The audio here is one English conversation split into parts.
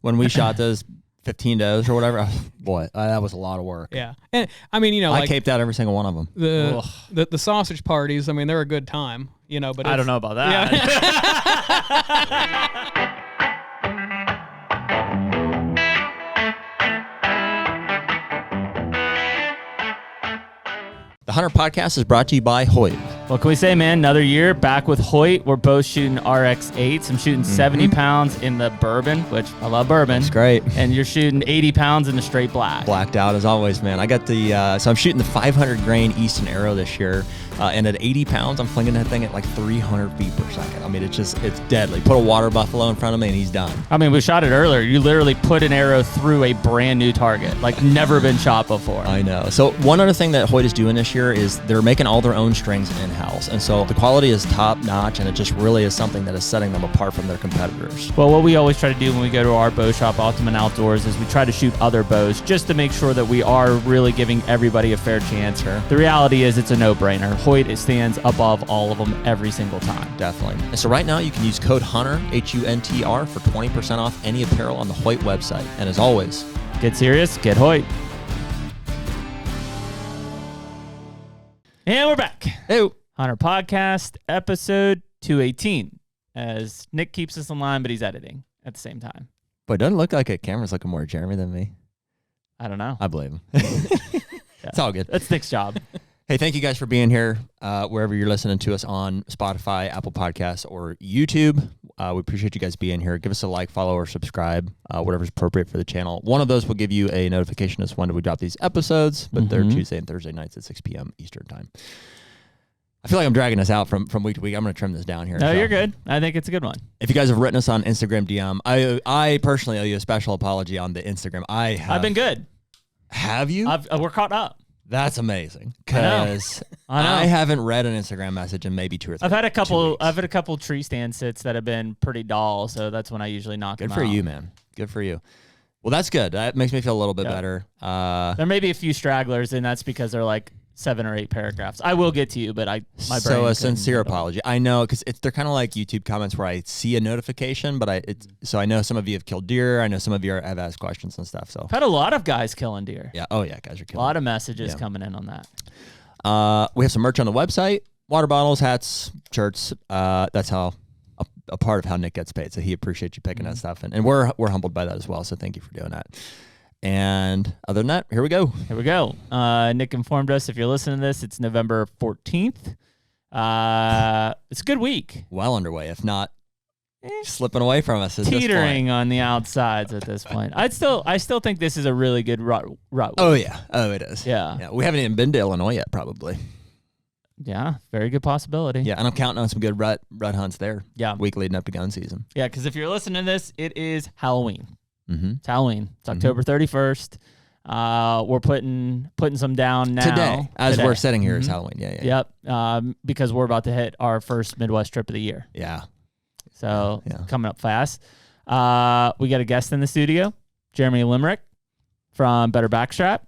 when we shot those 15 does or whatever, boy, that was a lot of work. Yeah. And I mean, I caped out every single one of them. The sausage parties, I mean, they're a good time, but I don't know about that. Yeah. The HUNTR Podcast is brought to you by Hoyt. What can we say, man? Another year back with Hoyt. We're both shooting RX8s. I'm shooting 70 pounds in the bourbon, which I love bourbon. It's great. And you're shooting 80 pounds in the straight black. Blacked out as always, man. I got the, so I'm shooting the 500 grain Easton Arrow this year. And at 80 pounds, I'm flinging that thing at like 300 feet per second. I mean, it's deadly. Put a water buffalo in front of me and he's done. I mean, we shot it earlier. You literally put an arrow through a brand new target, like never been shot before. I know. So one other thing that Hoyt is doing this year is they're making all their own strings in-house. And so the quality is top notch, and it just really is something that is setting them apart from their competitors. Well, what we always try to do when we go to our bow shop, Ultimate Outdoors, is we try to shoot other bows just to make sure that we are really giving everybody a fair chance. Sure. The reality is it's a no-brainer. Hoyt, it stands above all of them every single time. Definitely. And so right now you can use code HUNTR, HUNTR, for 20% off any apparel on the Hoyt website. And as always, get serious, get Hoyt. And we're back. Hey. HUNTR Podcast, episode 218. As Nick keeps us in line, but he's editing at the same time. But it doesn't look like it. Camera's looking more Jeremy than me. I don't know. I believe him. Yeah. It's all good. That's Nick's job. Hey, thank you guys for being here, wherever you're listening to us on Spotify, Apple Podcasts, or YouTube. We appreciate you guys being here. Give us a like, follow, or subscribe, whatever's appropriate for the channel. One of those will give you a notification as to when we drop these episodes, but they're Tuesday and Thursday nights at 6 p.m. Eastern time. I feel like I'm dragging us out from week to week. I'm going to trim this down here. No, you're good. I think it's a good one. If you guys have written us on Instagram DM, I personally owe you a special apology on the Instagram. I've been good. Have you? We're caught up. That's amazing, because I haven't read an Instagram message in maybe 2 or 3. I've had a couple tree stand sits that have been pretty dull, so that's when I usually knock them out. Good for you, man. Good for you. Well, that's good. That makes me feel a little bit better. There may be a few stragglers, and that's because they're like 7 or 8 paragraphs. I will get to you, but my brain. So a sincere apology. I know, because they're kind of like YouTube comments where I see a notification, but so I know some of you have killed deer. I know some of you have asked questions and stuff. So I've had a lot of guys killing deer. Yeah. Oh yeah, guys are killing. A lot of messages coming in on that. We have some merch on the website: water bottles, hats, shirts. That's how a part of how Nick gets paid. So he appreciates you picking that stuff, and we're humbled by that as well. So thank you for doing that. And other than that, here we go. Here we go. Nick informed us, if you're listening to this, it's November 14th. It's a good week. Well underway, if not slipping away from us. Teetering on the outsides at this point. I still think this is a really good rut week. Oh, yeah. Oh, it is. Yeah. We haven't even been to Illinois yet, probably. Yeah, very good possibility. Yeah, and I'm counting on some good rut hunts there. Yeah. Week leading up to gun season. Yeah, because if you're listening to this, it is Halloween. Mm-hmm. It's Halloween. It's October 31st. We're putting some down now. Today. We're sitting here, is Halloween. Yeah. Yep. Because we're about to hit our first Midwest trip of the year. Yeah. So coming up fast. We got a guest in the studio, Jeremy Limerick from Better Backstrap.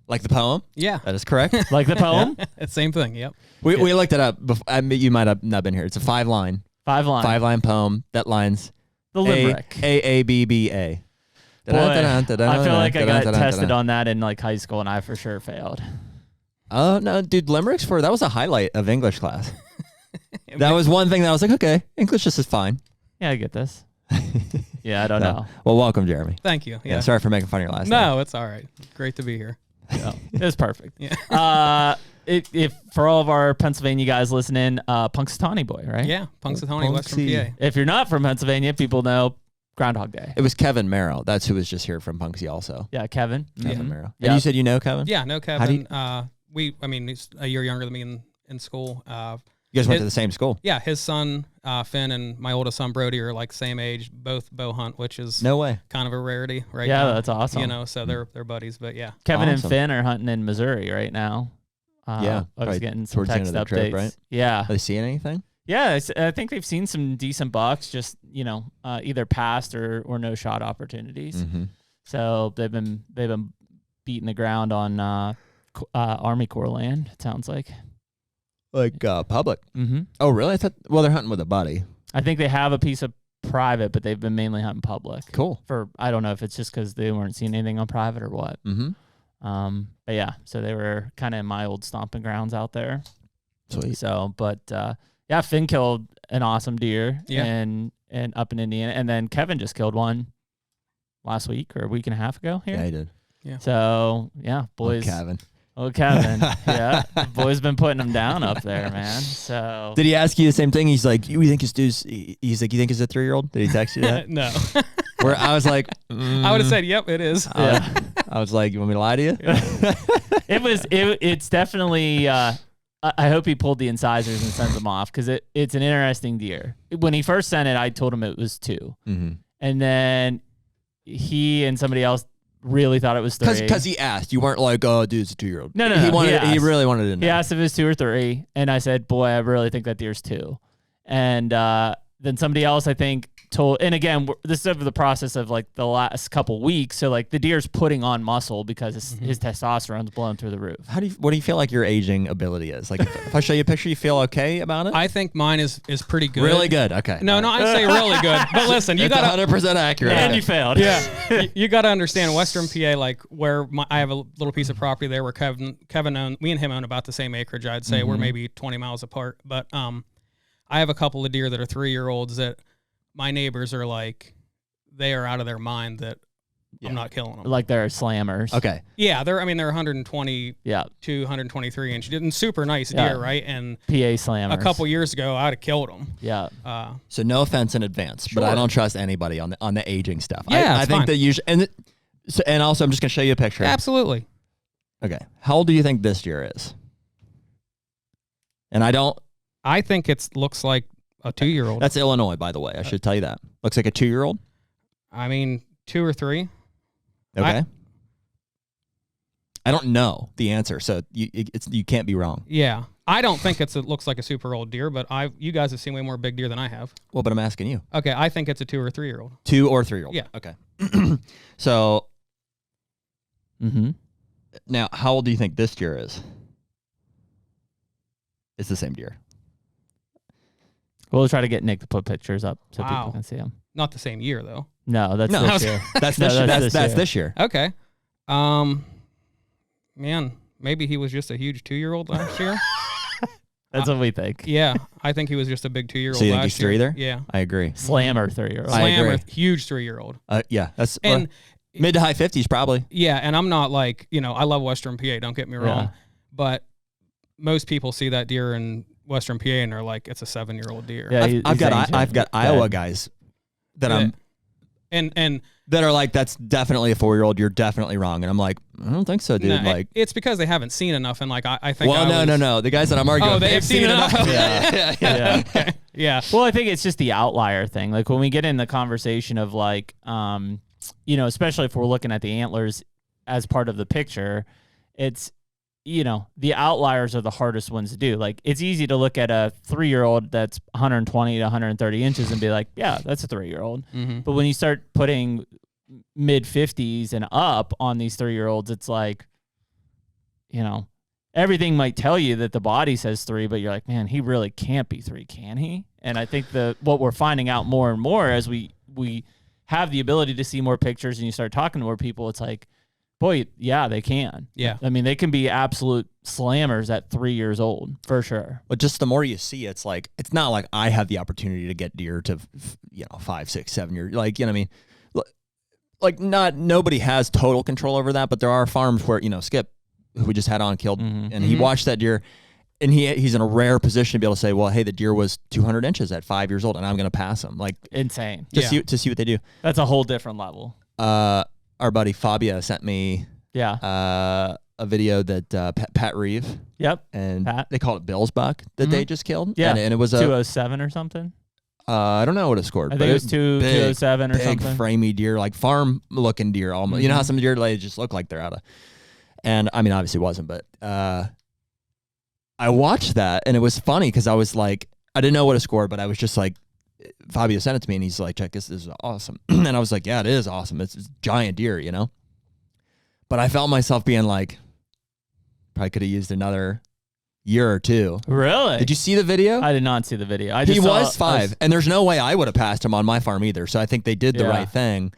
Like the poem? Yeah. That is correct. Like the poem? Same thing, yep. We looked it up. You might have not been here. It's a 5-line. 5-line poem that lines the Limerick. A-A-B-B-A. Boy, I feel like I got tested on that in like high school, and I for sure failed. Oh, no, dude, limericks that was a highlight of English class. That was one thing that I was like, okay, English just is fine. Yeah, I get this. Yeah, I don't know. Well, welcome, Jeremy. Thank you. Yeah, sorry for making fun of your last name. No, it's all right. Great to be here. Yeah, it was perfect. Yeah. If for all of our Pennsylvania guys listening, Punxsutawney boy, right? Yeah, Punxsutawney, Western PA. If you're not from Pennsylvania, people know Groundhog Day. It was Kevin Merrill. That's who was just here from Punxsy also. Yeah, Kevin. Kevin Merrill. And you said you know Kevin? Yeah, know Kevin. He's a year younger than me in school. You guys went to the same school? Yeah, his son, Finn, and my oldest son, Brody, are like same age, both bow hunt, which is no way kind of a rarity right now. Yeah, that's awesome. You know, so they're buddies, but yeah. Kevin and Finn are hunting in Missouri right now. I was getting some text updates. Trip, right? Yeah. Are they seeing anything? Yeah, I think they've seen some decent bucks, just either past or no shot opportunities. Mm-hmm. So they've been beating the ground on Army Corps land. It sounds like public. Mm-hmm. Oh, really? I thought. Well, they're hunting with a buddy. I think they have a piece of private, but they've been mainly hunting public. Cool. I don't know if it's just because they weren't seeing anything on private or what. But yeah, so they were kind of in my old stomping grounds out there. Sweet. So, but yeah, Finn killed an awesome deer and up in Indiana, and then Kevin just killed one last week or a week and a half ago here. Yeah, he did. Yeah. So yeah, boys. Oh, Kevin. Yeah, boys been putting them down up there, man. So did he ask you the same thing? He's like, you think his dude's? He's like, you think he's a 3-year-old? Did he text you that? No. Where I was like, I would have said, "Yep, it is." yeah. I was like, you want me to lie to you? It's definitely. I hope he pulled the incisors and sends them off because it's an interesting deer. When he first sent it, I told him it was 2, and then he and somebody else really thought it was 3. Because he asked. You weren't like, oh, dude, it's a 2-year-old. No. He really wanted to know. He asked if it was 2 or 3, and I said, boy, I really think that deer's 2. And then somebody else, I think, told, and again, this is over the process of like the last couple weeks. So like the deer's putting on muscle because his testosterone's blowing through the roof. What do you feel like your aging ability is? Like if I show you a picture, you feel okay about it? I think mine is pretty good. Really good. Okay. No, I'd say really good. But listen, you got 100% accurate. And you failed. Yeah, you got to understand Western PA, like where I have a little piece of property there where Kevin owned. Me and him own about the same acreage. I'd say we're maybe 20 miles apart. But I have a couple of deer that are 3-year-olds that my neighbors are like, they are out of their mind that I'm not killing them. Like they're slammers. Okay. Yeah, they're 120 Yeah. to 123 inch. And super nice deer, right? And PA slammers. a couple years ago, I'd have killed them. Yeah. So no offense in advance, but I don't trust anybody on the aging stuff. Yeah, I think that usually, and also I'm just gonna show you a picture. Absolutely. Okay. How old do you think this deer is? And I think it looks like a 2-year-old. That's Illinois, by the way. I should tell you that. Looks like a 2-year-old. I mean, 2 or 3. Okay. I don't know the answer, so you can't be wrong. Yeah. I don't think it looks like a super old deer, but you guys have seen way more big deer than I have. Well, but I'm asking you. Okay, I think it's a 2 or 3-year-old. 2 or 3-year-old. Yeah. Okay. So, now, how old do you think this deer is? It's the same deer. We'll try to get Nick to put pictures up so Wow. people can see them. Not the same year, though. No, that's this year. That's No, this year. that's That's this this year. Okay. Man, maybe he was just a huge 2-year-old last year. That's what we think. Yeah, I think he was just a big 2-year-old So you think last he's 3 year. there? Yeah. I agree. Slammer 3-year-old. I agree. Slammer, huge 3-year-old. Yeah, that's And mid to high 50s probably. yeah, and I'm not like, I love Western PA, don't get me wrong. But most people see that deer in Western PA and they're like, it's a 7-year-old deer. Yeah, I've got Iowa guys that and that are like, that's definitely a 4-year-old. You're definitely wrong, and I'm like, I don't think so, dude. no, like, it's because they haven't seen enough, and like I think. well, no. The guys that I'm arguing, Oh, with, they've seen enough. Yeah. Yeah. Well, I think it's just the outlier thing. Like when we get in the conversation of like, especially if we're looking at the antlers as part of the picture, it's, the outliers are the hardest ones to do. Like it's easy to look at a 3-year-old that's 120 to 130 inches and be like, yeah, that's a 3-year-old. Mm-hmm. But when you start putting mid 50s and up on these 3-year-olds, it's like, everything might tell you that the body says 3, but you're like, man, he really can't be 3, can he? And I think what we're finding out more and more as we have the ability to see more pictures and you start talking to more people, it's like, boy, yeah, they can. Yeah. I mean, they can be absolute slammers at 3 years old, for sure. But just the more you see, it's like, it's not like I have the opportunity to get deer to, 5, 6, 7 years. Like, you know what I mean? Like, nobody has total control over that, but there are farms where, Skip, who we just had on, killed, and he watched that deer, and he's in a rare position to be able to say, well, hey, the deer was 200 inches at 5 years old, and I'm going to pass him. Like, insane. To see what they do. That's a whole different level. Our buddy Fabia sent me a video that Pat Reeve. Yep. And Pat. they call it Bill's buck that they just killed. Yeah. And it was 207 or something. I don't know what it scored. I think it was 207 or something. Big framey deer, like farm looking deer almost. You know how some deer just look like they're out of. And I mean, obviously it wasn't, but I watched that and it was funny because I was like, I didn't know what it scored, but I was just like, Fabio sent it to me and he's like, check this is awesome. And I was like, yeah, it is awesome. It's a giant deer, But I felt myself being like, probably could have used another, year or two. Really? Did you see the video? I did not see the video. He was 5, and there's no way I would have passed him on my farm either. So I think they did the right thing.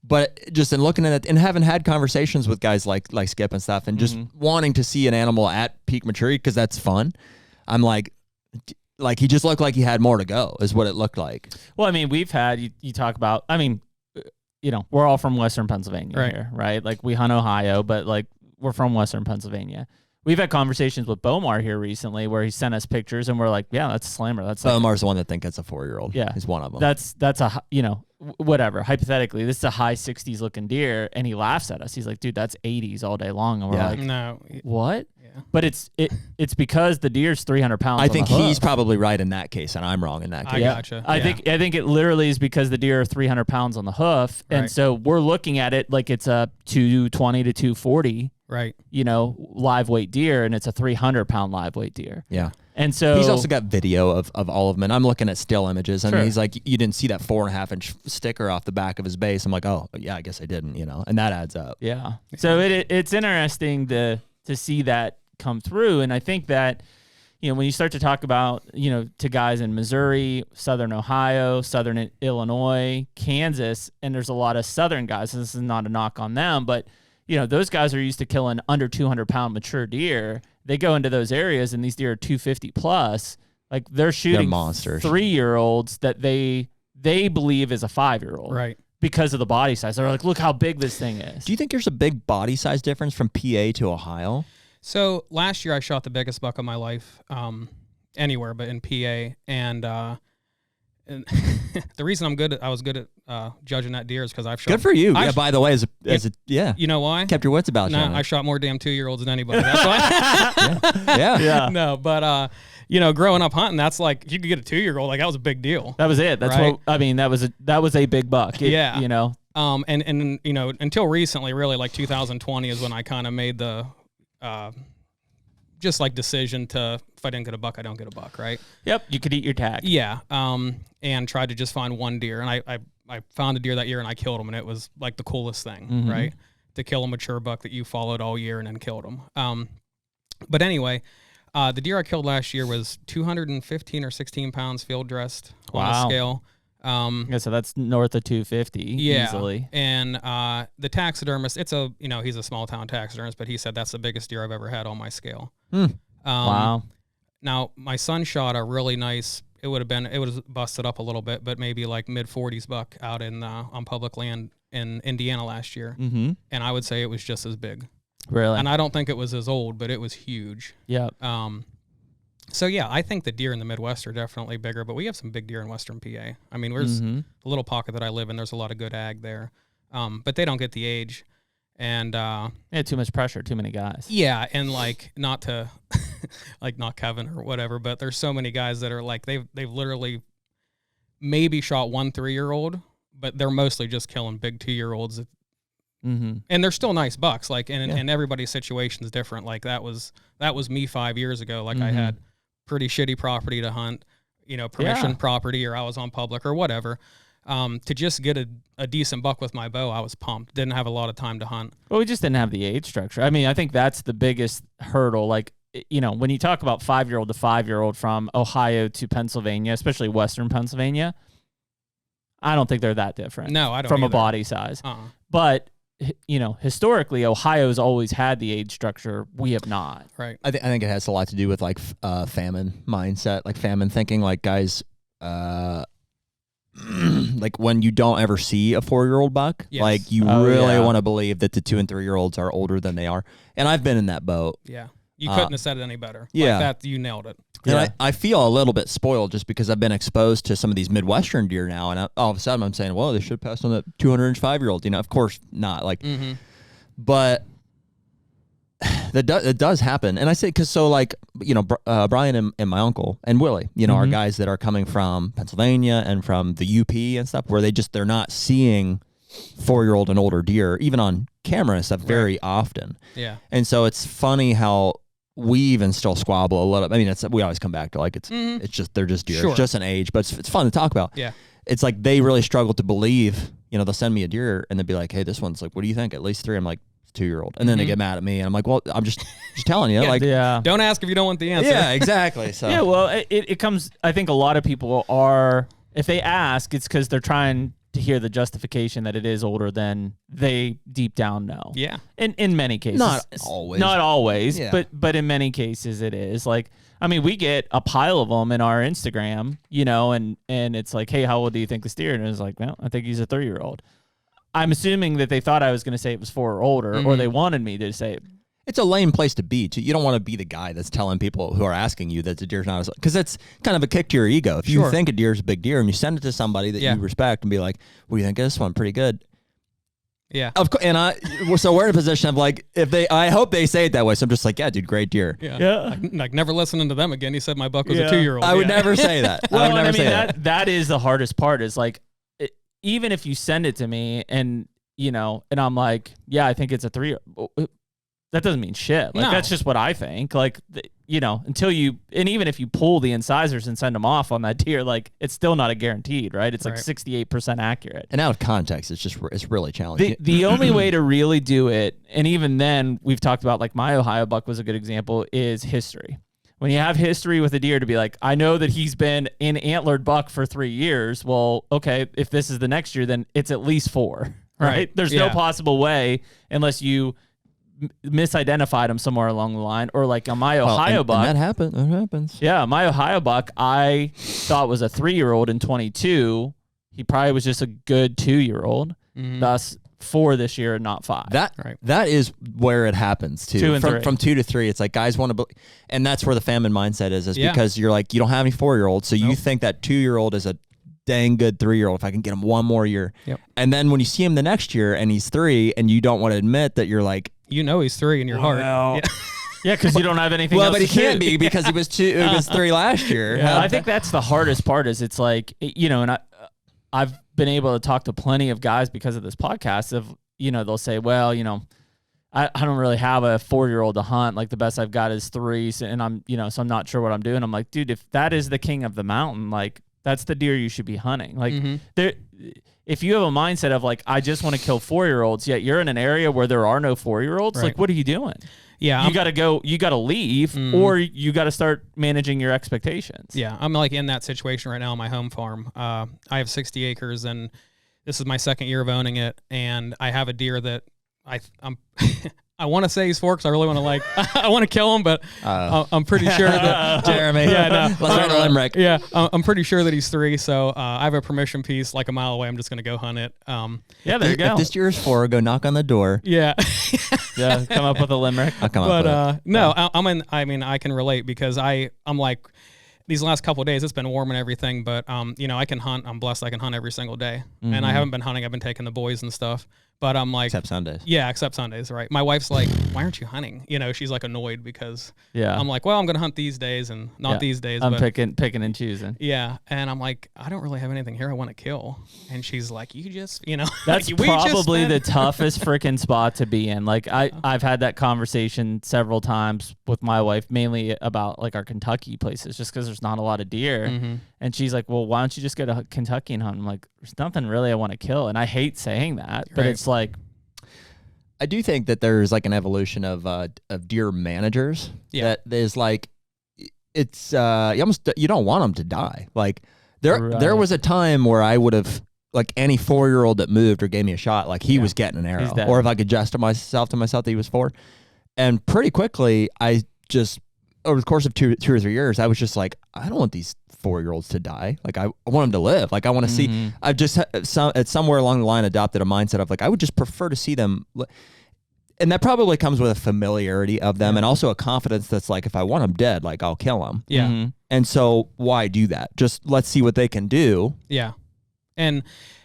But just in looking at it and having had conversations with guys like Skip and stuff, and just wanting to see an animal at peak maturity because that's fun, I'm like he just looked like he had more to go, is what it looked like. Well, I mean, we've had you talk about. I mean, we're all from Western Pennsylvania here, right? Like we hunt Ohio, but like we're from Western Pennsylvania. We've had conversations with Bomar here recently where he sent us pictures and we're like, yeah, that's a slammer. That's Bomar's the one that thinks it's a 4-year-old. Yeah. He's one of them. That's a, whatever. Hypothetically, this is a high 60s looking deer. And he laughs at us. He's like, dude, that's 80s all day long. And we're like, no. What? Yeah. But it's because the deer's 300 pounds. I think he's probably right in that case, and I'm wrong in that case. I gotcha. I think it literally is because the deer are 300 pounds on the hoof. And so we're looking at it like it's a 220 to 240. Right. Live weight deer, and it's a 300-pound live weight deer. Yeah. And so he's also got video of all of them, and I'm looking at still images, and Sure. he's like, you didn't see that 4.5-inch sticker off the back of his base. I'm like, oh yeah, I guess I didn't, and that adds up. Yeah. So it's interesting to see that come through, and I think that when you start to talk about to guys in Missouri, Southern Ohio, Southern Illinois, Kansas, and there's a lot of Southern guys. And this is not a knock on them, but those guys are used to killing under 200-pound mature deer. They go into those areas, and these deer are 250 plus. Like they're shooting monsters. 3-year-olds that they believe is a 5-year-old, right? Because of the body size. They're like, look how big this thing is. Do you think there's a big body size difference from PA to Ohio? So last year I shot the biggest buck of my life, anywhere but in PA, and the reason I was good at judging that deer is because I've shot. Good for you. Yeah. By the way, as a You know why? Kept your wits about you. No, I shot more damn 2-year-olds than anybody. That's why. Yeah. No, but growing up hunting, that's like you could get a 2-year-old. Like that was a big deal. That was it. That's right? what I mean. That was a big buck. And until recently, really like 2020 is when I kind of made the just like decision to, if I didn't get a buck, I don't get a buck, right? Yep, you could eat your tag. Yeah, and tried to just find one deer, and I found a deer that year, and I killed him, and it was like the coolest thing, right? To kill a mature buck that you followed all year and then killed him. But anyway, the deer I killed last year was 215 or 16 pounds field dressed on the scale. So that's north of 250 easily. And the taxidermist, he's a small town taxidermist, but he said that's the biggest deer I've ever had on my scale. Wow. Now my son shot a really nice. It was busted up a little bit, but maybe like mid 40s buck out in on public land in Indiana last year, and I would say it was just as big. Really? And I don't think it was as old, but it was huge. Yeah. So yeah, I think the deer in the Midwest are definitely bigger, but we have some big deer in Western PA. I mean, there's a little pocket that I live in. There's a lot of good ag there, but they don't get the age, and too much pressure, too many guys. Yeah, and like not to, like not Kevin or whatever, but there's so many guys that are like they've literally maybe shot 1 3-year-old, but they're mostly just killing big 2-year-olds. And they're still nice bucks. Like, and everybody's situation is different. Like that was me 5 years ago. Like I had pretty shitty property to hunt, permission property, or I was on public or whatever. To just get a decent buck with my bow, I was pumped. Didn't have a lot of time to hunt. Well, we just didn't have the age structure. I mean, I think that's the biggest hurdle. Like, when you talk about 5-year-old to 5-year-old from Ohio to Pennsylvania, especially Western Pennsylvania, I don't think they're that different. No, I don't. From either. a body size. But historically, Ohio's always had the age structure. We have not. Right. I think it has a lot to do with like famine mindset, like famine thinking. Like guys, like when you don't ever see a 4-year-old buck, like you really want to believe that the 2 and 3-year-olds are older than they are. And I've been in that boat. Yeah. You couldn't have said it any better. Yeah. Like that, you nailed it. And I feel a little bit spoiled just because I've been exposed to some of these Midwestern deer now, and all of a sudden I'm saying, well, they should pass on that 200-inch 5-year-old. Of course not. Like, but that does happen. And I say because Brian and my uncle and Willie, are guys that are coming from Pennsylvania and from the UP and stuff, where they're not seeing 4-year-old and older deer even on camera and stuff very often. Yeah. And so it's funny how we even still squabble a little. I mean, we always come back to like it's just they're just deer. Sure. It's just an age, but it's fun to talk about. Yeah. It's like they really struggle to believe. They'll send me a deer and they'll be like, "Hey, this one's like, what do you think? At least 3." I'm like, a 2-year-old, and then they get mad at me, and I'm like, well, I'm just telling you, don't ask if you don't want the answer. Yeah, exactly. So yeah, well, it comes. I think a lot of people are, if they ask, it's because they're trying to hear the justification that it is older than they deep down know. Yeah. In many cases, not always, yeah. but in many cases it is. Like, I mean, we get a pile of them in our Instagram, and it's like, hey, how old do you think this deer? And it's like, well, I think he's a 3-year-old. I'm assuming that they thought I was going to say it was 4 or older, or they wanted me to say it. It's a lame place to be. You don't want to be the guy that's telling people who are asking you that the deer's not, because that's kind of a kick to your ego. If you think a deer's a big deer and you send it to somebody that you respect and be like, what do you think of this one? Pretty good. Yeah. Of course. And so we're in a position of like, I hope they say it that way. So I'm just like, yeah, dude, great deer. Yeah. Like never listening to them again. He said my buck was a 2-year-old. I would never say that. Well, I would never say that. That is the hardest part, is like, even if you send it to me and, and I'm like, yeah, I think it's a 3-year-old. That doesn't mean shit. Like, that's just what I think. Like, until you, and even if you pull the incisors and send them off on that deer, like, it's still not a guaranteed, right? It's like 68% accurate. And out of context, it's really challenging. The only way to really do it, and even then, we've talked about, like, my Ohio buck was a good example, is history. When you have history with a deer, to be like, I know that he's been an antlered buck for 3 years. Well, okay, if this is the next year, then it's at least 4, right? There's no possible way, unless you misidentified him somewhere along the line, or like on my Ohio buck. And that happens. Yeah, my Ohio buck, I thought was a 3-year-old in 22. He probably was just a good 2-year-old. Thus 4 this year and not 5. That is where it happens too. 2 and 3. From 2 to 3, it's like guys want to, and that's where the famine mindset is because you're like, you don't have any 4-year-olds, so you think that 2-year-old is a dang good 3-year-old if I can get him one more year. Yep. And then when you see him the next year and he's 3, and you don't want to admit that, you're like, he's 3 in your heart. Yeah, because you don't have anything. Well, else but he to can't do. be because he was 2. It was 3 last year. Yeah, I think that's the hardest part. Is it's like, and I've been able to talk to plenty of guys because of this podcast. Of they'll say, well, I don't really have a 4-year-old to hunt. Like, the best I've got is 3, and I'm so I'm not sure what I'm doing. I'm like, dude, if that is the king of the mountain, like, that's the deer you should be hunting. Like, if you have a mindset of like, I just want to kill 4-year-olds, yet you're in an area where there are no 4-year-olds, like, what are you doing? Yeah, you got to leave, or you got to start managing your expectations. Yeah, I'm like in that situation right now on my home farm. I have 60 acres, and this is my 2nd year of owning it, and I have a deer that I'm I want to say he's 4 because I really want to I want to kill him, but I'm pretty sure that Jeremy. Let's write a limerick. Yeah, I'm pretty sure that he's 3. So I have a permission piece like a mile away. I'm just gonna go hunt it. Yeah, there you go. If this deer is 4, go knock on the door. Yeah. Yeah, come up with a limerick. I'll come up with it. No, I can relate because I'm like, these last couple of days, it's been warm and everything, but I can hunt. I'm blessed I can hunt every single day. And I haven't been hunting. I've been taking the boys and stuff. But I'm like, except Sundays. Yeah, except Sundays, right? My wife's like, why aren't you hunting? She's like annoyed because I'm like, well, I'm gonna hunt these days and not these days. I'm picking and choosing. Yeah, and I'm like, I don't really have anything here I want to kill. And she's like, you just, that's like, probably the toughest freaking spot to be in. Like, I've had that conversation several times with my wife, mainly about like our Kentucky places, just because there's not a lot of deer. And she's like, well, why don't you just go to Kentucky and hunt? I'm like, there's nothing really I want to kill. And I hate saying that, but it's like, I do think that there's like an evolution of deer managers that is like, it's you don't want them to die. Like there was a time where I would have, like, any 4-year-old that moved or gave me a shot, like he was getting an arrow, or if I could justify myself that he was 4. And pretty quickly, I just, over the course of 2 or 3 years, I was just like, I don't want these 4-year-olds to die. Like, I want them to live. Like, I want to see. I've just somewhere along the line adopted a mindset of like, I would just prefer to see them. And that probably comes with a familiarity of them, and also a confidence that's like, if I want them dead, like, I'll kill them. Yeah. And so why do that? Just let's see what they can do. Yeah. And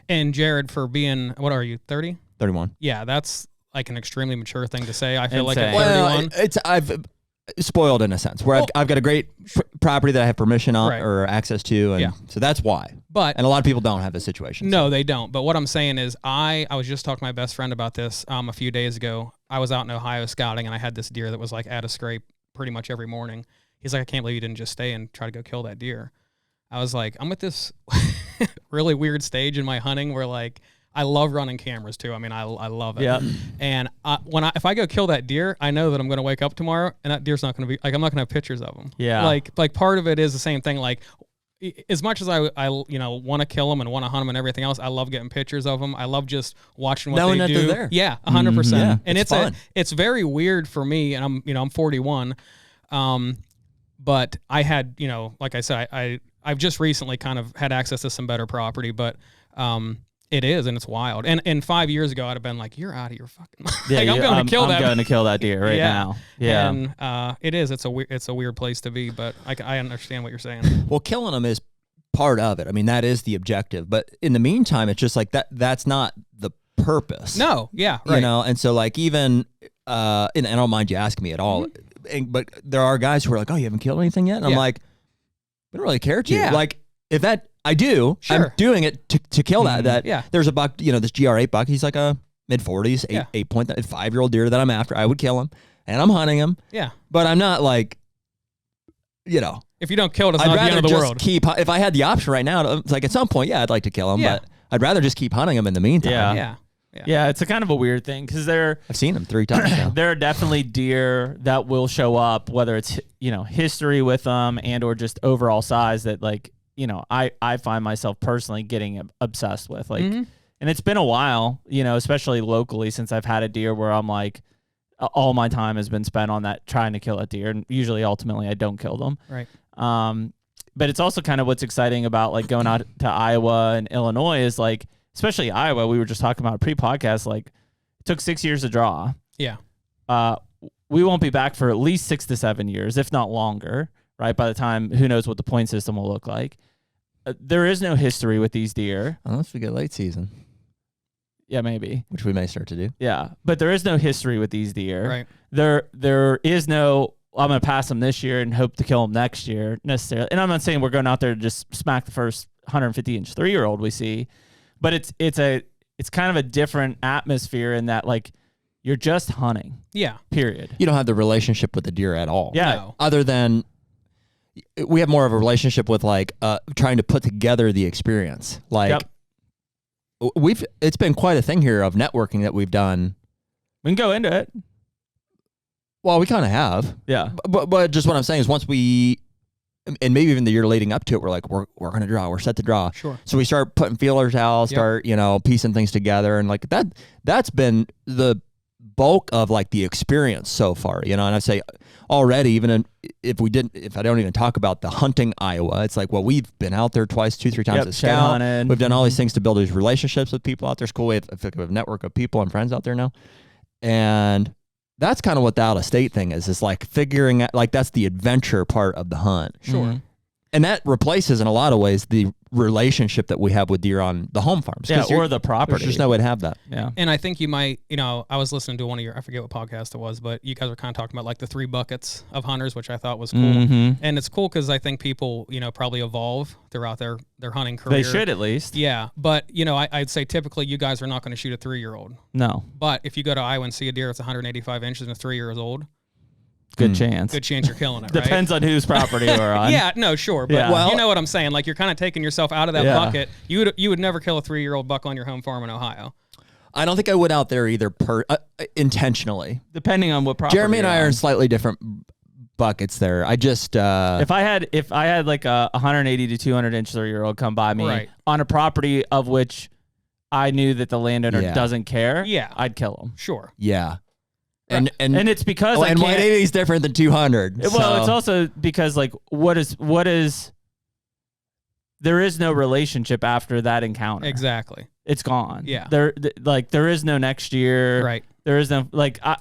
Jared, for being, what are you, 30? 31. Yeah, that's like an extremely mature thing to say. I feel like Insane. at 31. I've spoiled in a sense where I've got a great property that I have permission on or access to, and so that's why. And a lot of people don't have this situation. No, they don't. But what I'm saying is, I was just talking to my best friend about this a few days ago. I was out in Ohio scouting, and I had this deer that was like at a scrape pretty much every morning. He's like, I can't believe you didn't just stay and try to go kill that deer. I was like, I'm at this really weird stage in my hunting where, like, I love running cameras too. I mean, I love it. Yeah. And if I go kill that deer, I know that I'm going to wake up tomorrow and that deer's not going to be like, I'm not going to have pictures of him. Yeah. Like part of it is the same thing. Like as much as I want to kill them and want to hunt them and everything else, I love getting pictures of them. I love just watching what Knowing they that do. they're there. Yeah, 100%. Yeah, and it's fun. it's very weird for me, and I'm 41. But I had, like I said, I've just recently kind of had access to some better property, but it is, and it's wild. And 5 years ago, I'd have been like, "You're out of your fucking mind." Yeah, like, I'm going to kill that deer right now. Yeah, and it is. It's a weird place to be, but I understand what you're saying. Well, killing them is part of it. I mean, that is the objective. But in the meantime, it's just like that's not the purpose. No, yeah, right. And so like even and I don't mind you asking me at all, but there are guys who are like, "Oh, you haven't killed anything yet?" And I'm like, "I don't really care to." Yeah. Like if that I do, Sure. I'm doing it to kill that. Yeah. There's a buck, this GR8 buck. He's like a mid-40s, 5-year-old deer that I'm after. I would kill him, and I'm hunting him. Yeah. But I'm not like, if you don't kill it, it's I'd not the rather end of the just world. if I had the option right now, it's like at some point, I'd like to kill him, but I'd rather just keep hunting him in the meantime. Yeah. It's a kind of a weird thing because I've seen him 3 times now. there are definitely deer that will show up, whether it's history with them and or just overall size that like I find myself personally getting obsessed with like, and it's been a while, especially locally since I've had a deer where I'm like, all my time has been spent on that trying to kill a deer, and usually ultimately I don't kill them. Right. But it's also kind of what's exciting about like going out to Iowa and Illinois is like, especially Iowa, we were just talking about pre-podcast, like it took 6 years to draw. Yeah. We won't be back for at least 6 to 7 years, if not longer, right? By the time, who knows what the point system will look like. There is no history with these deer. Unless we get late season. Yeah, maybe. Which we may start to do. Yeah, but there is no history with these deer. Right. There is no, I'm going to pass them this year and hope to kill them next year necessarily. And I'm not saying we're going out there to just smack the first 150-inch 3-year-old we see, but it's kind of a different atmosphere in that like you're just hunting. Yeah. Period. You don't have the relationship with the deer at all. Yeah. No. Other than we have more of a relationship with like trying to put together the experience. Like it's been quite a thing here of networking that we've done. We can go into it. Well, we kind of have. Yeah. But just what I'm saying is once we, and maybe even the year leading up to it, we're like, we're going to draw. We're set to draw. Sure. So we start putting feelers out, start, piecing things together. And like that's been the bulk of like the experience so far, and I'd say already, even if I don't even talk about the hunting Iowa, it's like, well, we've been out there twice, 2-3 times as scout. We've done all these things to build these relationships with people out there. It's cool. I feel like we have a network of people and friends out there now. And that's kind of what the out of state thing is like figuring out, like that's the adventure part of the hunt. Sure. Mm-hmm. And that replaces in a lot of ways the relationship that we have with deer on the home farms. Yeah, or the property. There's just no way to have that. Yeah. And I think you might, I was listening to one of I forget what podcast it was, but you guys were kind of talking about like the 3 buckets of hunters, which I thought was cool. Mm-hmm. And it's cool because I think people, probably evolve throughout their hunting career. They should at least. Yeah. But, I'd say typically you guys are not going to shoot a 3-year-old. No. But if you go to Iowa and see a deer that's 185 inches and 3 years old, good chance you're killing it, right? Depends on whose property we're on. Yeah, no, sure. But Yeah. you know what I'm saying. Like you're kind of taking yourself out of that bucket. You would never kill a 3-year-old buck on your home farm in Ohio. I don't think I would out there either intentionally. Depending on what property. Jeremy and I you're are on. in slightly different buckets there. I just if I had like a 180 to 200 inch 3-year-old come by me on a property of which I knew that the landowner doesn't care, I'd kill him. Sure. Yeah. Right. And it's because I and can't, 180 is different than 200. Well, it's also because like what is there is no relationship after that encounter. Exactly. It's gone. Yeah. There is no next year. Right. There is no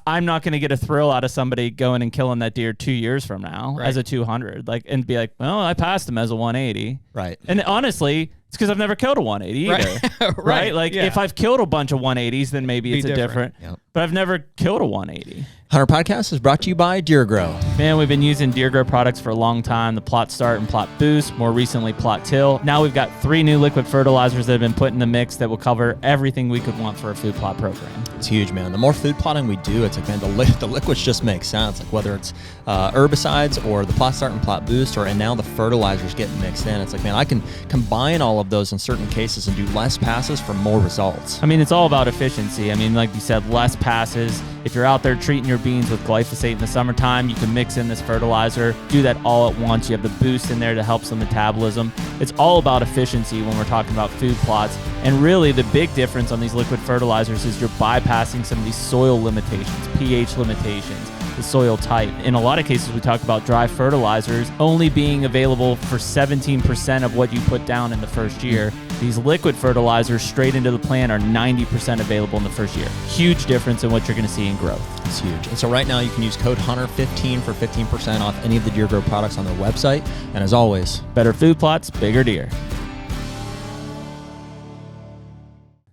I'm not going to get a thrill out of somebody going and killing that deer 2 years from now as a 200 and be like, well, I passed him as a 180. Right. And honestly, it's because I've never killed a 180 either. Right. Like if I've killed a bunch of 180s, then maybe it's a different. Yep. but I've never killed a 180. HUNTR Podcast is brought to you by Deer Grow. Man, we've been using Deer Grow products for a long time. The Plot Start and Plot Boost, more recently Plot Till. Now we've got 3 new liquid fertilizers that have been put in the mix that will cover everything we could want for a food plot program. It's huge, man. The more food plotting we do, it's like, man, the liquids just make sense. Like whether it's herbicides or the Plot Start and Plot Boost, and now the fertilizers getting mixed in. It's like, man, I can combine all of those in certain cases and do less passes for more results. I mean, it's all about efficiency. I mean, like you said, less passes. If you're out there treating your beans with glyphosate in the summertime, you can mix in this fertilizer, do that all at once. You have the boost in there to help some metabolism. It's all about efficiency when we're talking about food plots. And really the big difference on these liquid fertilizers is you're bypassing some of these soil limitations, pH limitations, the soil type. In a lot of cases, we talk about dry fertilizers only being available for 17% of what you put down in the first year. These liquid fertilizers straight into the plant are 90% available in the first year. Huge difference in what you're going to see in growth. It's huge. And so right now you can use code HUNTR15 for 15% off any of the Deer Grow products on their website. And as always, better food plots, bigger deer.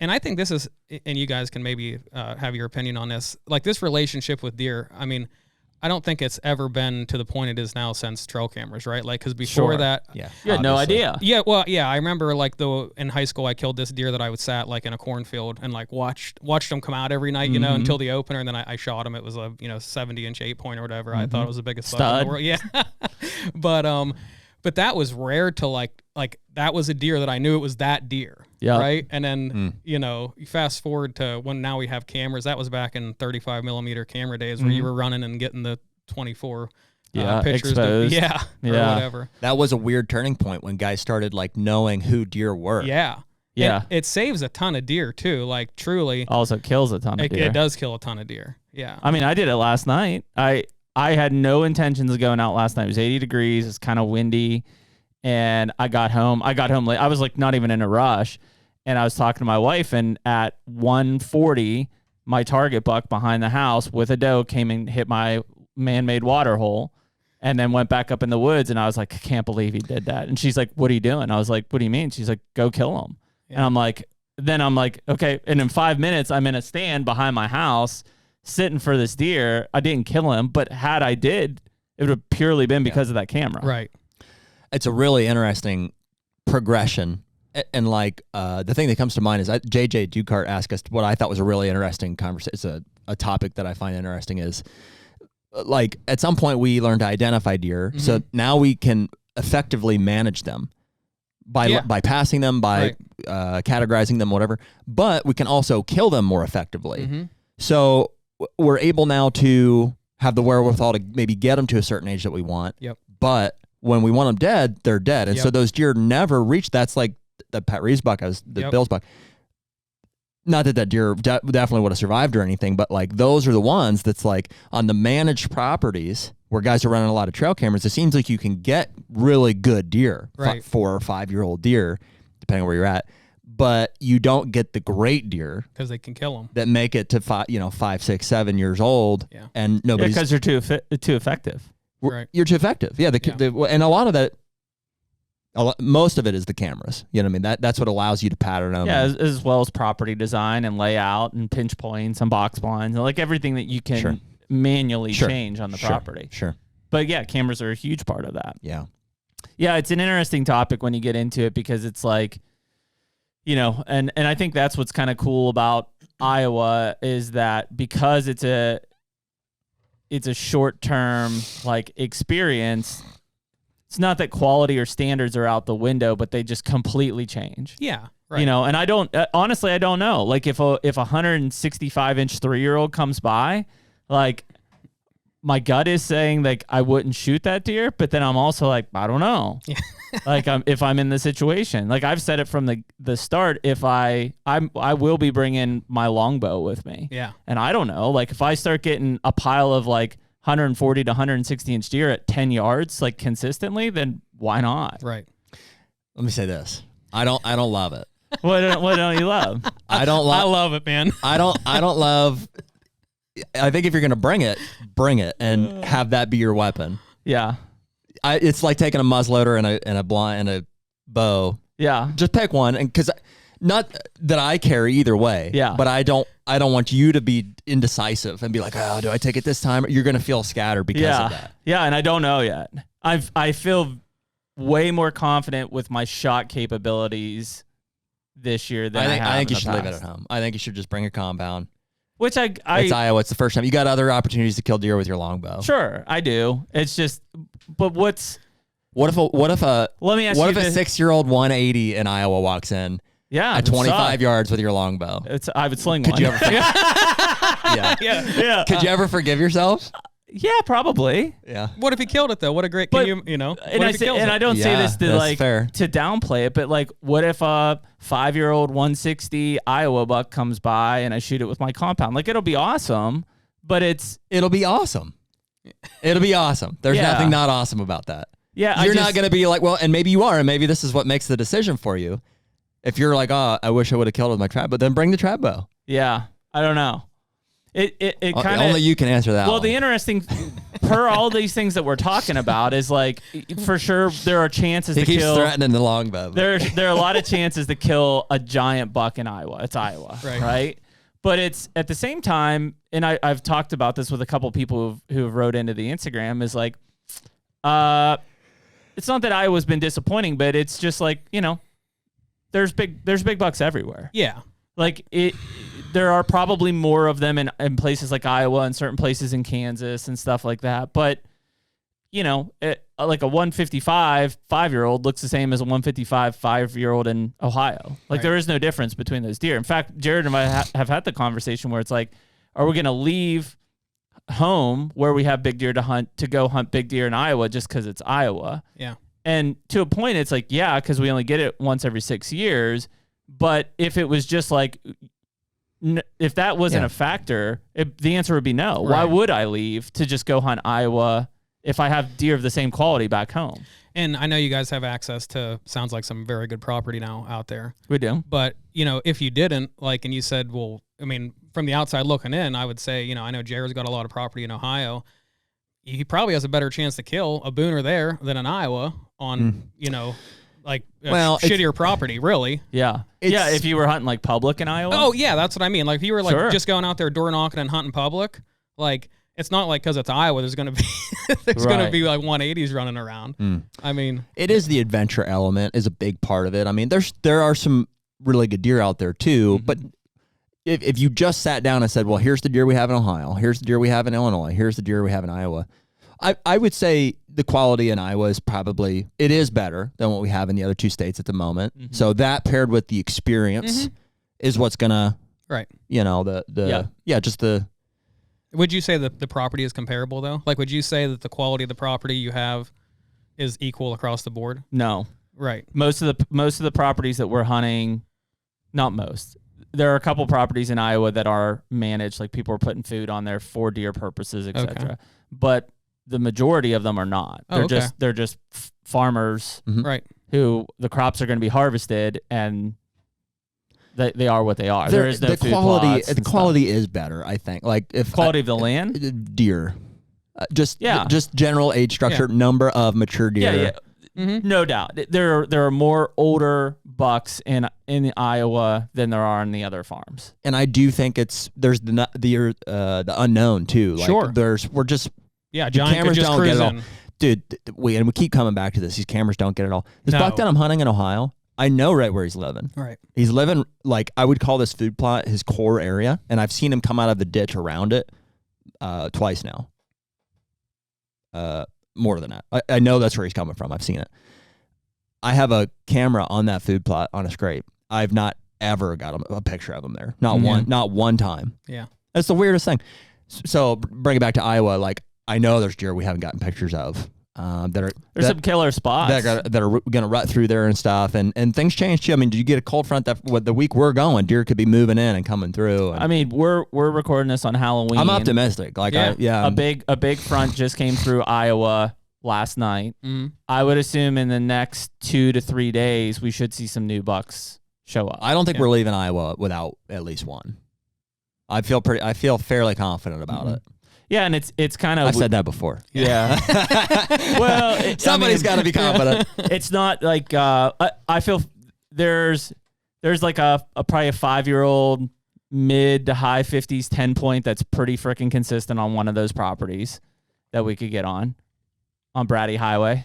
And I think this is, and you guys can maybe have your opinion on this, like this relationship with deer. I mean, I don't think it's ever been to the point it is now since trail cameras, right? Like, because before that, yeah, you had no idea. Yeah, well, yeah, I remember like in high school, I killed this deer that I would sat like in a cornfield and like watched them come out every night, you know, until the opener, and then I shot him. It was a 70-inch 8-point or whatever. I thought it was the biggest buck in the world. Yeah, but that was rare to like that was a deer that I knew it was that deer. Yeah. Right. And then, you fast forward to when now we have cameras. That was back in 35 millimeter camera days where you were running and getting the 24 pictures. Exposed. Or whatever. That was a weird turning point when guys started like knowing who deer were. Yeah. Yeah. It saves a ton of deer too. Like truly. Also kills a ton of deer. It does kill a ton of deer. Yeah. I mean, I did it last night. I had no intentions of going out last night. It was 80 degrees. It's kind of windy. And I got home late. I was like not even in a rush. And I was talking to my wife, and at 1:40, my target buck behind the house with a doe came and hit my man-made water hole and then went back up in the woods. And I was like, I can't believe he did that. And she's like, what are you doing? I was like, what do you mean? She's like, go kill him. Yeah. And I'm like, okay. And in 5 minutes, I'm in a stand behind my house sitting for this deer. I didn't kill him, but had I did, it would have purely been because of that camera. Right. It's a really interesting progression. And like the thing that comes to mind is JJ Dukart asked us what I thought was a really interesting conversation. It's a topic that I find interesting is like at some point we learned to identify deer. Mm-hmm. So now we can effectively manage them by passing them, by categorizing them, whatever. But we can also kill them more effectively. Mm-hmm. So we're able now to have the wherewithal to maybe get them to a certain age that we want. Yep. But when we want them dead, they're dead. And so those deer never reach. That's like the Pat Reeves buck, Bill's buck. Not that deer definitely would have survived or anything, but like those are the ones that's like on the managed properties where guys are running a lot of trail cameras. It seems like you can get really good deer, 4 or 5 year old deer, depending on where you're at. But you don't get the great deer because they can kill them that make it to 5, 6, 7 years old, and nobody's because they're too effective. Right. You're too effective. Yeah. And a lot of that, most of it is the cameras. You know what I mean? That's what allows you to pattern them. Yeah, as well as property design and layout and pinch points and box blinds and like everything that you can manually change on the property. Sure. But yeah, cameras are a huge part of that. Yeah. Yeah, it's an interesting topic when you get into it because it's like, and I think that's what's kind of cool about Iowa is that because it's a short-term like experience. It's not that quality or standards are out the window, but they just completely change. Yeah, right. And I don't honestly, I don't know. Like if a 165-inch 3-year-old comes by, like my gut is saying like I wouldn't shoot that deer, but then I'm also like I don't know. Yeah. Like if I'm in the situation, like I've said it from the start. If I will be bringing my longbow with me. Yeah. And I don't know. Like if I start getting a pile of like 140 to 160 inch deer at 10 yards, like consistently, then why not? Right. Let me say this. I don't love it. What don't you love? I love it, man. I don't love. I think if you're going to bring it and have that be your weapon. Yeah. It's like taking a muzzleloader and a blind and a bow. Yeah. Just pick one. And cause Not that I care either way. Yeah. But I don't want you to be indecisive and be like, oh, do I take it this time? You're going to feel scattered because of that. Yeah, and I don't know yet. I feel way more confident with my shot capabilities this year than I think you should leave it at home. I think you should just bring a compound. Which it's Iowa. It's the first time. You got other opportunities to kill deer with your longbow. Sure, I do. It's just, but what if a let me ask what you if a 6-year-old 180 in Iowa walks in? Yeah, at 25 yards with your longbow. I would sling Could one. You ever yeah. Could you ever forgive yourself? Yeah, probably. Yeah. What if he killed it though? What a great, And I don't say this to fair. to downplay it, but like, what if a 5-year-old 160 Iowa buck comes by and I shoot it with my compound? Like, it'll be awesome, but it'll be awesome. It'll be awesome. There's nothing not awesome about that. Yeah, you're not going to be like, well, and maybe you are, and maybe this is what makes the decision for you. If you're like, oh, I wish I would have killed with my trap, but then bring the trap bow. Yeah, I don't know. It kind of only you can answer that. Well, the interesting per all these things that we're talking about is like, for sure there are chances he to keeps kill. Threatening the longbow. There are a lot of chances to kill a giant buck in Iowa. It's Iowa, right? But it's at the same time, and I've talked about this with a couple people who have wrote into the Instagram, is like, it's not that Iowa's been disappointing, but it's just like, there's big bucks everywhere. Yeah. Like there are probably more of them in places like Iowa and certain places in Kansas and stuff like that. But, like a 155 5-year-old looks the same as a 155 5-year-old in Ohio. Like there is no difference between those deer. In fact, Jared and I have had the conversation where it's like, are we going to leave home where we have big deer to go hunt big deer in Iowa just because it's Iowa? Yeah. And to a point, it's like, yeah, because we only get it once every 6 years. But if it was just like, if that wasn't a factor, the answer would be no. Right. Why would I leave to just go hunt Iowa if I have deer of the same quality back home? And I know you guys have access to, sounds like some very good property now out there. We do. But, if you didn't, like, and you said, well, I mean, from the outside looking in, I would say, I know Jared's got a lot of property in Ohio. He probably has a better chance to kill a booner there than in Iowa on, shittier property, really. Yeah. If you were hunting like public in Iowa. Oh, yeah, that's what I mean. Like if you were like just going out there door knocking and hunting public, like it's not like because it's Iowa, there's going to be going to be like 180s running around. I mean, it is the adventure element is a big part of it. I mean, there are some really good deer out there too, but if you just sat down and said, well, here's the deer we have in Ohio, here's the deer we have in Illinois, here's the deer we have in Iowa, I would say the quality in Iowa is it is better than what we have in the other two states at the moment. Mm-hmm. So that paired with the experience is what's gonna, Would you say that the property is comparable though? Like, would you say that the quality of the property you have is equal across the board? No. Right. Most of the properties that we're hunting, not most. There are a couple properties in Iowa that are managed, like people are putting food on there for deer purposes, etc. Okay. But the majority of them are not. They're just farmers, right? Who the crops are going to be harvested, and they are what they are. There is no food plots. The quality is better, I think. Like if quality of the land, deer, just general age structure, number of mature deer. Yeah. No doubt. There are more older bucks in Iowa than there are in the other farms. And I do think there's the unknown too. Like sure. We're just giant cameras just don't cruising. get it all. Dude, we keep coming back to this. These cameras don't get it all. This buck that I'm hunting in Ohio, I know right where he's living. Right. He's living, like, I would call this food plot his core area, and I've seen him come out of the ditch around it twice now. More than that. I know that's where he's coming from. I've seen it. I have a camera on that food plot on a scrape. I've not ever got a picture of him there. Not one time. Yeah. That's the weirdest thing. So bring it back to Iowa. Like, I know there's deer we haven't gotten pictures of. There's some killer spots that are going to rut through there and stuff. And things change too. I mean, did you get a cold front the week we're going, deer could be moving in and coming through. And I mean, we're recording this on Halloween. I'm optimistic. Like, a big front just came through Iowa last night. I would assume in the next 2 to 3 days, we should see some new bucks show up. I don't think we're leaving Iowa without at least one. I feel fairly confident about it. Yeah, and it's kind of... I've said that before. Yeah. Well... Somebody's got to be confident. It's not like... I feel there's there's like a probably a 5-year-old mid to high 50s 10 point that's pretty freaking consistent on one of those properties that we could get on Brady Highway.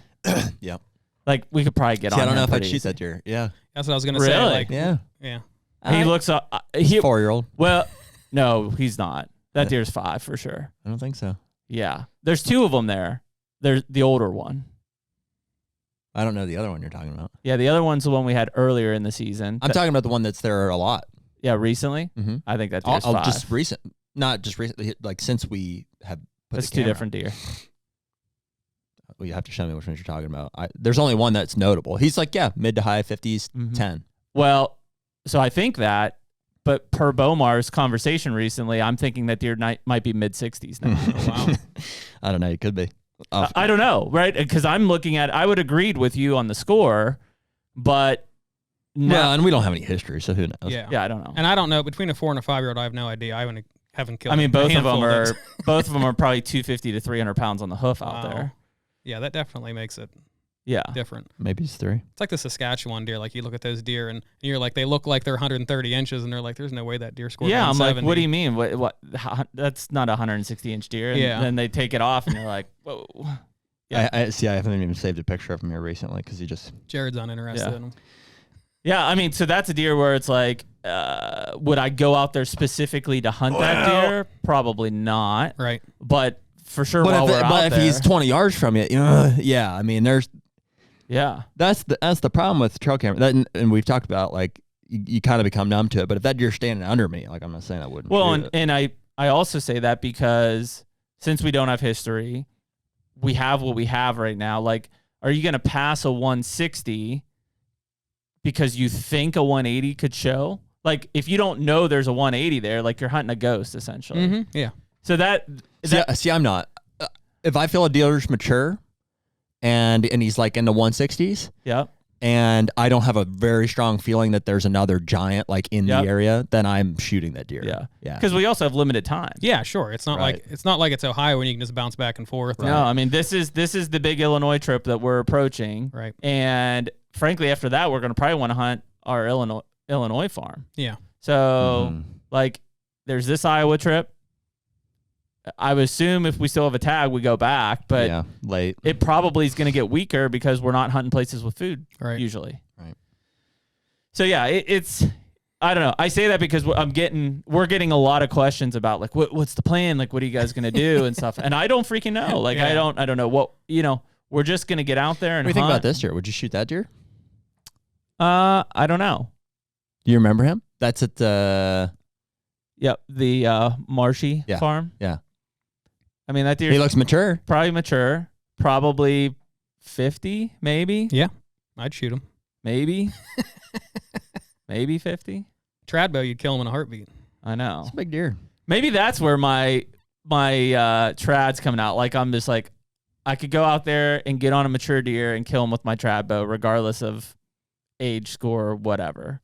Yeah. Like we could probably get on. I don't know if I'd pretty shoot easy. that deer. Yeah. That's what I was gonna say. Really? Like, Yeah. yeah. He looks 4-year-old. well. No, he's not. That deer's 5 for sure. I don't think so. Yeah, there's 2 of them there. There's the older one. I don't know the other one you're talking about. Yeah, the other one's the one we had earlier in the season. I'm talking about the one that's there a lot. Yeah, recently. Mm-hmm. I think that deer's 5. Just recent, not just recently. Like since we have put That's the 2 camera. different deer. Well, you have to show me which ones you're talking about. There's only one that's notable. He's like, yeah, mid to high 50s, 10. Well, so I think that, but per Bomar's conversation recently, I'm thinking that deer might be mid 60s now. Wow. I don't know. It could be. I don't know, right? Because I'm looking at, I would agreed with you on the score, but Well, and we don't have any history, so who knows? Yeah. yeah, I don't know. And I don't know, between a 4 and a 5-year-old, I have no idea. I haven't killed. I mean, a both of handful them are those. probably 250 to 300 pounds on the hoof out Wow. there. Yeah, that definitely makes it Yeah. different. Maybe it's 3. It's like the Saskatchewan deer. Like you look at those deer and you're like, they look like they're 130 inches, and they're like, there's no way that deer scored. Yeah, I'm like, 170. what do you mean? What? That's not a 160-inch deer. And Yeah. then they take it off, and you're like, whoa. Yeah. I see. I haven't even saved a picture of him here recently because he just. Jared's uninterested Yeah. in him. Yeah, I mean, so that's a deer where it's like, would I go out there specifically to hunt that deer? Probably not. Right. But for sure, But while we're out if there, he's 20 yards from you, yeah. I mean, yeah, that's the problem with trail camera. And we've talked about like you kind of become numb to it. But if that deer's standing under me, like I'm not saying I wouldn't. well, shoot it. and I also say that because since we don't have history, we have what we have right now. Like, are you going to pass a 160 because you think a 180 could show? Like, if you don't know there's a 180 there, like you're hunting a ghost essentially. Mm-hmm. Yeah. So that See, I'm not. If I feel a dealer's mature, and he's like in the 160s, yeah. and I don't have a very strong feeling that there's another giant like in Yep. the area, then I'm shooting that deer. Yeah. Yeah. Because we also have limited time. Yeah, sure. It's not Right. like it's Ohio when you can just bounce back and forth. No, I mean this is the big Illinois trip that we're approaching. Right. And frankly, after that, we're gonna probably want to hunt our Illinois farm. Yeah. So like, there's this Iowa trip. I would assume if we still have a tag, we go back, but yeah, late. it probably is going to get weaker because we're not hunting places with food Right. usually. Right. So yeah, it's I don't know. I say that because we're getting a lot of questions about like what's the plan? Like, what are you guys going to do and stuff? And I don't freaking know. Like, Yeah. I don't know what, we're just going to get out there and What do you think hunt. about this deer? Would you shoot that deer? I don't know. Do you remember him? That's at Yep, the Marshy Yeah. farm. Yeah. I mean, that he deer's looks mature. probably mature, probably 50, maybe. Yeah. I'd shoot him. Maybe. Maybe 50. Tradbow, you'd kill him in a heartbeat. I know. It's a big deer. Maybe that's where my trad's coming out. Like, I'm just like, I could go out there and get on a mature deer and kill him with my trad bow, regardless of age, score, or whatever.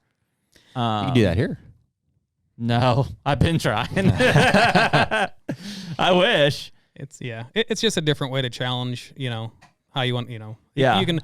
You can do that here. No, I've been trying. I wish. It's just a different way to challenge, how you want, Yeah. You can.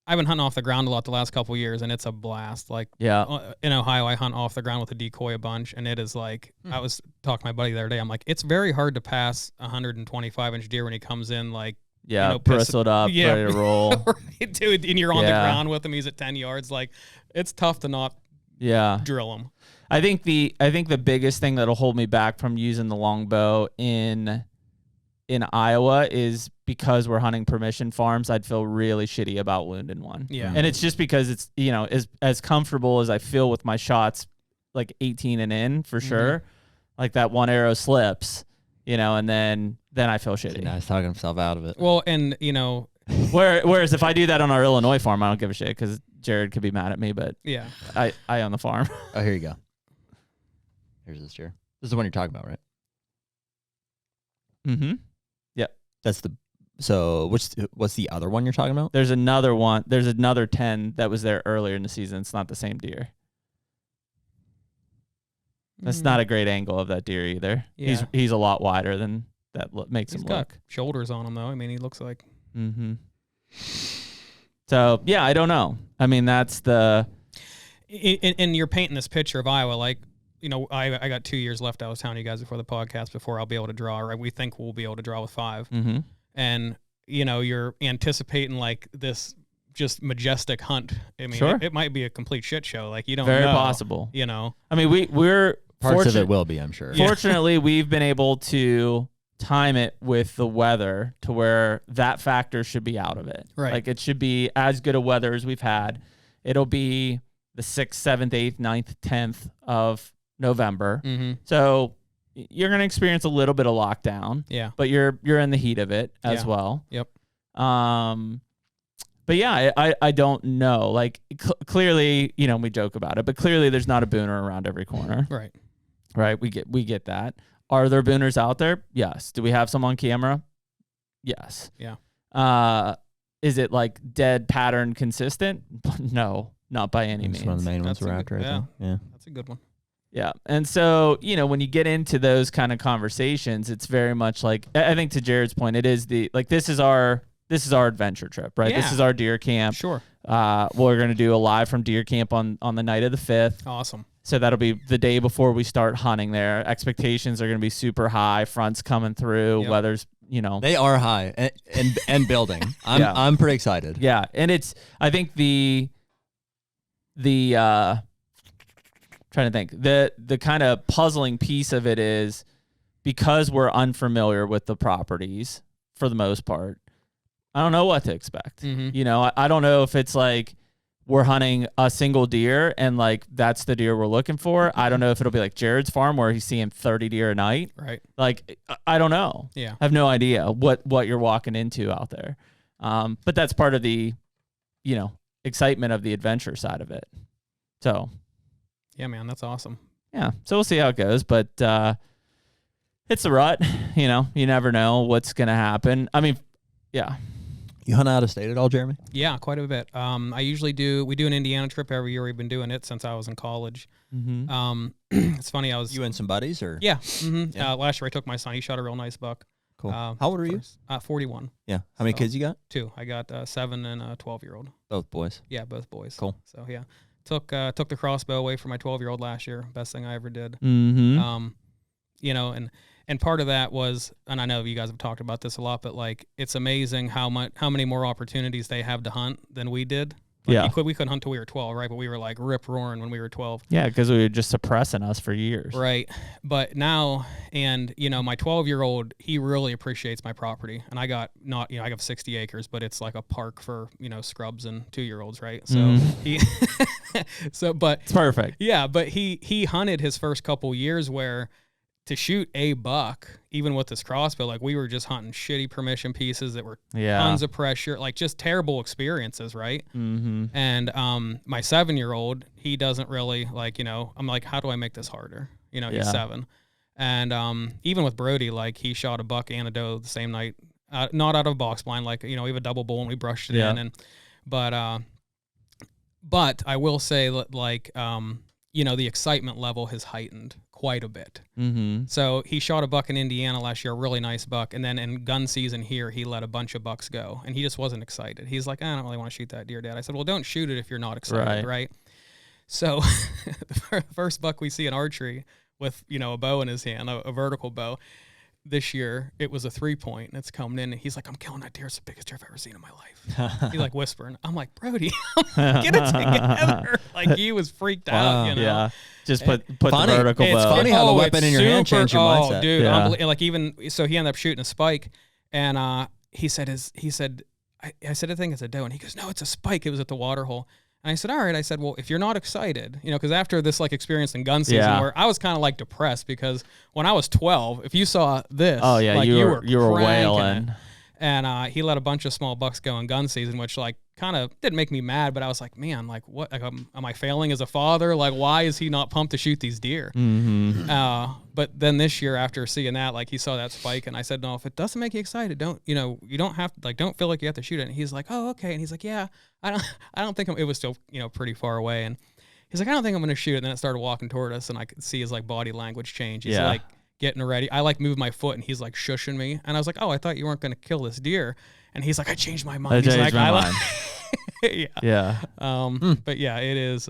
I've been hunting off the ground a lot the last couple of years, and it's a blast. Like, Yeah. In Ohio, I hunt off the ground with a decoy a bunch, and it is like, I was talking to my buddy the other day. I'm like, it's very hard to pass a 125-inch deer when he comes in, like, Yeah, piss- bristled up, Yeah. ready to roll. Dude, and you're on the Yeah. ground with him. He's at 10 yards. Like, it's tough to not Yeah. drill him. I think the biggest thing that'll hold me back from using the longbow in Iowa is because we're hunting permission farms. I'd feel really shitty about wounding one. Yeah. And it's just because it's, as comfortable as I feel with my shots, like 18 and in for sure. Like that one arrow slips, and then I feel shitty. He's talking himself out of it. Well, and, Whereas if I do that on our Illinois farm, I don't give a shit because Jared could be mad at me, but yeah. I own the farm. Oh, here you go. Here's this deer. This is the one you're talking about, right? Mm-hmm. So what's the other one you're talking about? There's another one. There's another 10 that was there earlier in the season. It's not the same deer. That's not a great angle of that deer either. Yeah. He's a lot wider than that makes He's him got look. shoulders on him, though. I mean, he looks like. Mm-hmm. So, yeah, I don't know. I mean, that's the... and you're painting this picture of Iowa, like, you know, I got 2 years left. I was telling you guys before the podcast, before I'll be able to draw, right? We think we'll be able to draw with 5. Mm-hmm. And, you know, you're anticipating like this just majestic hunt. I mean, Sure. it might be a complete shit show. Like, you don't Very know, possible. you know. I mean, we're Parts of it will be, I'm sure. Fortunately, we've been able to time it with the weather to where that factor should be out of it. Right. Like, it should be as good a weather as we've had. It'll be the 6th, 7th, 8th, 9th, 10th of November. Mm-hmm. So you're going to experience a little bit of lockdown. Yeah. But you're in the heat of it as well. Yep. But yeah, I don't know. Like, clearly, you know, we joke about it, but clearly there's not a booner around every corner. Right. Right. We get that. Are there booners out there? Yes. Do we have some on camera? Yes. Yeah. Is it like dead pattern consistent? No, not by any means. That's one of the main ones That's we're a after. good- I think. Yeah. That's a good one. Yeah. And so, you know, when you get into those kind of conversations, it's very much like, I think to Jared's point, it is this is our adventure trip, right? This Yeah. is our deer camp. Sure. We're going to do a live from deer camp on the night of the 5th. Awesome. So that'll be the day before we start hunting there. Expectations are going to be super high. Fronts coming through. Yep. Weather's, you know. They are high and building. Yeah. I'm pretty excited. Yeah. And I think the trying to think, the kind of puzzling piece of it is because we're unfamiliar with the properties for the most part, I don't know what to expect. Mm-hmm. You know, I don't know if it's like we're hunting a single deer and like that's the deer we're looking for. I don't know if it'll be like Jared's farm where he's seeing 30 deer a night. Right. Like, I don't know. Yeah. I have no idea what you're walking into out there. But that's part of the, you know, excitement of the adventure side of it. So, Yeah, man, that's awesome. yeah. So we'll see how it goes, but it's a rut. You know, you never know what's going to happen. I mean, yeah. You hunt out of state at all, Jeremy? Yeah, quite a bit. I usually we do an Indiana trip every year. We've been doing it since I was in college. Mm-hmm. It's funny. You and some buddies, or Yeah. Mm-hmm. Yeah. Last year I took my son. He shot a real nice buck. cool. How old are you? 41. Yeah. How many So- kids you got? 2. I got 7 and a 12-year-old. Both boys. Yeah, both boys. Cool. So yeah, took the crossbow away from my 12-year-old last year. Best thing I ever did. Mm-hmm. You know, and part of that was, and I know you guys have talked about this a lot, but like it's amazing how many more opportunities they have to hunt than we did. Like, Yeah. we couldn't hunt till we were 12, right? But we were like rip roaring when we were 12. Yeah, because we were just suppressing us for years. Right. But now, and you know, my 12-year-old, he really appreciates my property. And I got I have 60 acres, but it's like a park for, you know, scrubs and 2-year-olds, right? So but It's perfect. yeah, but he hunted his first couple years where to shoot a buck, even with this crossbow, like we were just hunting shitty permission pieces that were tons of pressure, like just terrible experiences, right? Mm-hmm. And my 7-year-old, he doesn't really like, you know, I'm like, how do I make this harder? You know, he's 7. And even with Brody, like he shot a buck and a doe the same night, not out of a box blind, like, you know, we have a double bull and we brushed it in. And but I will say that, like, you know, the excitement level has heightened quite a bit. Mm-hmm. So he shot a buck in Indiana last year, a really nice buck. And then in gun season here, he let a bunch of bucks go. And he just wasn't excited. He's like, I don't really want to shoot that deer, Dad. I said, well, don't shoot it if you're not excited, right? So the first buck we see in archery with, you know, a bow in his hand, a vertical bow, this year it was a 3-point and it's coming in and he's like, I'm killing that deer. It's the biggest deer I've ever seen in my life. He's like whispering. I'm like, Brody, get it together. Like he was freaked out, you know? Yeah. Just put the Funny. vertical It's bow. funny how the weapon in your hand changed your mindset. Oh, dude. Yeah. Like even, so he ended up shooting a spike and I said, I think it's a doe. And he goes, no, it's a spike. It was at the water hole. And I said, all right. I said, well, if you're not excited, you know, because after this like experience in gun season where I was kind of like depressed because when I was 12, if you saw this, like, you were wailing. it. And he let a bunch of small bucks go in gun season, which like kind of didn't make me mad, but I was like, man, like what? Like, am I failing as a father? Like, why is he not pumped to shoot these deer? Mm-hmm. But then this year, after seeing that, like he saw that spike, and I said, no, if it doesn't make you excited, don't have to, like, don't feel like you have to shoot it. And he's like, oh, okay. And he's like, yeah, I don't think it was still, you know, pretty far away. And he's like, I don't think I'm going to shoot it. And then it started walking toward us, and I could see his like body language change. He's like getting ready. I like moved my foot, and he's like shushing me. And I was like, oh, I thought you weren't going to kill this deer. And he's like, I changed my mind. I changed my mind. yeah. Yeah. But yeah, it is.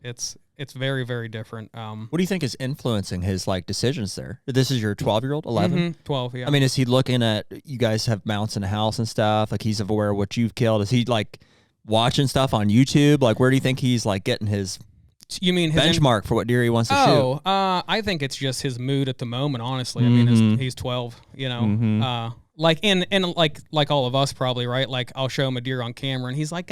It's very, very different. What do you think is influencing his like decisions there? This is your 12-year-old, 11? 12, yeah. I mean, is he looking at, you guys have mounts in the house and stuff, like he's aware of what you've killed? Is he like watching stuff on YouTube? Like where do you think he's like getting his you mean his benchmark for what deer he wants to shoot? I think it's just his mood at the moment, honestly. I mean, he's 12, you know. Like and like all of us probably, right? Like I'll show him a deer on camera and he's like,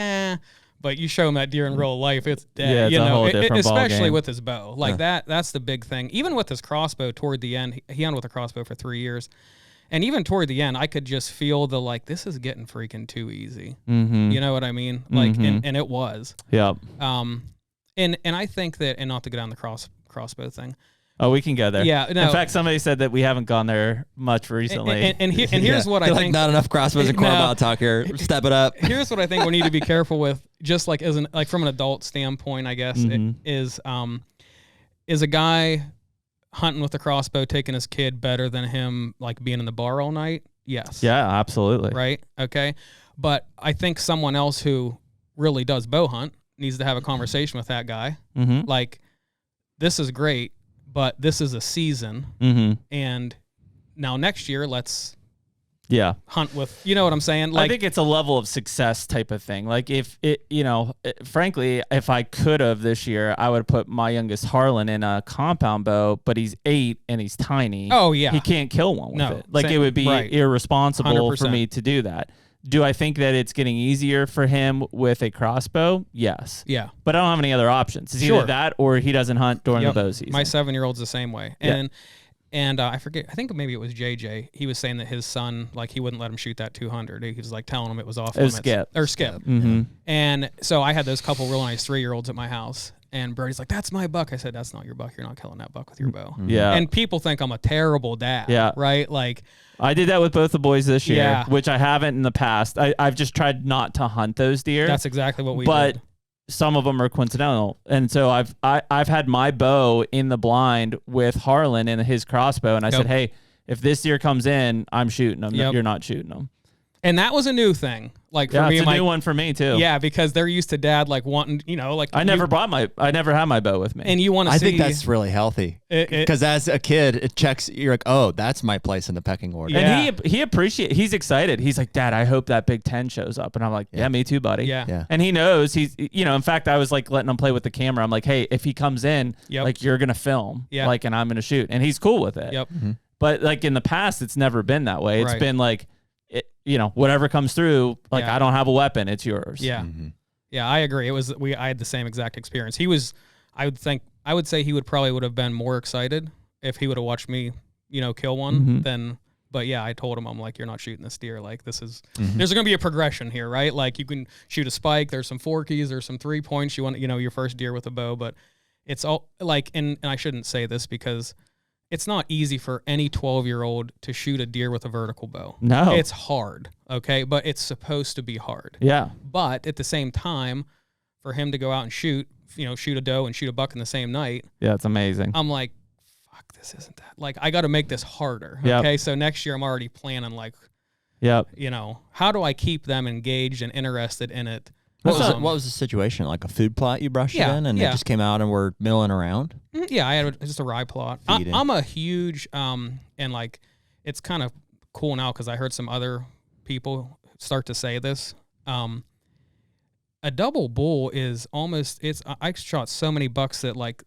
but you show him that deer in real life, it's dead. Yeah, it's you a know, whole different especially ballgame. with his bow. Like that's the big thing. Even with his crossbow toward the end, he hunted with a crossbow for 3 years. And even toward the end, I could just feel the like, this is getting freaking too easy. You know what I mean? Like, and it was. Yep. And I think that, and not to go down the crossbow thing. Oh, we can go there. Yeah. No. In fact, somebody said that we haven't gone there much recently. And here's what I think. Not enough crossbows and cornbow talk here. Step it up. Here's what I think we need to be careful with, just like from an adult standpoint, I guess, is a guy hunting with a crossbow taking his kid better than him like being in the bar all night? Yes. Yeah, absolutely. Right? Okay. But I think someone else who really does bow hunt needs to have a conversation with that guy. Like, this is great, but this is a season. And now next year, let's hunt with, you know what I'm saying? Like, I think it's a level of success type of thing. Like if it, frankly, if I could have this year, I would have put my youngest Harlan in a compound bow, but he's 8 and he's tiny. Oh yeah. He can't kill one with it. Like it would be irresponsible 100%. for me to do that. Do I think that it's getting easier for him with a crossbow? Yes. Yeah. But I don't have any other options. It's either that or he doesn't hunt during the bow season. My 7-year-old's the same way. And I forget, I think maybe it was JJ. He was saying that his son, like, he wouldn't let him shoot that 200. He was like telling him it was off limits. Skip. Or skip. And so I had those couple real nice 3-year-olds at my house. And Brody's like, that's my buck. I said, that's not your buck. You're not killing that buck with your bow. Yeah. And people think I'm a terrible dad. Yeah. Right? Like, I did that with both the boys this year, Yeah. which I haven't in the past. I've just tried not to hunt those deer. that's exactly what we but did. some of them are coincidental, and so I've had my bow in the blind with Harlan and his crossbow, and I said, hey, if this deer comes in, I'm shooting them. You're not shooting them. And that was a new thing. Like for me, it's and a new one for me too. Yeah, because they're used to dad like wanting, like I never had my bow with me. and you want to see. I think that's really healthy because as a kid, it checks. You're like, oh, that's my place in the pecking order. Yeah. And he's excited. He's like, Dad, I hope that Big 10 shows up. And I'm like, yeah me too, buddy. Yeah. And he knows in fact, I was like letting him play with the camera. I'm like, hey, if he comes in, like you're gonna film, like, and I'm gonna shoot, and he's cool with it. Yep. But like in the past, it's never been that way. It's been like, whatever comes through, like I don't have a weapon, it's yours. Yeah. Yeah, I agree. I had the same exact experience. He was, I would say he would have been more excited if he would have watched me, kill one than, but yeah, I told him, I'm like, you're not shooting this deer. Like this is, there's going to be a progression here, right? Like you can shoot a spike. There's some 4-keys, there's some 3-points. You want, your first deer with a bow, but it's all like, and I shouldn't say this because it's not easy for any 12-year-old to shoot a deer with a vertical bow. No. It's hard, okay? But it's supposed to be hard. Yeah. But at the same time, for him to go out and shoot a doe and shoot a buck in the same night. Yeah, it's amazing. I'm like, fuck, this isn't that. Like, I got to make this harder, Yep. okay? So next year I'm already planning, like, how do I keep them engaged and interested in it? What was the situation? Like a food plot you brushed it in and it just came out and we're milling around? Yeah, I had just a rye plot. I'm a huge, and like, it's kind of cool now because I heard some other people start to say this. A double bull is almost, I shot so many bucks that like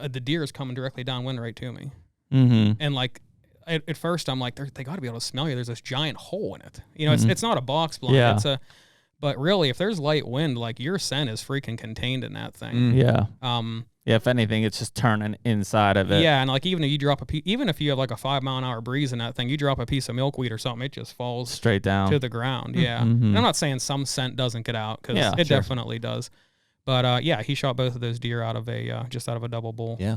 the deer is coming directly downwind right to me. And like, at first I'm like, they got to be able to smell you. There's this giant hole in it. It's not a box blind. Yeah. But really, if there's light wind, like your scent is freaking contained in that thing. Yeah. If anything, it's just turning inside of it. Yeah, and like even if you drop even if you have like a 5-mile-an-hour breeze in that thing, you drop a piece of milkweed or something, it just falls straight down to the ground. Yeah. And I'm not saying some scent doesn't get out because it definitely does. But he shot both of those deer out of a double bull. Yeah.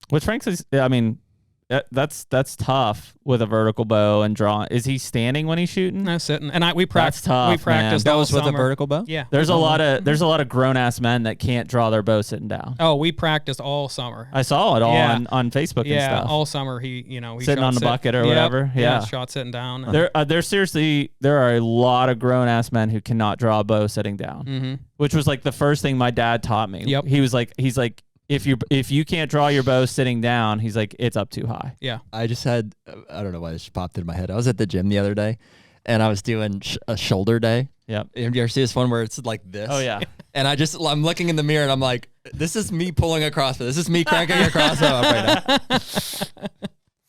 Which frankly, I mean, that's tough with a vertical bow and draw. Is he standing when he's shooting? No, sitting. And we That's practiced. tough, We practiced man. all Bows with a summer. vertical bow? Yeah. There's a lot of grown ass men that can't draw their bow sitting down. Oh, we practiced all summer. I saw it all Yeah. on Facebook and Yeah, stuff. all summer he Sitting shot on the bucket or whatever. Yeah. shot sitting down. There are a lot of grown ass men who cannot draw a bow sitting down, Mm-hmm. which was like the first thing my dad taught me. Yep. He's like, if you can't draw your bow sitting down, he's like, it's up too high. Yeah. I just had, I don't know why this just popped into my head. I was at the gym the other day and I was doing a shoulder day. Yep. Have you ever see this one where it's like this? Oh yeah. And I'm looking in the mirror and I'm like, this is me pulling a crossbow. This is me cranking a crossbow up right now.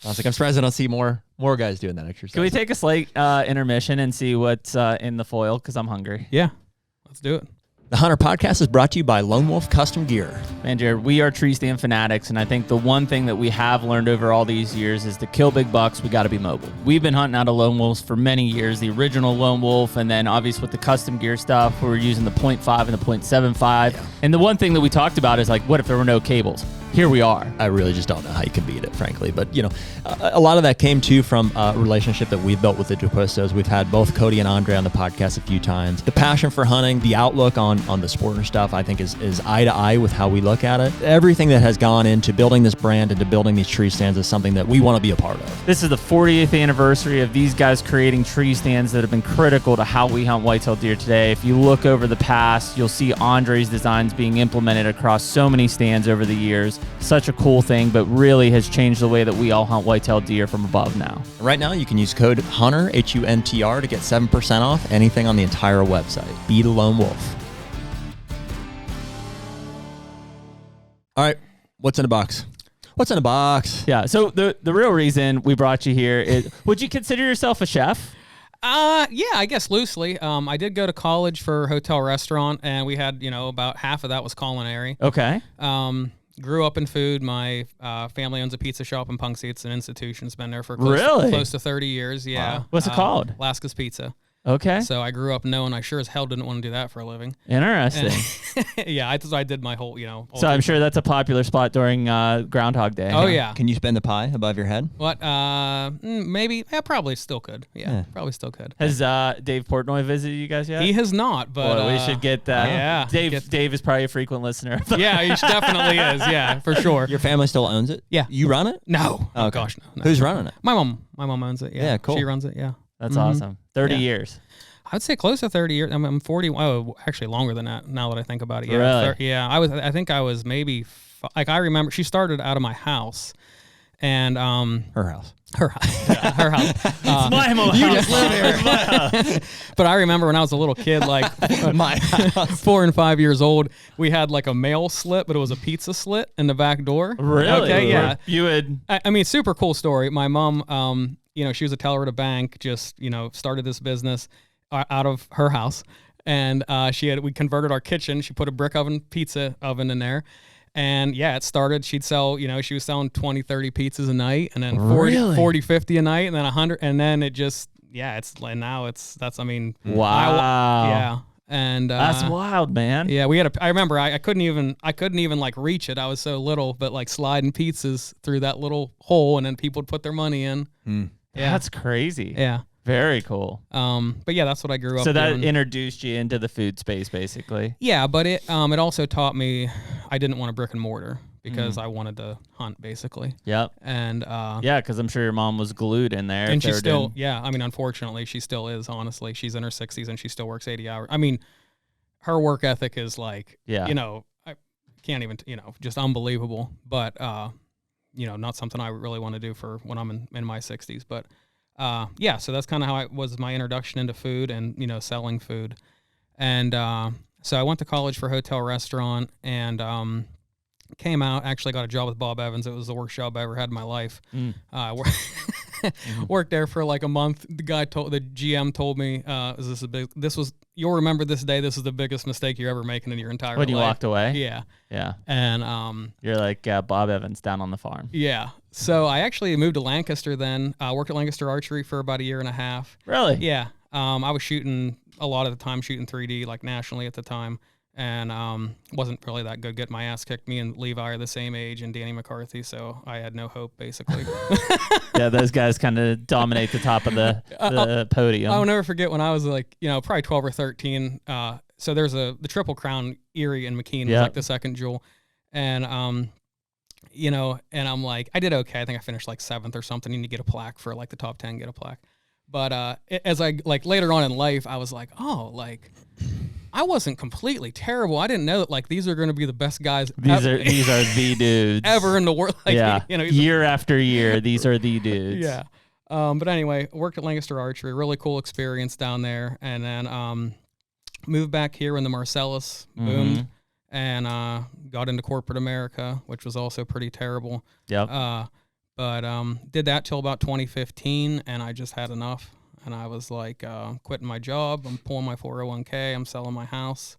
I was like, I'm surprised I don't see more guys doing that exercise. Can we take a slight intermission and see what's in the foil? Because I'm hungry. Yeah. Let's do it. The HUNTR Podcast is brought to you by Lone Wolf Custom Gear. Man, Jared, we are tree stand fanatics, and I think the one thing that we have learned over all these years is to kill big bucks, we got to be mobile. We've been hunting out of lone wolves for many years, the original lone wolf, and then obviously with the custom gear stuff, we're using the 0.5 and the 0.75. Yeah. And the one thing that we talked about is like, what if there were no cables? Here we are. I really just don't know how you can beat it, frankly. But, a lot of that came, too, from a relationship that we've built with the DeQuistos. We've had both Cody and Andre on the podcast a few times. The passion for hunting, the outlook on the sport and stuff, I think is eye to eye with how we look at it. Everything that has gone into building this brand and to building these tree stands is something that we want to be a part of. This is the 40th anniversary of these guys creating tree stands that have been critical to how we hunt whitetail deer today. If you look over the past, you'll see Andre's designs being implemented across so many stands over the years. Such a cool thing, but really has changed the way that we all hunt whitetail deer from above now. Right now, you can use code HUNTR, HUNTR, to get 7% off anything on the entire website. Be the lone wolf. All right, what's in a box? What's in a box? Yeah, so the real reason we brought you here is, would you consider yourself a chef? Yeah, I guess loosely. I did go to college for hotel restaurant, and we had, about half of that was culinary. Okay. Grew up in food. My family owns a pizza shop in Punxsutawney. It's an institution. It's been there for Really? close to 30 years. Yeah. Wow. What's it called? Alaska's Pizza. Okay. So I grew up knowing I sure as hell didn't want to do that for a living. Interesting. Yeah, I did my whole, So I'm sure that's a popular spot during Groundhog Day. Oh, yeah. Can you spin the pie above your head? What? Maybe. Yeah, probably still could. Yeah, probably still could. Has Dave Portnoy visited you guys yet? He has not, but Boy, we should get that. Yeah. Dave is probably a frequent listener. Yeah, he definitely is. Yeah, for sure. Your family still owns it? Yeah. You run it? No. Oh, Okay. gosh, no. Who's running it? My mom. My mom owns it. Yeah. Yeah, cool. She runs it. Yeah. That's awesome. 30 Yeah. years. I'd say close to 30 years. I'm 40. Oh, actually longer than that now that I think about it. Yeah. Really? Yeah. I think I was maybe I remember she started out of my house, and Her house. her house. It's my house. You just live here. But I remember when I was a little kid, like My house. 4 and 5 years old, we had like a mail slit, but it was a pizza slit in the back door. Really? Okay. Yeah. You would. I mean, super cool story. My mom, she was a teller at a bank, just, started this business out of her house. And we converted our kitchen. She put a pizza oven in there. And yeah, it started, she'd sell, she was selling 20, 30 pizzas a night, and then 40, 50 a night, and then 100. And then it just, wow. Yeah. And That's wild, man. yeah, I remember I couldn't even like reach it. I was so little, but like sliding pizzas through that little hole, and then people would put their money in. Mm. Yeah. That's crazy. Yeah. Very cool. But yeah, that's what I grew up So that doing. introduced you into the food space, basically. Yeah, but it also taught me I didn't want a brick and mortar because I wanted to hunt, basically. Yep. And Yeah, because I'm sure your mom was glued in there. and if they she were still, doing- yeah, I mean, unfortunately, she still is, honestly. She's in her 60s and she still works 80 hours. I mean, her work ethic is like, Yeah. I can't even, just unbelievable. But, not something I really want to do for when I'm in my 60s. But, yeah, so that's kind of how it was my introduction into food and, selling food. And so I went to college for hotel restaurant and came out, actually got a job with Bob Evans. It was the worst job I ever had in my life. Worked there for like a month. The GM told me, you'll remember this day. This is the biggest mistake you're ever making in your entire life. When you walked away? Yeah. Yeah. And You're like Bob Evans down on the farm. yeah. So I actually moved to Lancaster then. Worked at Lancaster Archery for about a year and a half. Really? Yeah. I was shooting a lot of the time, shooting 3D like nationally at the time. and wasn't really that good. Getting my ass kicked. Me and Levi are the same age, and Danny McCarthy, so I had no hope basically. Yeah, those guys kind of dominate the top of the podium. I'll never forget when I was like, probably 12 or 13. So there's the Triple Crown Erie in McKean was like the second jewel, and and I'm like, I did okay. I think I finished like 7th or something. You need to get a plaque for like the top 10, get a plaque. But as I like later on in life, I was like, oh, like I wasn't completely terrible. I didn't know that like these are going to be the best guys. These are the dudes ever in the world. Like, year after year, these are the dudes. Yeah. But anyway, I worked at Lancaster Archery. Really cool experience down there, and then moved back here when the Marcellus boomed. And got into corporate America, which was also pretty terrible. Yep. But did that till about 2015, and I just had enough. And I was like, quitting my job. I'm pulling my 401k. I'm selling my house,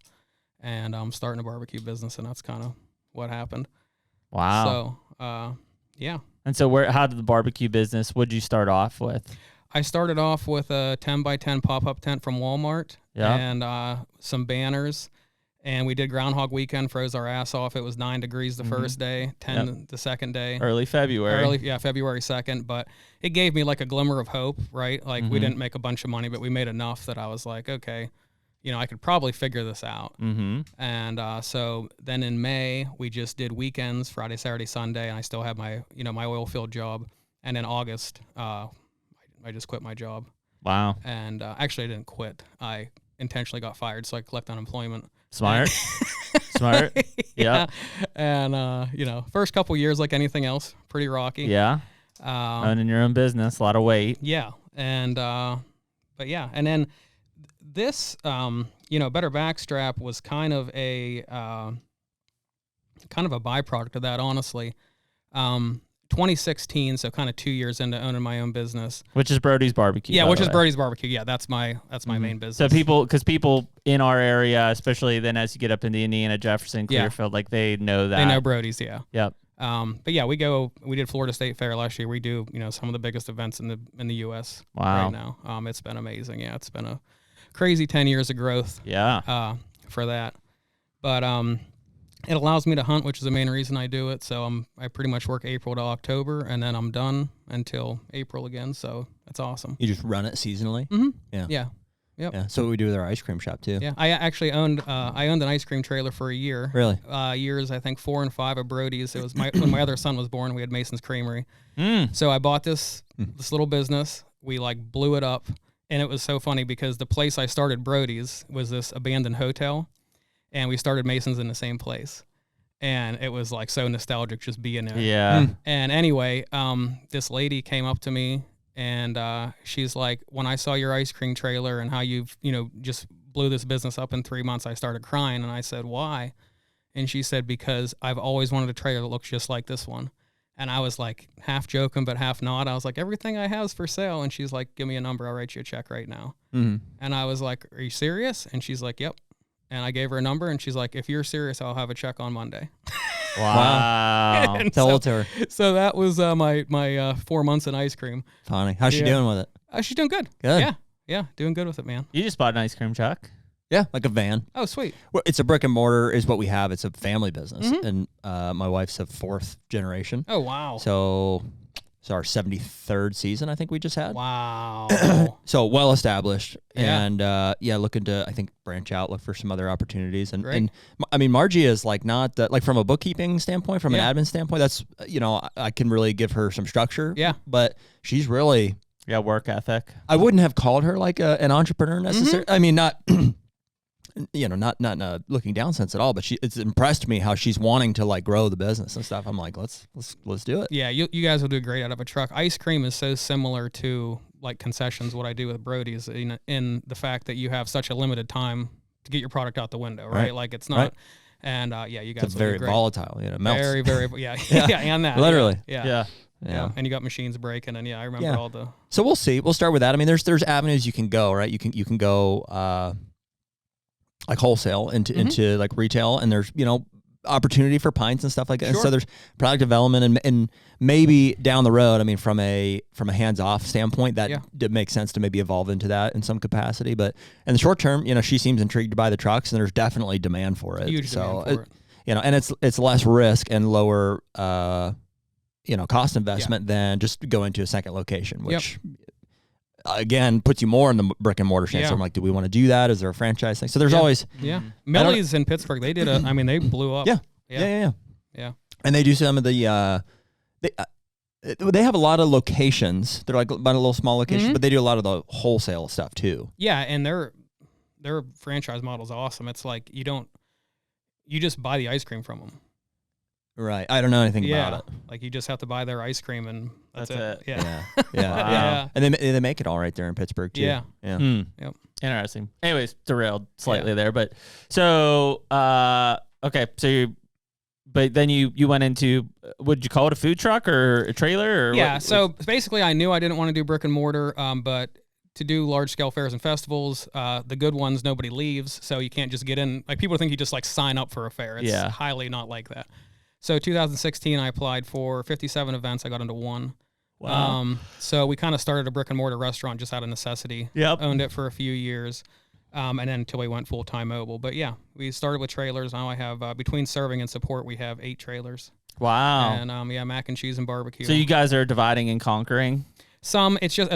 and I'm starting a barbecue business, and that's kind of what happened. Wow. So, yeah. And so, how did the barbecue business? What'd you start off with? I started off with a 10x10 pop-up tent from Walmart, and some banners. And we did Groundhog Weekend, froze our ass off. It was 9 degrees the first day, 10 the second day. Early February. February 2nd. But it gave me like a glimmer of hope, right? Like we didn't make a bunch of money, but we made enough that I was like, okay, I could probably figure this out. And so then in May, we just did weekends, Friday, Saturday, Sunday, and I still have my, my oil field job. And in August, I just quit my job. Wow. And actually, I didn't quit. I intentionally got fired, so I collect unemployment. Smart. Smart. Yeah. And, first couple years, like anything else, pretty rocky. Yeah. Owning your own business, a lot of weight. Yeah. And, but yeah. And then this, Better Backstrap was kind of a byproduct of that, honestly. 2016, so kind of 2 years into owning my own business, which is Brody's Barbecue. Yeah, which is Brody's Barbecue. Yeah, that's my main business. So people in our area, especially then as you get up into Indiana, Jefferson, Clearfield, like they know that. They know Brody's. Yeah. Yep. But yeah, we did Florida State Fair last year. We do some of the biggest events in the U.S. Wow. right now. It's been amazing. Yeah, it's been a crazy 10 years of growth. Yeah. For that, but it allows me to hunt, which is the main reason I do it. So I pretty much work April to October, and then I'm done until April again. So that's awesome. You just run it seasonally? Mm-hmm. Yeah. Yeah. Yep. Yeah. So what we do with our ice cream shop too. Yeah. I actually owned an ice cream trailer for a year. Really? Years, I think 4 and 5 of Brody's. It was when my other son was born, we had Mason's Creamery. So I bought this little business. We like blew it up. And it was so funny because the place I started Brody's was this abandoned hotel, and we started Mason's in the same place. And it was like so nostalgic just being there. Yeah. And anyway, this lady came up to me, and she's like, when I saw your ice cream trailer and how you've, just blew this business up in 3 months, I started crying. And I said, why? And she said, because I've always wanted a trailer that looks just like this one. And I was like half joking, but half not. I was like, everything I have is for sale. And she's like, give me a number. I'll write you a check right now. And I was like, are you serious? And she's like, yep. And I gave her a number, and she's like, if you're serious, I'll have a check on Monday. Wow. Tell it to her. So that was my 4 months in ice cream. Funny. How's she doing with it? She's doing good. Good. Yeah, doing good with it, man. You just bought an ice cream truck. Yeah, like a van. Oh, sweet. Well, it's a brick and mortar is what we have. It's a family business. And my wife's a 4th generation. Oh, wow. So it's our 73rd season, I think we just had. Wow. So well established. Yeah. And looking to, I think, branch out, look for some other opportunities. And, Great. and I mean, Margie is like not, like from a bookkeeping standpoint, from an admin standpoint, that's, I can really give her some structure. Yeah. But she's really... Yeah, work ethic. I wouldn't have called her like an entrepreneur necessarily. I mean, not... not in a looking down sense at all, but it's impressed me how she's wanting to like grow the business and stuff. I'm like, let's do it. Yeah, you guys will do great out of a truck. Ice cream is so similar to like concessions, what I do with Brody's, in the fact that you have such a limited time to get your product out the window, right? Like it's not, and you guys. It's will very do great. volatile, melts. Very, very, and that literally, yeah. And you got machines breaking, and I remember all the. So we'll see. We'll start with that. I mean, there's avenues you can go, right? You can go. Like wholesale into like retail, and there's opportunity for pints and stuff like that. Sure. And so there's product development and maybe down the road, I mean, from a hands-off standpoint, that makes sense to maybe evolve into that in some capacity. But in the short term, she seems intrigued by the trucks, and there's definitely demand for it. Huge demand for it. And it's less risk and lower, cost investment than just going to a second location, which again puts you more in the brick and mortar chance. So I'm like, do we want to do that? Is there a franchise thing? So there's always Millie's in Pittsburgh. They did they blew up. Yeah. And they do some of the they have a lot of locations. They're like about a little small location, but they do a lot of the wholesale stuff too. Yeah, and their franchise model is awesome. It's like you just buy the ice cream from them. Right. I don't know anything about it. Like you just have to buy their ice cream and that's it. Yeah. Yeah. And they make it all right there in Pittsburgh too. Yeah. Yep. Interesting. Anyways, derailed slightly there, but so okay, so but then you went into, would you call it a food truck or a trailer? Or so basically I knew I didn't want to do brick and mortar, but to do large scale fairs and festivals, the good ones, nobody leaves, so you can't just get in. Like people think you just like sign up for a fair. It's highly not like that. So 2016, I applied for 57 events. I got into one. Wow. So we kind of started a brick and mortar restaurant just out of necessity. Yep. Owned it for a few years. And then until we went full-time mobile. But yeah, we started with trailers. Now I have, between serving and support, we have 8 trailers. Wow. And mac and cheese and barbecue. So you guys are dividing and conquering? It's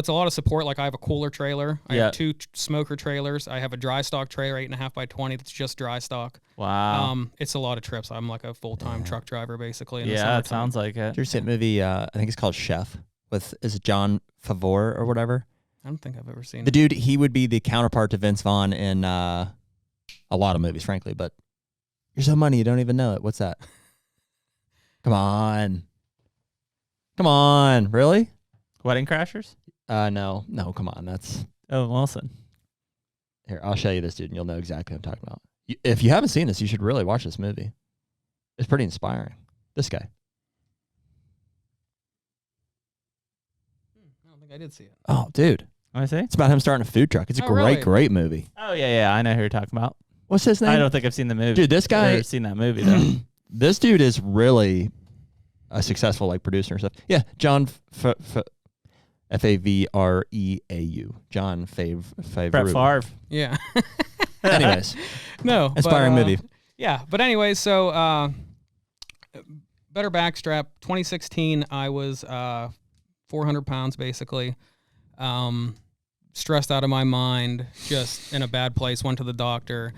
a lot of support. Like I have a cooler trailer. I have 2 smoker trailers. I have a dry stock trailer, 8.5 by 20. That's just dry stock. Wow. It's a lot of trips. I'm like a full-time truck driver basically. It sounds like it. Did you see that movie? I think it's called Chef is it John Favreau or whatever? I don't think I've ever seen the dude. He would be the counterpart to Vince Vaughn in a lot of movies, frankly. But you're so money, you don't even know it. What's that? Come on, really? Wedding Crashers? No, come on. That's Owen Wilson. Here, I'll show you this dude, and you'll know exactly what I'm talking about. If you haven't seen this, you should really watch this movie. It's pretty inspiring. This guy. I don't think I did see it. Oh, dude. I see. It's about him starting a food truck. It's a great movie. Oh, yeah. I know who you're talking about. What's his name? I don't think I've seen the movie. Dude, this guy. I've never seen that movie, though. This dude is really a successful producer and stuff. Yeah, John Favreau. John Favreau. Brett Favre. Yeah. Anyways. No. Inspiring movie. Yeah. But anyways, so Better Backstrap, 2016, I was 400 pounds basically. Stressed out of my mind, just in a bad place, went to the doctor,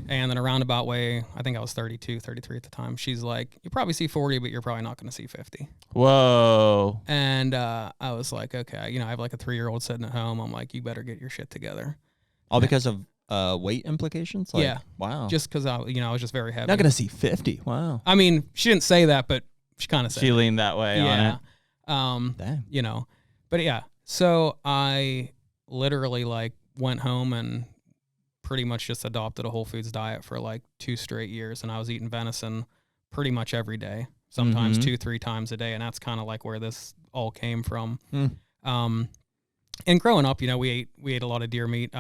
and in a roundabout way, I think I was 32, 33 at the time. She's like, you probably see 40, but you're probably not going to see 50. Whoa. And I was like, okay, I have like a 3-year-old sitting at home. I'm like, you better get your shit together. All because of weight implications? Yeah. Wow. Just because I was just very heavy. Not going to see 50. Wow. I mean, she didn't say that, but she kind of said she leaned that way on it. Damn. But yeah, so I literally went home and pretty much just adopted a Whole Foods diet for 2 straight years, and I was eating venison pretty much every day, sometimes 2-3 times a day, and that's kind of where this all came from. And growing up, we ate a lot of deer meat.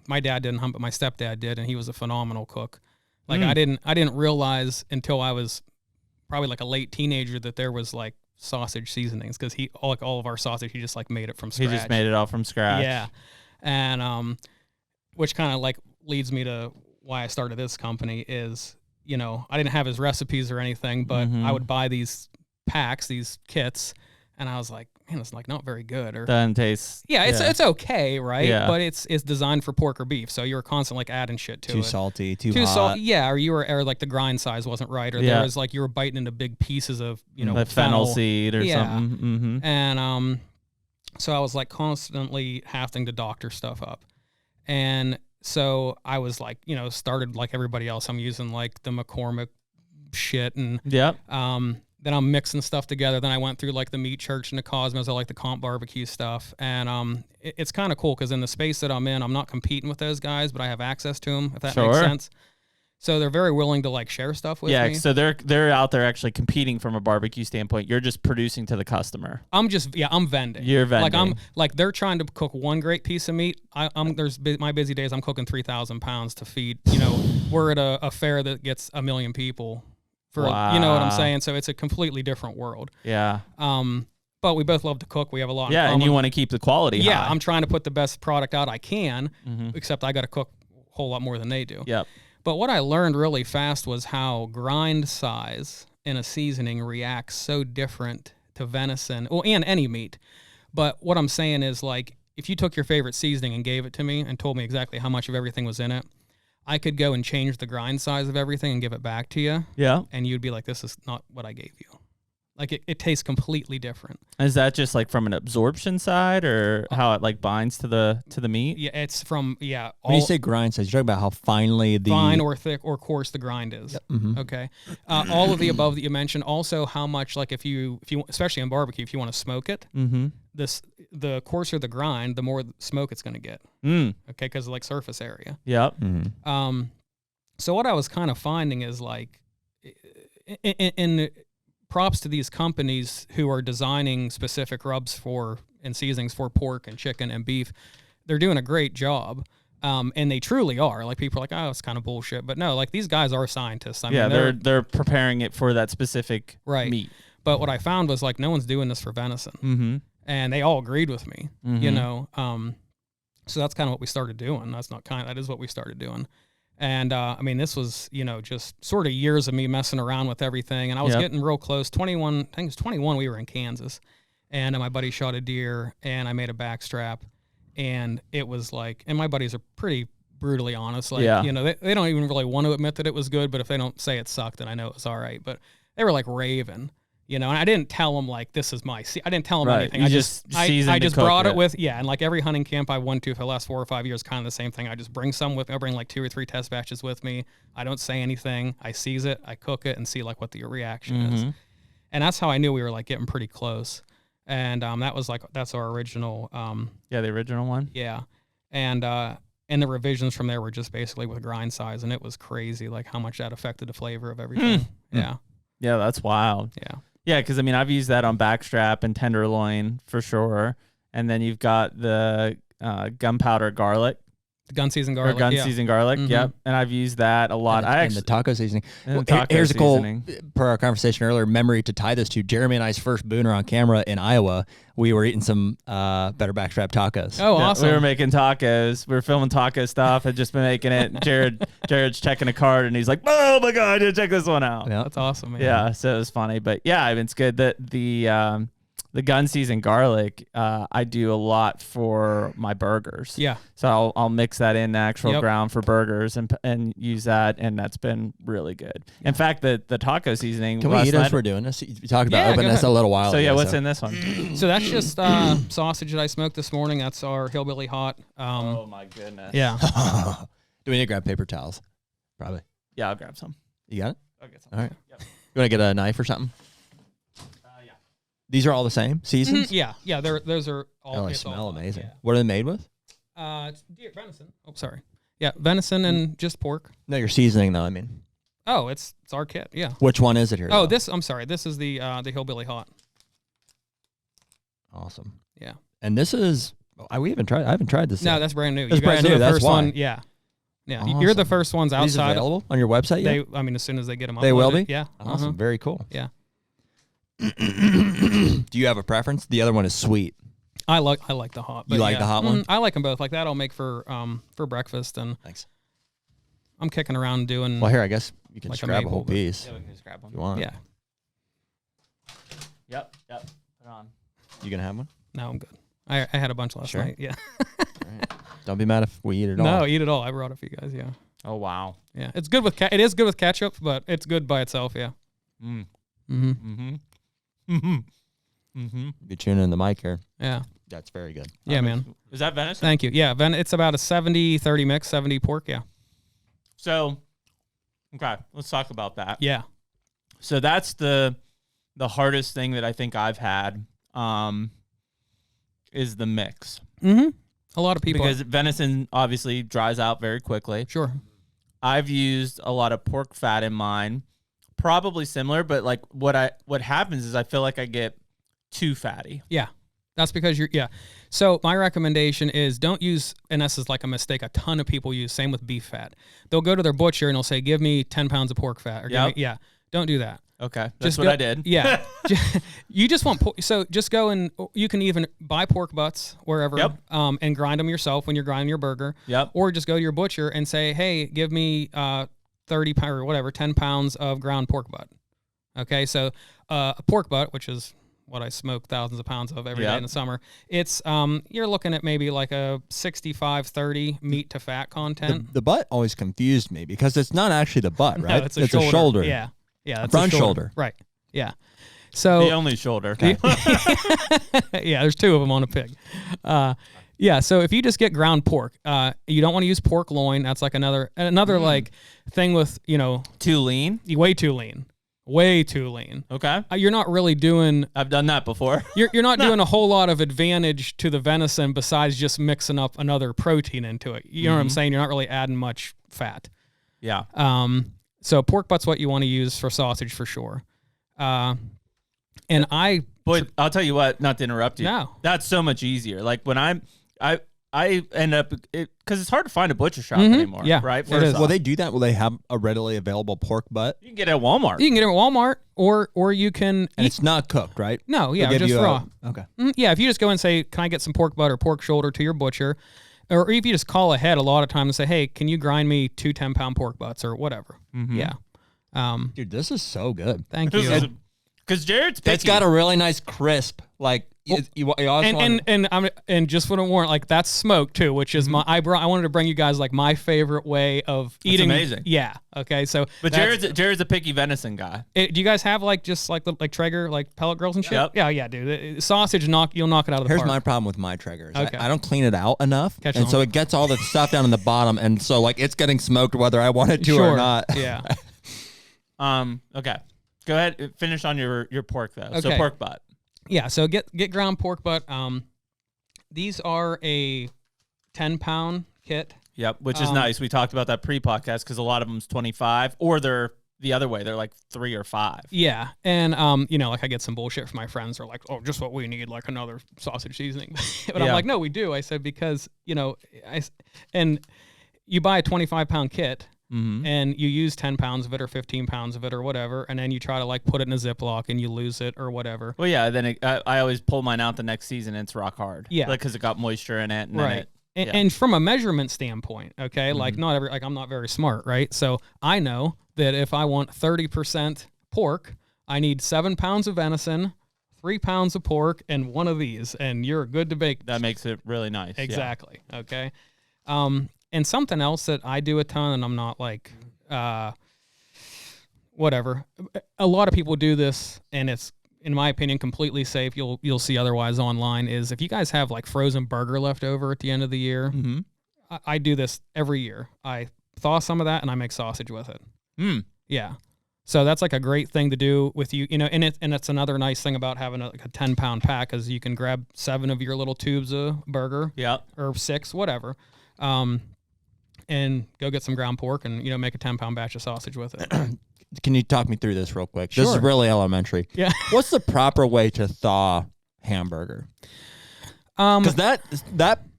My dad didn't hunt, but my stepdad did, and he was a phenomenal cook. I didn't realize until I was probably a late teenager that there was sausage seasonings, because all of our sausage, he just made it from scratch. He just made it all from scratch. Yeah. And which kind of leads me to why I started this company is, I didn't have his recipes or anything, but I would buy these packs, these kits, and I was like, man, it's not very good. Or doesn't taste. Yeah, it's okay, right? Yeah. But it's designed for pork or beef, so you were constantly adding shit to it. Too salty, too hot. Yeah, or the grind size wasn't right, or there was you were biting into big pieces of like fennel seed or something. And so I was constantly having to doctor stuff up, and so I was started like everybody else. I'm using the McCormick shit, and then I'm mixing stuff together. Then I went through the Meat Church and the Cosmos. I like the comp barbecue stuff. And it's kind of cool because in the space that I'm in, I'm not competing with those guys, but I have access to them, if that makes sense. So they're very willing to share stuff with me. Yeah, so they're out there actually competing from a barbecue standpoint. You're just producing to the customer. I'm vending. You're vending. They're trying to cook one great piece of meat. My busy days, I'm cooking 3,000 pounds to feed. We're at a fair that gets 1 million people for you know what I'm saying? So it's a completely different world. Yeah. But we both love to cook. We have a lot in Yeah, common. and you want to keep the quality Yeah, high. I'm trying to put the best product out I can, except I got to cook a whole lot more than they do. Yep. But what I learned really fast was how grind size in a seasoning reacts so different to venison, and any meat. But what I'm saying is, like, if you took your favorite seasoning and gave it to me and told me exactly how much of everything was in it, I could go and change the grind size of everything and give it back to you. Yeah. And you'd be like, this is not what I gave you. Like, it tastes completely different. Is that just like from an absorption side, or how it like binds to the meat? Yeah, it's from, when you say grind size, you're talking about how finely the... fine or thick or coarse the grind is. Yep. Mm-hmm. Okay. All of the above that you mentioned. Also, how much, like, if you especially in barbecue, if you want to smoke it, the coarser the grind, the more smoke it's going to get. Okay, because of like surface area. Yep. So what I was kind of finding is, like, in props to these companies who are designing specific rubs and seasonings for pork and chicken and beef. They're doing a great job. And they truly are. Like, people are like, oh, it's kind of bullshit. But no, like, these guys are scientists. I mean, they're preparing it for that specific meat. But what I found was, like, no one's doing this for venison. And they all agreed with me, you know. So that's kind of what we started doing. That is what we started doing. And, I mean, this was, you know, just sort of years of me messing around with everything. And I was getting real close. 21, I think it was 21, we were in Kansas. And my buddy shot a deer, and I made a backstrap. And it was like, and my buddies are pretty brutally honest. Like, you know, they don't even really want to admit that it was good. But if they don't say it sucked, then I know it was all right. But they were like raving. You know, and I didn't tell them, like, this is I didn't tell them anything. You I just brought it with, and like every hunting camp I went to for the last 4 or 5 years, kind of the same thing. I just bring some with me. I bring like 2 or 3 test batches with me. I don't say anything. I season it, I cook it, and see like what the reaction is. And that's how I knew we were like getting pretty close. And that's our original. The original one. Yeah, and the revisions from there were just basically with grind size, and it was crazy, like how much that affected the flavor of everything. Yeah, that's wild. Yeah, because I mean, I've used that on backstrap and tenderloin for sure, and then you've got the gunpowder garlic. The gun seasoned garlic. Or gun seasoned garlic, yep. And I've used that a lot. And the taco seasoning. Here's a cool, per our conversation earlier, memory to tie this to. Jeremy and I's first booner on camera in Iowa, we were eating some Better Backstrap tacos. Oh, awesome. We were making tacos. We were filming taco stuff. Had just been making it. Jared's checking a card, and he's like, oh, my God, I did check this one out. Yeah, that's awesome, man. Yeah, so it was funny. But, yeah, I mean, it's good that the gun seasoned garlic, I do a lot for my burgers. Yeah. So I'll mix that in natural ground for burgers and use that, and that's been really good. In fact, the taco seasoning. Can we eat as we're doing this? You talked about opening this a little while ago. So what's in this one? So that's just sausage that I smoked this morning. That's our hillbilly hot. Oh my goodness. Yeah. Do we need to grab paper towels? Probably. Yeah, I'll grab some. You got it? I'll get some. All right. Yep. You want to get a knife or something? These are all the same seasons? Yeah. Those are all. Oh, they smell amazing. Yeah. What are they made with? Deer venison. Oh, sorry. Yeah, venison and just pork. No, you're seasoning though. I mean. Oh, it's our kit. Yeah. Which one is it here? Oh, I'm sorry. This is the hillbilly hot. Awesome. Yeah. And this is. I haven't tried this. No, that's brand new. It's brand new. That's first why. One. Yeah. Yeah. Awesome. You're the first ones outside. These available on your website yet? I mean, as soon as they get them, they will be. Yeah. Awesome. Very cool. Yeah. Do you have a preference? The other one is sweet. I like the hot. You like the hot one? I like them both. Like that, I'll make for breakfast. And thanks. I'm kicking around doing. Well, here I guess you can like just grab a whole piece. Yeah, we can just grab one. If you want? Yeah. Yep. Put it on. You gonna have one? No, I'm good. I had a bunch last night. Yeah. All right. Don't be mad if we eat it all. No, eat it all. I brought it for you guys. Yeah. Oh wow. Yeah, it's good with it is good with ketchup, but it's good by itself. Yeah. You're tuning in the mic here. Yeah. That's very good. Yeah, man. Is that venison? Thank you. Yeah, it's about a 70-30 mix, 70 pork. Yeah. So, okay, let's talk about that. Yeah. So that's the hardest thing that I think I've had is the mix. Mm-hmm. A lot of people. Because venison obviously dries out very quickly. Sure. I've used a lot of pork fat in mine. Probably similar, but like what happens is I feel like I get too fatty. Yeah. That's because So my recommendation is don't use, and this is like a mistake a ton of people use, same with beef fat. They'll go to their butcher and they'll say, give me 10 pounds of pork fat. Or Don't do that. Okay, that's what I did. Yeah. You just want so just go and you can even buy pork butts wherever, Yep. And grind them yourself when you're grinding your burger. Yep. Or just go to your butcher and say, hey, give me 30 pounds or whatever, 10 pounds of ground pork butt. Okay, so a pork butt, which is what I smoke thousands of pounds of every day in the summer, it's you're looking at maybe like a 65-30 meat to fat content. The butt always confused me because it's not actually the butt, right? No, it's a shoulder. Yeah. Yeah, that's front a shoulder. Right. Yeah. So The only shoulder. Okay. yeah, there's two of them on a pig. Yeah, so if you just get ground pork, you don't want to use pork loin. That's like another like thing with, Too lean? way too lean. Way too lean. Okay. You're not really doing I've done that before. you're not doing a whole lot of advantage to the venison besides just mixing up another protein into it. You know what I'm saying? You're not really adding much fat. Yeah. So pork butt's what you want to use for sausage for sure. And Boy, I'll tell you what, not to interrupt you. No. That's so much easier. Like when I end up, because it's hard to find a butcher shop anymore. Yeah, right? it is. Will they do that? Will they have a readily available pork butt? You can get it at Walmart. You can get it at Walmart, or you can. And it's not cooked, right? No, yeah, They'll give just you raw. Okay. Yeah, if you just go and say, "Can I get some pork butt or pork shoulder?" to your butcher, or if you just call ahead a lot of times and say, "Hey, can you grind me 2 10-pound pork butts or whatever?" Yeah. Dude, this is so good. Thank you. Because Jared's picky. It's got a really nice crisp, like you also want. And just want to warn, like that's smoked too, which is I wanted to bring you guys like my favorite way of eating. amazing. Yeah. Okay. So, But Jared's a picky venison guy. do you guys have like just like Traeger like pellet grills and shit? Yep. Yeah, dude. Sausage you'll knock it out of the Here's park. my problem with my Traegers. Okay. I don't clean it out enough, Catch and on. so it gets all the stuff down in the bottom, and so like it's getting smoked whether I want it to Sure. or not. Yeah. Okay. Go ahead. Finish on your pork though. So Okay. pork butt. Yeah, so get ground pork butt. These are a 10-pound kit. Yep. Which is nice. We talked about that pre-podcast because a lot of them's 25, or they're the other way. They're like 3 or 5. Yeah, and like I get some bullshit from my friends. They're like, "Oh, just what we need, like another sausage seasoning." But I'm Yeah. like, "No, we do." I said because and you buy a 25-pound kit. And you use 10 pounds of it or 15 pounds of it or whatever, and then you try to like put it in a Ziploc and you lose it or whatever. Well, yeah. Then I always pull mine out the next season and it's rock hard. Yeah. Like because it got moisture in it. And Right. Then And from a measurement standpoint, okay, like I'm not very smart, right? So I know that if I want 30% pork, I need 7 pounds of venison, 3 pounds of pork, and 1 of these, and you're good to bake. that makes it really nice. Exactly. Okay. And something else that I do a ton, and I'm not like, whatever. A lot of people do this, and it's, in my opinion, completely safe. You'll see otherwise online. Is if you guys have like frozen burger left over at the end of the year, I do this every year. I thaw some of that, and I make sausage with it. Yeah. So that's like a great thing to do with and it's another nice thing about having a 10-pound pack, is you can grab 7 of your little tubes of burger, or 6, whatever. And go get some ground pork and, make a 10-pound batch of sausage with it. Can you talk me through this real quick? Sure. This is really elementary. Yeah. What's the proper way to thaw hamburger? Because that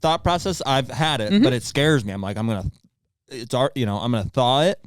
thought process, I've had it, but it scares me. I'm like, I'm gonna thaw it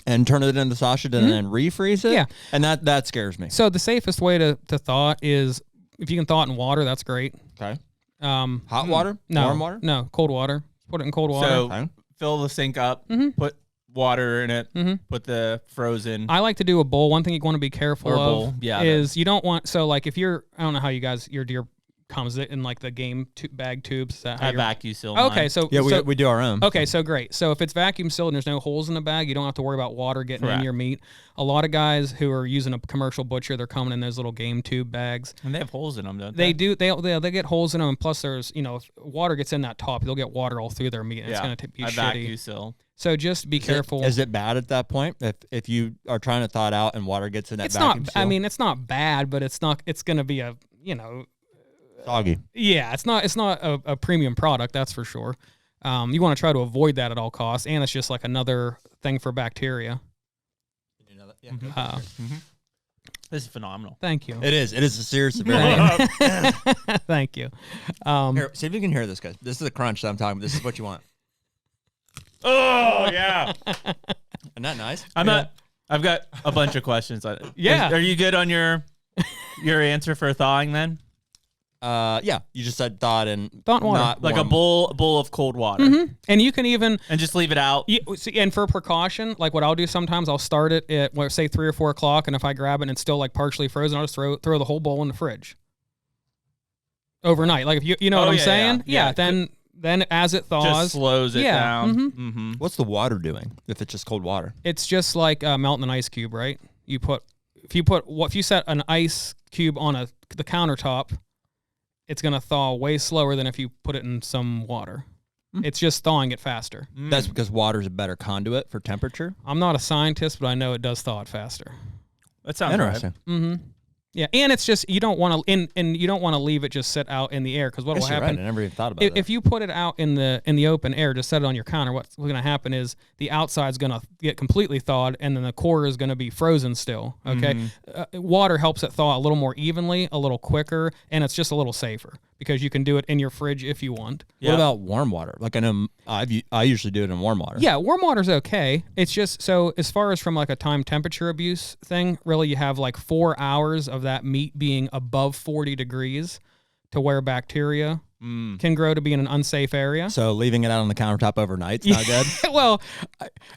and turn it into sausage and then refreeze it. Yeah. And that scares me. So the safest way to thaw it is, if you can thaw it in water, that's great. Okay. Hot water? No. Warm water? No, cold water. Put it in cold water. So Okay. fill the sink up, put water in it, put the frozen. I like to do a bowl. One thing you want to be careful Or a of bowl, yeah, is you don't want, so like if you're, I don't know how your deer comes in like the game bag tubes. Is that how I you're- vacuum seal Okay, mine. so Yeah, so, we do our own. Okay, so great. So if it's vacuum sealed and there's no holes in the bag, you don't have to worry about water getting in Correct. your meat. A lot of guys who are using a commercial butcher, they're coming in those little game tube bags. And they have holes in them, don't They they? do. They get holes in them, and plus there's if water gets in that top, they'll get water all through their meat, and it's gonna be I shitty. vacuum seal. So just be careful. Is it bad at that point if you are trying to thaw it out and water gets in that It's vacuum not. seal? I mean, it's not bad, but it's not. It's gonna be a soggy. Yeah, it's not a premium product, that's for sure. You want to try to avoid that at all costs, and it's just like another thing for bacteria. This is phenomenal. Thank you. It is a serious very. Thank you. Here, see if you can hear this, guys. This is the crunch that I'm talking about. This is what you want. Oh yeah. Isn't that nice? I'm I've got a bunch of questions on it. Yeah. Are you good on your answer for thawing then? Yeah, you just said thawed and water. not Like warm. a bowl of cold water. Mm-hmm. And you can even and just leave it out. And for precaution, like what I'll do sometimes, I'll start it at say 3 or 4 o'clock, and if I grab it and it's still like partially frozen, I'll just throw the whole bowl in the fridge overnight. Like if you know what I'm saying? Yeah. Then as it thaws, just slows it down. Mm-hmm. Mm-hmm. What's the water doing if it's just cold water? It's just like melting an ice cube, right? If you set an ice cube on the countertop, it's gonna thaw way slower than if you put it in some water. It's just thawing it faster. That's because water's a better conduit for temperature. I'm not a scientist, but I know it does thaw it faster. That sounds interesting. Right. Mm-hmm. Yeah, and it's just you don't want to and you don't want to leave it just sit out in the air because what will happen? Right. I never even thought about that. If you put it out in the open air, just set it on your counter. What's going to happen is the outside's going to get completely thawed, and then the core is going to be frozen still. Okay, water helps it thaw a little more evenly, a little quicker, and it's just a little safer because you can do it in your fridge if you want. What about warm water? Like I know I usually do it in warm water. Yeah, warm water's okay. It's just so as far as from like a time temperature abuse thing, really you have like 4 hours of that meat being above 40 degrees to where bacteria can grow to be in an unsafe area. So leaving it out on the countertop overnight's not good. Well,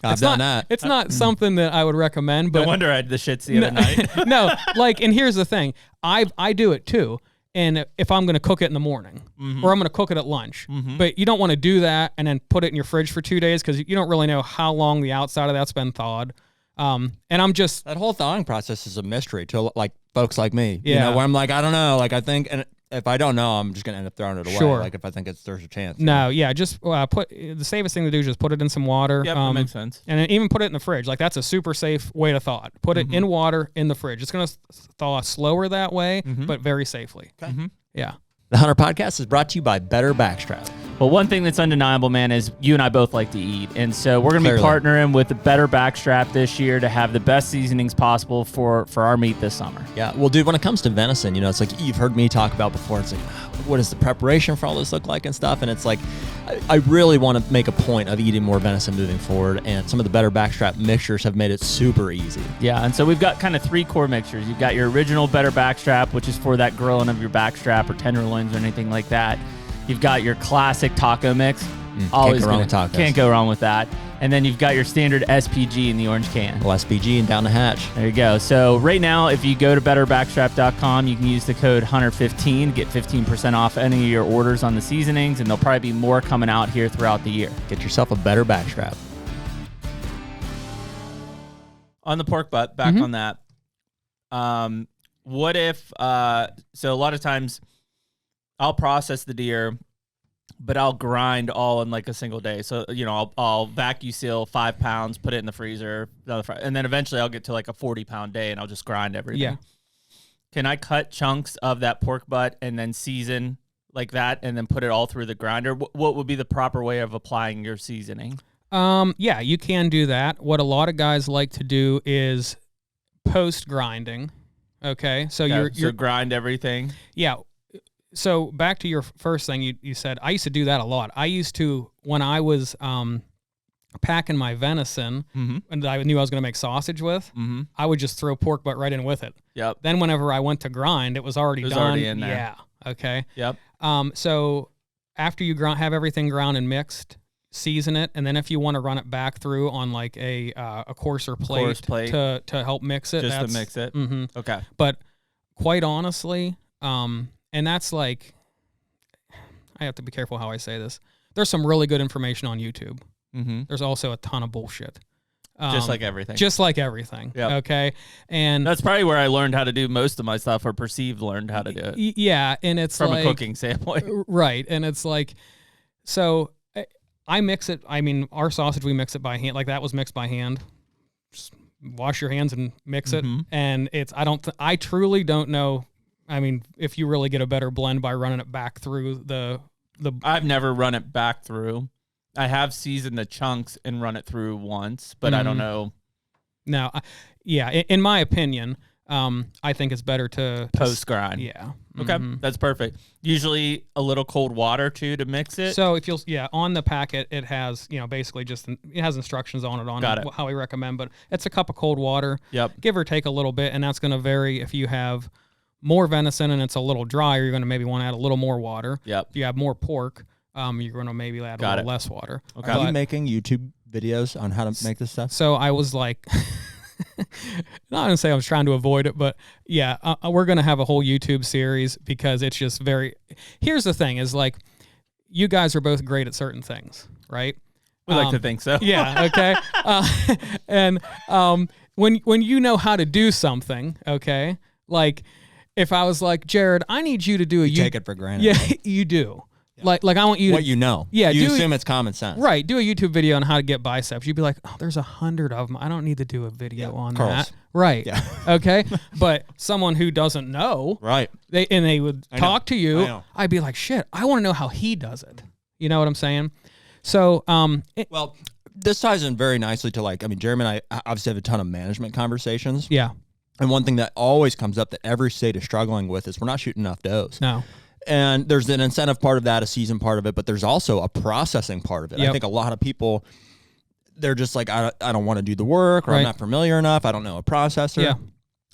I've done that. It's not something that I would recommend. But No wonder I had the shits the other night. No, like, and here's the thing: I do it too. And if I'm going to cook it in the morning or I'm going to cook it at lunch, but you don't want to do that and then put it in your fridge for 2 days because you don't really know how long the outside of that's been thawed. And I'm just that whole thawing process is a mystery to like folks like me. Yeah. You know, where I'm like, I don't know. Like I think, and if I don't know, I'm just gonna end up throwing it away. Sure. Like if I think there's a chance. No, yeah, just put the safest thing to do is just put it in some water. Yep, that makes sense. And then even put it in the fridge. Like that's a super safe way to thaw it. Put it in water in the fridge. It's gonna thaw slower that way, but very safely. Okay. Yeah. The HUNTR Podcast is brought to you by Better Backstrap. Well, one thing that's undeniable, man, is you and I both like to eat. And so we're going to be Clearly. partnering with the Better Backstrap this year to have the best seasonings possible for our meat this summer. Yeah, well, dude, when it comes to venison, you know, it's like you've heard me talk about before. It's like, what does the preparation for all this look like and stuff? And it's like, I really want to make a point of eating more venison moving forward. And some of the Better Backstrap mixtures have made it super easy. Yeah, and so we've got kind of 3 core mixtures. You've got your original Better Backstrap, which is for that grilling of your backstrap or tenderloins or anything like that. You've got your classic taco mix. Can't go wrong with tacos. Can't go wrong with that. And then you've got your standard SPG in the orange can. Well, SPG and down the hatch. There you go. So right now, if you go to betterbackstrap.com, you can use the code HUNTR15, get 15% off any of your orders on the seasonings, and there'll probably be more coming out here throughout the year. Get yourself a Better Backstrap. On the pork butt, back on that. What if, so a lot of times I'll process the deer, but I'll grind all in like a single day. So, you know, I'll vacuum seal 5 pounds, put it in the freezer, and then eventually I'll get to like a 40-pound day and I'll just grind everything. Yeah. Can I cut chunks of that pork butt and then season like that and then put it all through the grinder? What would be the proper way of applying your seasoning? Yeah, you can do that. What a lot of guys like to do is post grinding. Okay. So you're grind everything. Yeah. So back to your first thing you said, I used to do that a lot. I used to, when I was packing my venison and I knew I was going to make sausage with, I would just throw pork butt right in with it. Yep. Then whenever I went to grind, it was already done. Already in there. Yeah. Okay. Yep. So after you have everything ground and mixed, season it, and then if you want to run it back through on like a coarser plate, to help mix it, just to mix it. Okay. But quite honestly, and that's like, I have to be careful how I say this. There's some really good information on YouTube. There's also a ton of bullshit. Just like everything. Just like everything. Yep. Okay. And that's probably where I learned how to do most of my stuff, or learned how to do it. Yeah. And it's from like, a cooking standpoint. Right. And it's like, so I mix it. I mean, our sausage, we mix it by hand. Like that was mixed by hand. Just wash your hands and mix it. And it's, I truly don't know. I mean, if you really get a better blend by running it back through the I've never run it back through. I have seasoned the chunks and run it through once, but I don't know. Now, yeah, in my opinion, I think it's better to post grind. Yeah. Okay, that's perfect. Usually a little cold water too to mix it. So if you'll, on the packet it has, basically it has instructions on it how we recommend, but it's a cup of cold water. Yep. Give or take a little bit, and that's going to vary. If you have more venison and it's a little drier, you're going to maybe want to add a little more water. Yep. If you have more pork, you're going to maybe add a little less water. Okay. Are you making YouTube videos on how to make this stuff? So I was like, not going to say I was trying to avoid it, but yeah, we're going to have a whole YouTube series because it's just here's the thing is like, you guys are both great at certain things, right? We like to think so. Yeah. Okay. And when you know how to do something, okay, like if I was like, Jared, I need you to do take it for granted. Yeah, you do. Yeah. Like I want you what you know. Yeah, you assume it's common sense. Right. Do a YouTube video on how to get biceps. You'd be like, oh, there's 100 of them. I don't need to do a video on that. Right. Yeah. Okay. But someone who doesn't know, right? They would talk to you. I'd be like, shit, I want to know how he does it. You know what I'm saying? So, well, this ties in very nicely to Jeremy and I obviously have a ton of management conversations. Yeah. And one thing that always comes up that every state is struggling with is we're not shooting enough does. No. And there's an incentive part of that, a season part of it, but there's also a processing part of it. Yep. I think a lot of people, they're just like, I don't want to do the work, or I'm not familiar enough. I don't know a processor. Yeah.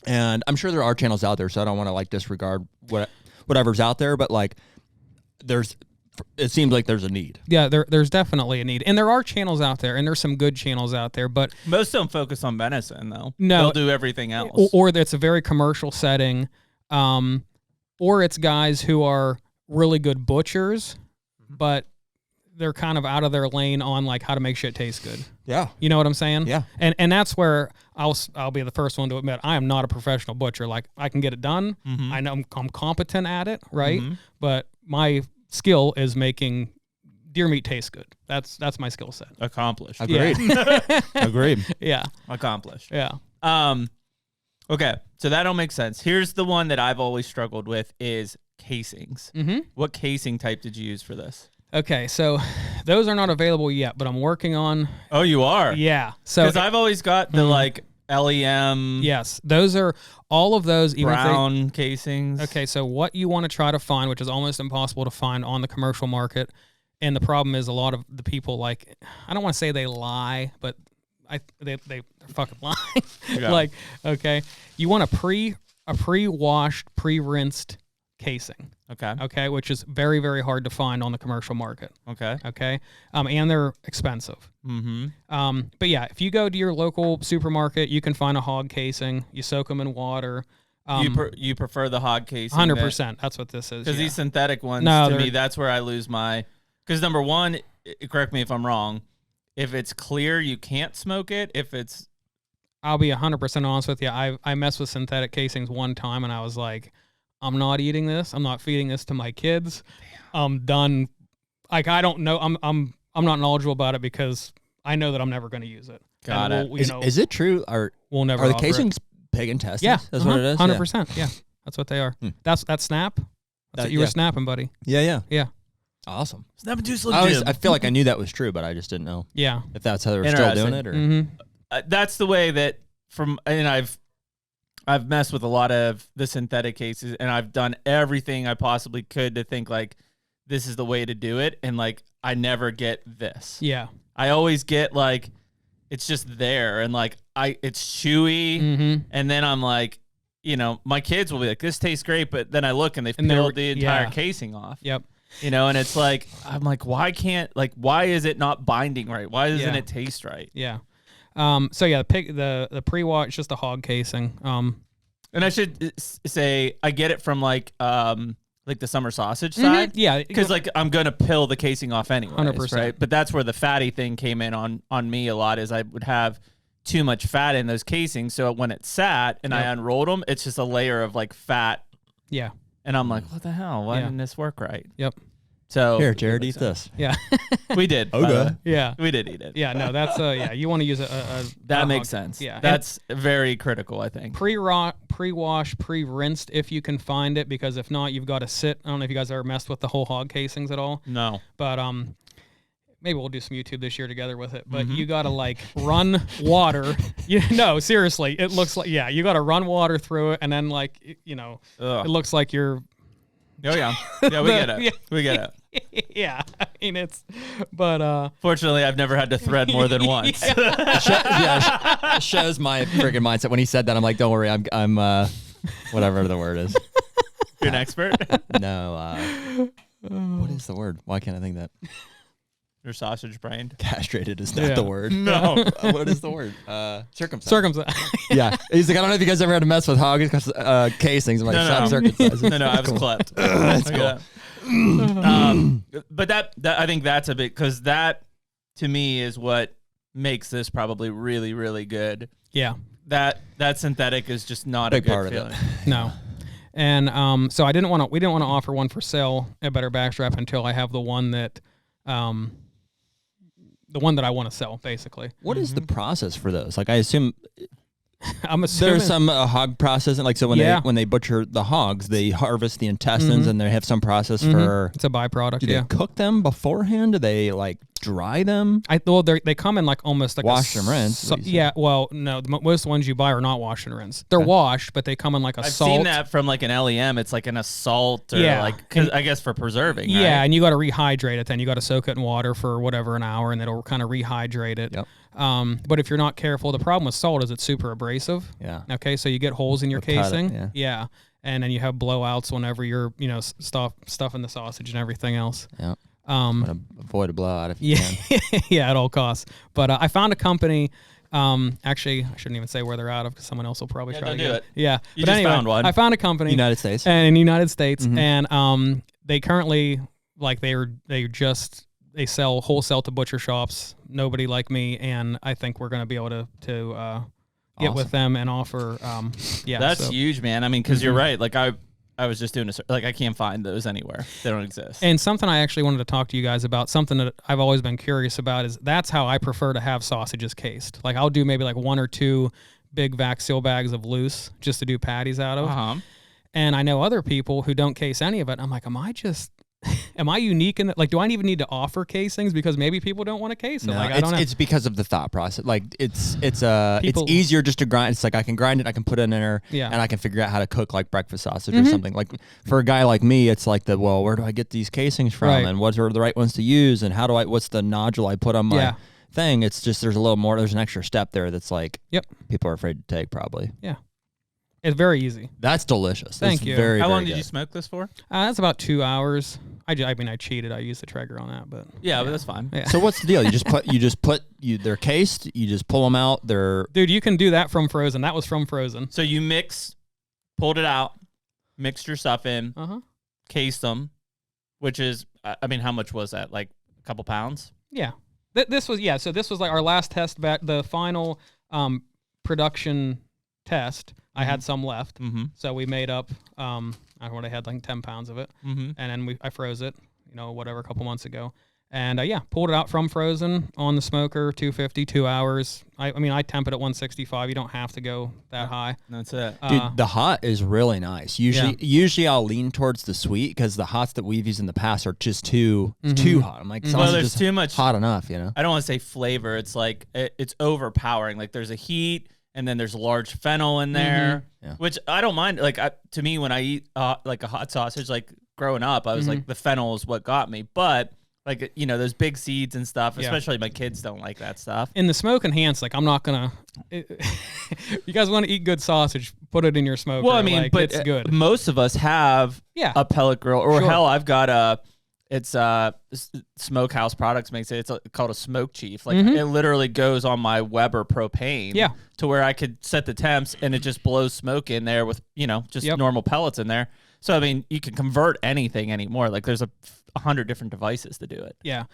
And I'm sure there are channels out there, so I don't want to disregard whatever's out there, but it seems like there's a need. Yeah, there's definitely a need. And there are channels out there, and there's some good channels out there, but most don't focus on venison, though. No. They'll do everything else. Or it's a very commercial setting, or it's guys who are really good butchers, but they're kind of out of their lane on how to make shit taste good. Yeah. You know what I'm saying? Yeah. And that's where I'll be the first one to admit I am not a professional butcher. I can get it done. I know I'm competent at it, right? But my skill is making deer meat taste good. That's my skill set. Accomplished. Agreed. Yeah. Agreed. Yeah. Accomplished. Yeah. Okay, so that'll make sense. Here's the one that I've always struggled with is casings. What casing type did you use for this? Okay, so those are not available yet, but I'm working on. Oh, you are? Yeah. So because I've always got the LEM. Yes, those are all of those. Even brown casings. Okay, so what you want to try to find, which is almost impossible to find on the commercial market, and the problem is a lot of the people I don't want to say they lie, but they're fucking lying. Yeah. Okay, you want a pre-washed, pre-rinsed casing. Okay, which is very, very hard to find on the commercial market. Okay, and they're expensive. But yeah, if you go to your local supermarket, you can find a hog casing. You soak them in water. You prefer the hog casing? 100%. That's what this is. Because these synthetic ones, to me, that's where I lose my. Because number one, correct me if I'm wrong. If it's clear, you can't smoke it. If it's, I'll be 100% honest with you. I messed with synthetic casings one time, and I was like, I'm not eating this. I'm not feeding this to my kids. I'm done. I don't know. I'm not knowledgeable about it because I know that I'm never going to use it. Got it. Is it true? We'll never. Are the casings pig intestines? Yeah, that's what it is. 100%. Yeah, that's what they are. That's snap. That's what you were snapping, buddy. Yeah. Awesome. Snap and juice. I feel like I knew that was true, but I just didn't know. Yeah. If that's how they were still doing it, or that's the way that I've messed with a lot of the synthetic cases, and I've done everything I possibly could to think this is the way to do it, and I never get this. Yeah. I always get it's just there, and it's chewy, and then I'm my kids will be like, this tastes great, but then I look and they've peeled the entire casing off. Yep. And it's I'm why is it not binding right? Why doesn't it taste right? Yeah. So yeah, the pre-wash, it's just a hog casing. And I should say I get it from the summer sausage side. Yeah. Because I'm gonna peel the casing off anyway. 100%. Right. But that's where the fatty thing came in on me a lot, is I would have too much fat in those casings. So when it sat and I unrolled them, it's just a layer of fat. Yeah. And I'm like, what the hell? Why didn't this work right? Yep. So here, Jared, eat this. Yeah. We did. Okay. Yeah. We did eat it. Yeah, no, that's you want to use that makes sense. Yeah. That's very critical, I think. Pre-wash, pre-rinsed if you can find it, because if not, you've got to sit. I don't know if you guys ever messed with the whole hog casings at all. No. But maybe we'll do some YouTube this year together with it. But you got to run water. No, seriously, it looks you got to run water through it, and then it looks like you're Oh yeah, yeah, we get it. We get it. Yeah, I mean but fortunately, I've never had to thread more than once. Shows my friggin' mindset. When he said that, I'm like, don't worry, I'm whatever the word is. You're an expert. No, what is the word? Why can't I think that? You're sausage brained. Castrated is not the word. No. What is the word? Circumcised. Circumcised. Yeah. He's like, I don't know if you guys ever had to mess with hog casings. I'm like, stop circumcised. No, I was clipped. That's cool. But that I think that's a bit, because that to me is what makes this probably really, really good. Yeah. That synthetic is just not Big a good part feeling. of it. No. And so we didn't want to offer one for sale at Better Backstrap until I have the one that I want to sell, basically. What is the process for those? Like, I assume I'm assuming there's some hog processing. Like, so when they butcher the hogs, they harvest the intestines and they have some process for. It's a byproduct. Do they cook them beforehand? Do they like dry them? They come in like almost like wash and rinse. Well, no, most ones you buy are not wash and rinse. They're washed, but they come in like a I've salt. seen that from like an LEM. It's like an assault or I guess for preserving. Yeah, right? and you got to rehydrate it. Then you got to soak it in water for whatever an hour, and it'll kind of rehydrate it. Yep. But if you're not careful, the problem with salt is it's super abrasive. Yeah. Okay, so you get holes in your casing. Yeah. And then you have blowouts whenever you're stuffing the sausage and everything else. Yeah. Avoid a blowout if you can. Yeah, at all costs. But I found a company. Actually, I shouldn't even say where they're out of because someone else will probably try to do get it. Yeah, you just found one. I found a company, United States, and they currently they sell wholesale to butcher shops. Nobody like me, and I think we're going to be able to get with them and offer. That's huge, man. I mean, because you're right. Like I was just doing I can't find those anywhere. They don't exist. And something I actually wanted to talk to you guys about, something that I've always been curious about, is that's how I prefer to have sausages cased. Like I'll do maybe like 1 or 2 big vac seal bags of loose just to do patties out of. Uh-huh. And I know other people who don't case any of it. I'm like, am I unique in that? Like, do I even need to offer casings because maybe people don't want to case it? No, like, I don't know. It's because of the thought process. Like it's easier just to grind. It's like I can grind it, I can put it in there, and I can figure out how to cook like breakfast sausage or something. Like for a guy like me, it's like where do I get these casings from, and what are the right ones to use, and what's the nodule I put on my thing? It's just there's a little more. There's an extra step there that's like people are afraid to take probably. Yeah. It's very easy. That's delicious. Thank that's you. Very, How very long did good. you smoke this for? That's about 2 hours. I cheated. I used the Traeger on that, but but that's fine. Yeah. So what's the deal? They're cased. You just pull them out. Dude, you can do that from frozen. That was from frozen. So you pulled it out, mixed your stuff in, cased them, which is, I mean, how much was that? Like a couple pounds? Yeah. This was like our last test back, the final production test. I had some left, so we made up. I would have had like 10 pounds of it, and then I froze it, a couple months ago, and pulled it out from frozen on the smoker, 250, 2 hours. I temp it at 165. You don't have to go that high. That's it, dude. The hot is really nice. Usually I'll lean towards the sweet because the hots that we've used in the past are just too hot. I'm like, well, there's too much hot enough, I don't want to say flavor. It's like it's overpowering. Like there's a heat. And then there's large fennel in there, which I don't mind. Like to me, when I eat like a hot sausage, like growing up, I was like the fennel is what got me. But like those big seeds and stuff, especially my kids don't like that stuff. In the smoke enhanced, like I'm not gonna. You guys want to eat good sausage? Put it in your smoker. Well, I mean, but it's good. Most of us have a pellet grill, or hell, I've got It's Smokehouse Products makes it. It's called a Smoke Chief. Like it literally goes on my Weber propane. Yeah. To where I could set the temps and it just blows smoke in there with just normal pellets in there. So I mean, you can convert anything anymore. Like there's 100 different devices to do it. Yeah,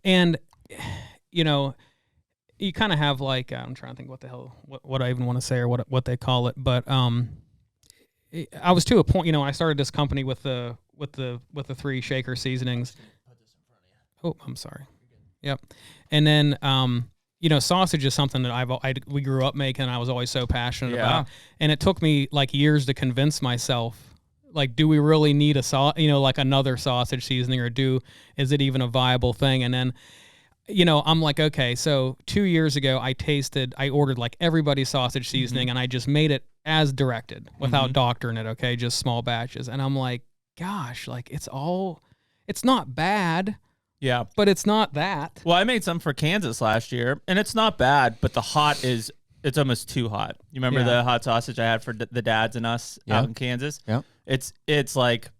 and you kind of have like I'm trying to think what I even want to say or what they call it, but I was to a point. I started this company with the 3 shaker seasonings. Oh, I'm sorry. Yep. And then, sausage is something that we grew up making. And I was always so passionate about, and it took me like years to convince myself, like, do we really need like another sausage seasoning, or is it even a viable thing? And then, I'm like, okay, so 2 years ago, I ordered like everybody's sausage seasoning, and I just made it as directed without doctoring it. Okay. Just small batches. And I'm like, gosh, like it's not bad, Yeah. but it's not that. Well, I made some for Kansas last year, and it's not bad, but it's almost too hot. You remember the hot sausage I had for the dads and us out in Kansas? Yeah. It's like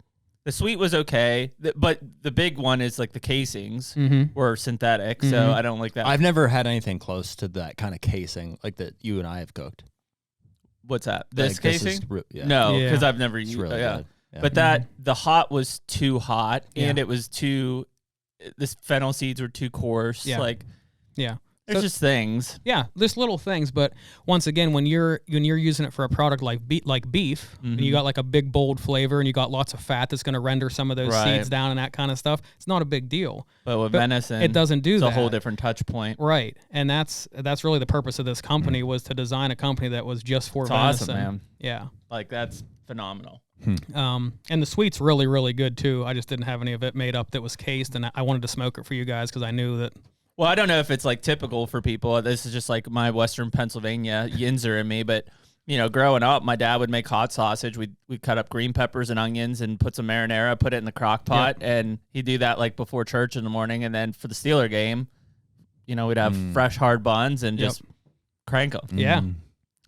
the sweet was okay, but the big one is like the casings were synthetic, so I don't like that. I've never had anything close to that kind of casing like that you and I have cooked. What's that? This Like, casing? Yeah. No, because I've never It's used really yeah. good. Yeah. But the hot was too hot, and it was too. The fennel seeds were too coarse. Yeah. Like, Yeah. there's just things. Yeah, there's little things, but once again, when you're using it for a product like beef, and you got like a big bold flavor, and you got lots of fat that's going to render some of those seeds down and that kind of stuff, it's not a big deal. But with venison, it doesn't do that. It's a whole different touch point, right? And that's really the purpose of this company was to design a company that was just for venison. Awesome, man. Yeah, like that's phenomenal. And the sweet's really, really good too. I just didn't have any of it made up that was cased, and I wanted to smoke it for you guys because I knew that. Well, I don't know if it's like typical for people. This is just like my Western Pennsylvania yinzer in me. But, growing up, my dad would make hot sausage. We'd cut up green peppers and onions and put some marinara, put it in the crock pot. And he'd do that like before church in the morning. And then for the Steeler game, we'd have fresh, hard buns and just crank them. Yeah,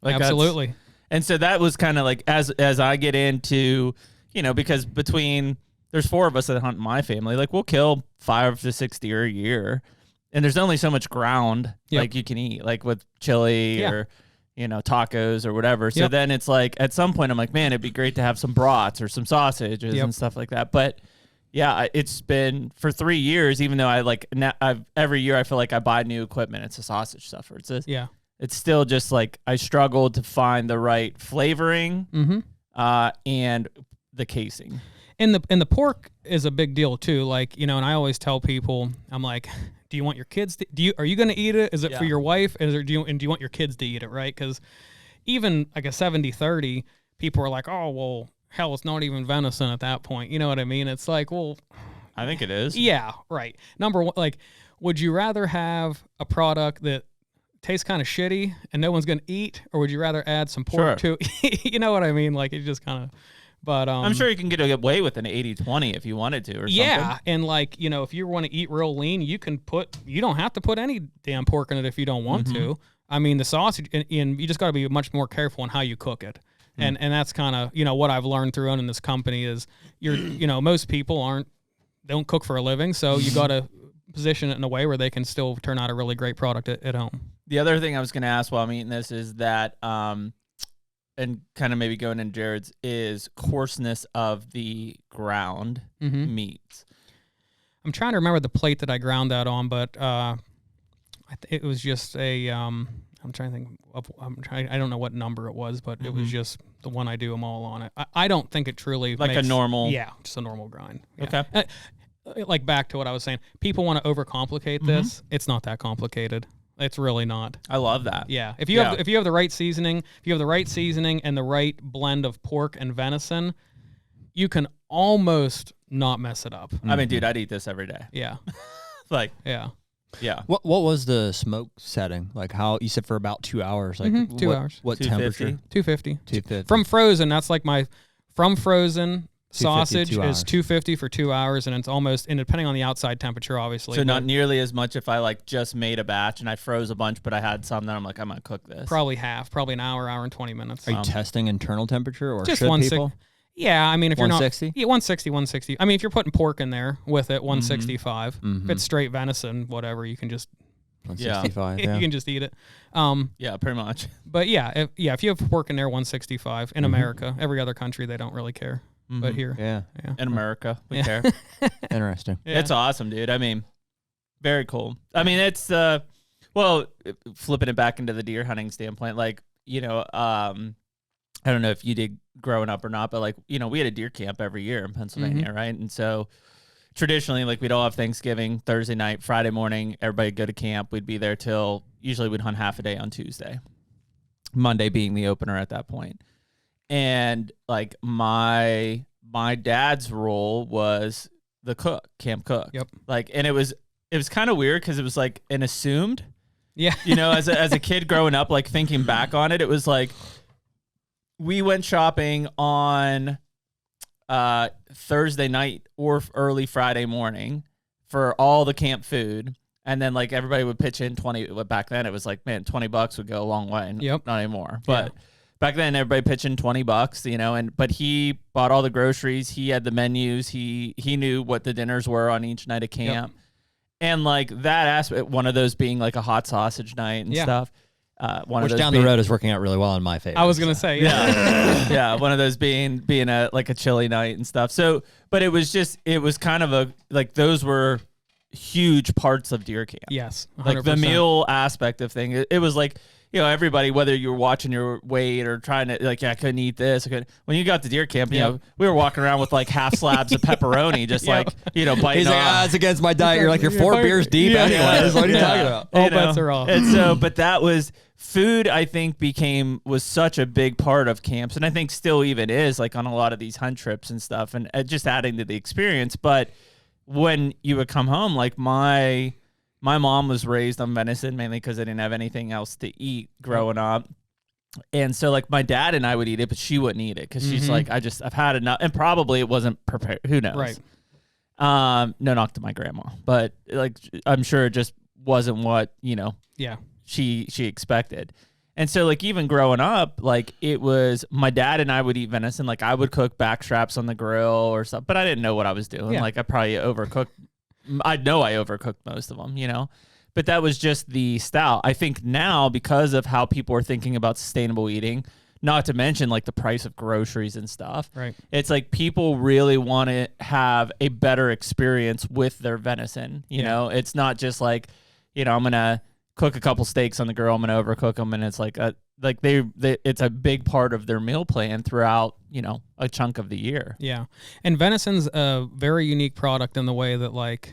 Like absolutely. And so that was kind of like as I get into, because there's 4 of us that hunt in my family, like we'll kill 5 to 6 deer a year. And there's only so much ground like you can eat, like with chili or, tacos or whatever. So then it's like at some point I'm like, man, it'd be great to have some brats or some sausages and stuff like that. But yeah, it's been for 3 years, even though every year I feel like I buy new equipment. It's a sausage stuffer. It's still just like I struggled to find the right flavoring and the casing. And the pork is a big deal too. Like, and I always tell people, I'm like, do you want your kids to, are you going to eat it? Is it for your wife? Do you want your kids to eat it? Right. Cause even like a 70-30, people are like, oh, well, hell, it's not even venison at that point. You know what I mean? It's like, well, I think it is. Yeah. Right. Number one, like, would you rather have a product that tastes kind of shitty and no one's going to eat, or would you rather add some pork to it? You know what I mean? Like, it just kind of, but I'm sure you can get away with an 80-20 if you wanted to, or yeah, something. and like, if you want to eat real lean, you don't have to put any damn pork in it if you don't want to. I mean, the sausage, and you just got to be much more careful on how you cook it. And that's kind of, what I've learned through owning this company is most people don't cook for a living, so you got to position it in a way where they can still turn out a really great product at home. The other thing I was going to ask while I'm eating this is that, and kind of maybe going in Jared's, is coarseness of the ground meats. I'm trying to remember the plate that I ground that on, but it was just a. I'm trying to think. I don't know what number it was, but it was just the one I do them all on it. I don't think it truly like makes, a normal. Yeah, just a normal grind. Yeah. Okay. Like back to what I was saying, people want to overcomplicate this. It's not that complicated. It's really not. I love that. Yeah. If you have the right seasoning, and the right blend of pork and venison, you can almost not mess it up. I mean, dude, I'd eat this every day. Yeah. Like, yeah. Yeah. What was the smoke setting? Like how you said for about 2 hours? Like 2 hours. What 250? temperature? 250. From frozen, that's like from frozen sausage 2 hours. is 250 for 2 hours, and it's almost, and depending on the outside temperature, obviously. So not nearly as much if I like just made a batch and I froze a bunch, but I had some that I'm like, I'm gonna cook this. Probably an hour and 20 minutes. Are you testing internal temperature or just should 160? people? Yeah, I mean, if you're not 160? Yeah, 160. I mean, if you're putting pork in there with it, 165. If it's straight venison, whatever, you can just 165. you can just eat it. Yeah, pretty much. But if you have pork in there, 165 in America. Every other country they don't really care, but here, Yeah. In America, we care. Interesting. Yeah. It's awesome, dude. I mean, very cool. I mean, it's flipping it back into the deer hunting standpoint, like, I don't know if you did growing up or not, but like, we had a deer camp every year in Pennsylvania, right? And so traditionally, like, we'd all have Thanksgiving Thursday night, Friday morning, everybody go to camp. We'd be there till, usually we'd hunt half a day on Tuesday, Monday being the opener at that point. And like my dad's role was the camp cook. Yep. Like, and it was kind of weird because it was like an assumed, Yeah. as a kid growing up, like thinking back on it, it was like, we went shopping on Thursday night or early Friday morning for all the camp food. And then like everybody would pitch in 20. Back then it was like, man, $20 would go a long way. Yep. Not anymore. But back then everybody pitching $20, you know, but he bought all the groceries. He had the menus. He knew what the dinners were on each night of camp. Yep. And like that aspect, one of those being like a hot sausage night and stuff. Which down the road is working out really well in my favor. I was going to say, yeah. One of those being a chilly night and stuff. So, but it was kind of those were huge parts of deer camp. Yes. 100%. Like the meal aspect of thing. It was like, you know, everybody, whether you were watching your weight or trying to like, I couldn't eat this. When you got to deer camp, you know, we were walking around with like half slabs of pepperoni, just like, you know, biting He's like, it's against my diet. You're like, you're 4 beers deep anyways. What are you talking about? All bets are off. And so, but that was food, I think was such a big part of camps. And I think still even is like on a lot of these hunt trips and stuff and just adding to the experience. But when you would come home, like my mom was raised on venison mainly because I didn't have anything else to eat growing up. And so like my dad and I would eat it, but she wouldn't eat it because she's like, I've had enough. And probably it wasn't prepared. Who knows? Right. No knock to my grandma, but like I'm sure it just wasn't what, you know, she expected. And so like even growing up, like it was my dad and I would eat venison. Like I would cook backstraps on the grill or something, but I didn't know what I was doing. Like I probably overcooked. I know I overcooked most of them, you know, but that was just the style. I think now because of how people are thinking about sustainable eating, not to mention like the price of groceries and stuff. Right. It's like people really want to have a better experience with their venison. You know, it's not just like, you know, I'm going to cook a couple steaks on the grill, I'm going to overcook them. And it's like, it's a big part of their meal plan throughout, you know, a chunk of the year. Yeah. And venison's a very unique product in the way that like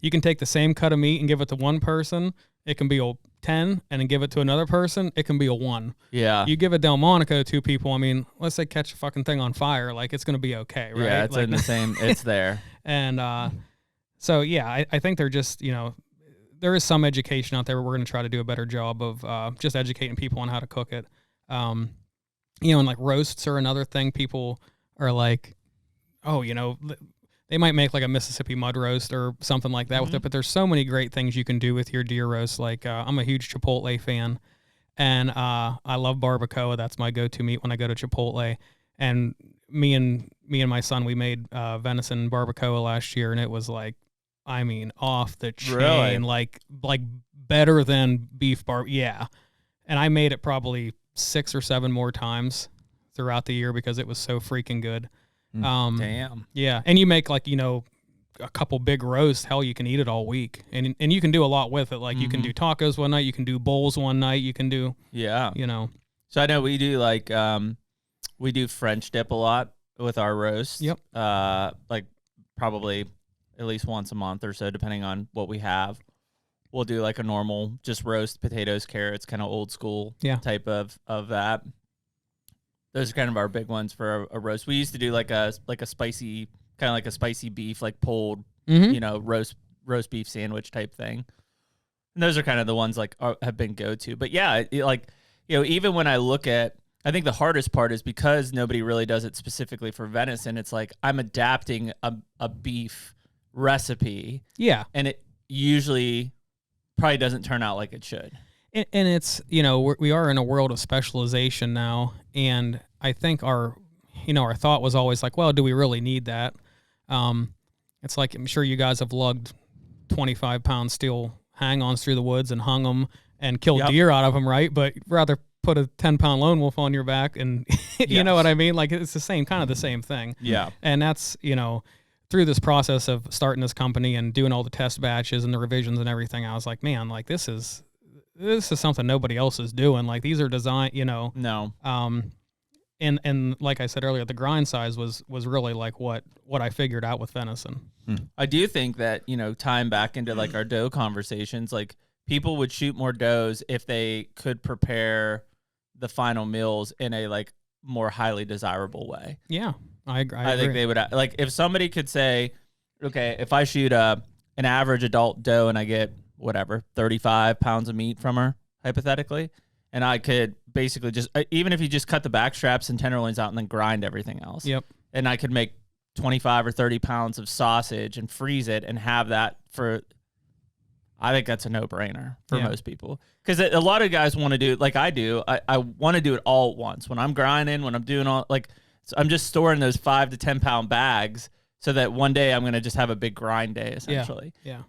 you can take the same cut of meat and give it to one person. It can be a 10 and then give it to another person. It can be a 1. Yeah. You give a Delmonico to people. I mean, let's say catch a fucking thing on fire. Like it's going to be okay. Right. Yeah. It's like, in the same, it's there. And, so yeah, I think they're just, you know, there is some education out there. We're going to try to do a better job of just educating people on how to cook it. You know, and like roasts are another thing. People are like, oh, you know, they might make like a Mississippi mud roast or something like that with it. But there's so many great things you can do with your deer roast. Like I'm a huge Chipotle fan, and I love barbacoa. That's my go-to meat when I go to Chipotle. And me and my son, we made venison barbacoa last year, and it was like, I mean, off the chain, really? like better than beef bar. Yeah. And I made it probably 6 or 7 more times throughout the year because it was so freaking good. Damn. Yeah. And you make like, you know, a couple big roasts. Hell, you can eat it all week. And you can do a lot with it. Like you can do tacos one night. You can do bowls one night. You can do, you know. So I know we do like, we do French dip a lot with our roast. Yep. Like probably at least once a month or so, depending on what we have. We'll do like a normal, just roast potatoes, carrots, kind of old school type of that. Those are kind of our big ones for a roast. We used to do like a spicy, kind of like a spicy beef, like pulled, you know, roast beef sandwich type thing. And those are kind of the ones like have been go-to. But yeah, like, you know, even when I look at, I think the hardest part is because nobody really does it specifically for venison. It's like I'm adapting a beef recipe. Yeah. And it usually probably doesn't turn out like it should. And it's, you know, we are in a world of specialization now. And I think our thought was always like, well, do we really need that? It's like, I'm sure you guys have lugged 25-pound steel hang-ons through the woods and hung them and killed deer out of them, right? But rather put a 10-pound lone wolf on your back and, you know what I mean? Like, it's the same, kind of the same thing. Yeah. And that's, you know, through this process of starting this company and doing all the test batches and the revisions and everything, I was like, man, like this is something nobody else is doing. Like these are designed, you know. No. And like I said earlier, the grind size was really like what I figured out with venison. I do think that, you know, tying back into like our doe conversations, like people would shoot more does if they could prepare the final meals in a like more highly desirable way. Yeah. I agree. I think they would, like, if somebody could say, okay, if I shoot an average adult doe and I get whatever 35 pounds of meat from her, hypothetically, and I could basically just, even if you just cut the back straps and tenderloins out and then grind everything else. Yep. and I could make 25 or 30 pounds of sausage and freeze it and have that for, I think that's a no-brainer for most people. Because a lot of guys want to do, like I do, I want to do it all at once. When I'm grinding, when I'm doing all, like, so I'm just storing those 5 to 10 pound bags so that one day I'm going to just have a big grind day, essentially. Yeah.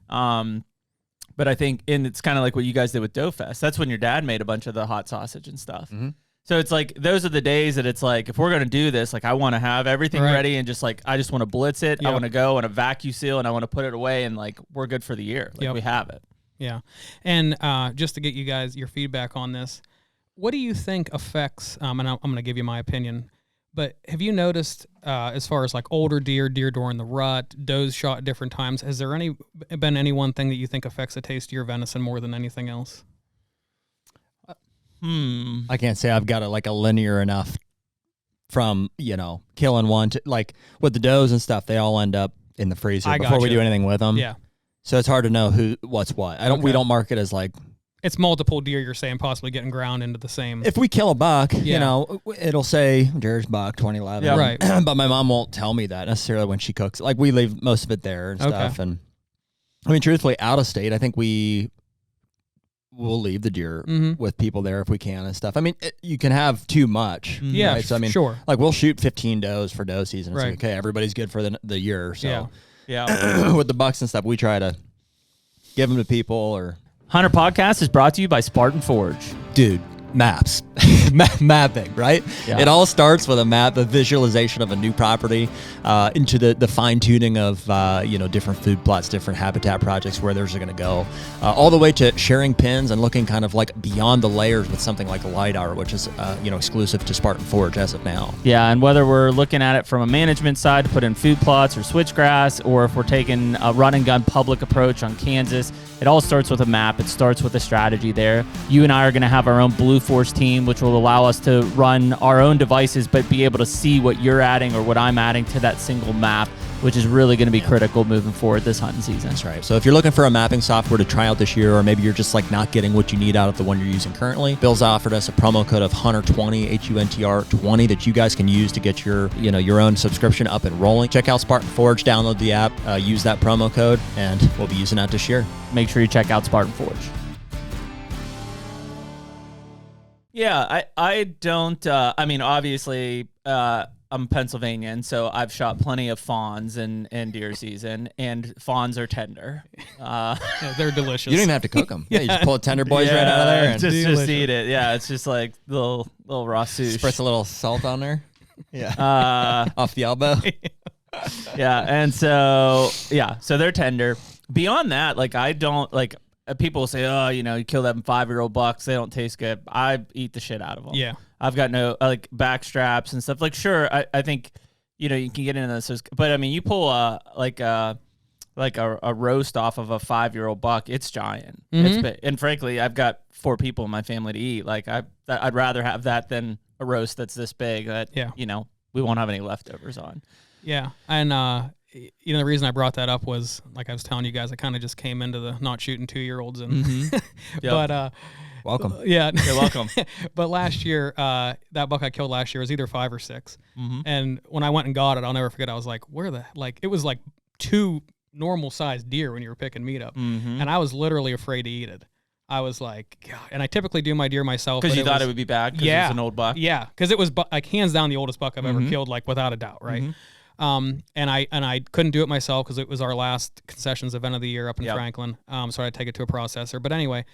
But I think, and it's kind of like what you guys did with Dough Fest. That's when your dad made a bunch of the hot sausage and stuff. Mm-hmm. So it's like, those are the days that it's like, if we're going to do this, like I want to have everything ready and just like, I just want to blitz it. I want to go and a vacuum seal and I want to put it away and like, we're good for the year. Like we have it. Yeah. And just to get you guys your feedback on this, what do you think affects, and I'm going to give you my opinion, but have you noticed as far as like older deer during the rut, does shot at different times, has there been any one thing that you think affects the taste of your venison more than anything else? I can't say I've got a linear enough from, killing one to, like, with the does and stuff, they all end up in the freezer before we do anything with them. Yeah. So it's hard to know what's what. We don't mark it as like, it's multiple deer you're saying possibly getting ground into the same. If we kill a buck, it'll say Jerry's buck 2011. Yeah, right. But my mom won't tell me that necessarily when she cooks. Like, we leave most of it there and stuff. And I mean, truthfully, out of state, I think we'll leave the deer with people there if we can and stuff. I mean, you can have too much. Yeah, right? So I mean, sure. Like, we'll shoot 15 does for doe season. It's like, okay, everybody's good for the year. So yeah. With the bucks and stuff, we try to give them to people or. HUNTR Podcast is brought to you by Spartan Forge. Dude, maps. Mapping, right? Yeah. It all starts with a map, a visualization of a new property, into the fine-tuning of, different food plots, different habitat projects, where those are going to go, all the way to sharing pins and looking kind of like beyond the layers with something like LiDAR, which is, exclusive to Spartan Forge as of now. Yeah, and whether we're looking at it from a management side to put in food plots or switchgrass, or if we're taking a run-and-gun public approach on Kansas, it all starts with a map. It starts with a strategy there. You and I are going to have our own Blue Force team, which will allow us to run our own devices, but be able to see what you're adding or what I'm adding to that single map, which is really going to be critical moving forward this hunting season. That's right. So if you're looking for a mapping software to try out this year, or maybe you're just like not getting what you need out of the one you're using currently, Bill's offered us a promo code of HUNTR20, HUNTR20, that you guys can use to get your own subscription up and rolling. Check out Spartan Forge, download the app, use that promo code, and we'll be using that this year. Make sure you check out Spartan Forge. Yeah, I don't, obviously, I'm Pennsylvanian, so I've shot plenty of fawns in deer season, and fawns are tender. They're delicious. You don't even have to cook them. You just pull tender boys right out of there. And just eat it. Yeah, it's just like little raw sushi. Spritz a little salt on there. Yeah. Off the elbow. Yeah, and so they're tender. Beyond that, like, I don't, like, people say, oh, you kill them 5-year-old bucks, they don't taste good. I eat the shit out of them. Yeah. I've got no, like, back straps and stuff. Like, sure, I think, you can get into this, but I mean, you pull a roast off of a 5-year-old buck, it's giant. It's big. And frankly, I've got 4 people in my family to eat. Like, I'd rather have that than a roast that's this big that, we won't have any leftovers on. Yeah. And, the reason I brought that up was, like I was telling you guys, I kind of just came into the not shooting 2-year-olds, and but welcome. Yeah, you're welcome. But last year, that buck I killed last year was either 5 or 6, and when I went and got it, I'll never forget. I was like, it was like 2 normal sized deer when you were picking meat up, and I was literally afraid to eat it. I was like, God. And I typically do my deer myself because you thought it would be bad. Because it was an old buck. Yeah, because it was like hands down the oldest buck I've ever killed, like without a doubt, right? And I couldn't do it myself because it was our last concessions event of the year up in Franklin. So I had to take it to a processor. But anyway,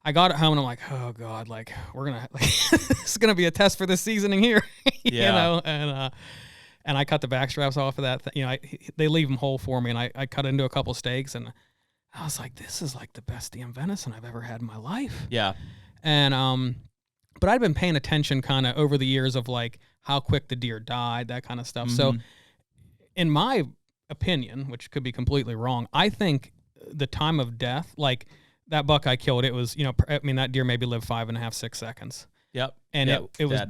I got it home and I'm like, oh God, like we're gonna this is gonna be a test for this seasoning here, and I cut the back straps off of that. They leave them whole for me, and I cut into a couple steaks, and I was like, this is like the best damn venison I've ever had in my life. Yeah, and but I'd been paying attention kind of over the years of like how quick the deer died, that kind of stuff. So, in my opinion, which could be completely wrong, I think the time of death, like that buck I killed, it was, that deer maybe lived 5.5, 6 seconds. Yep. And it was,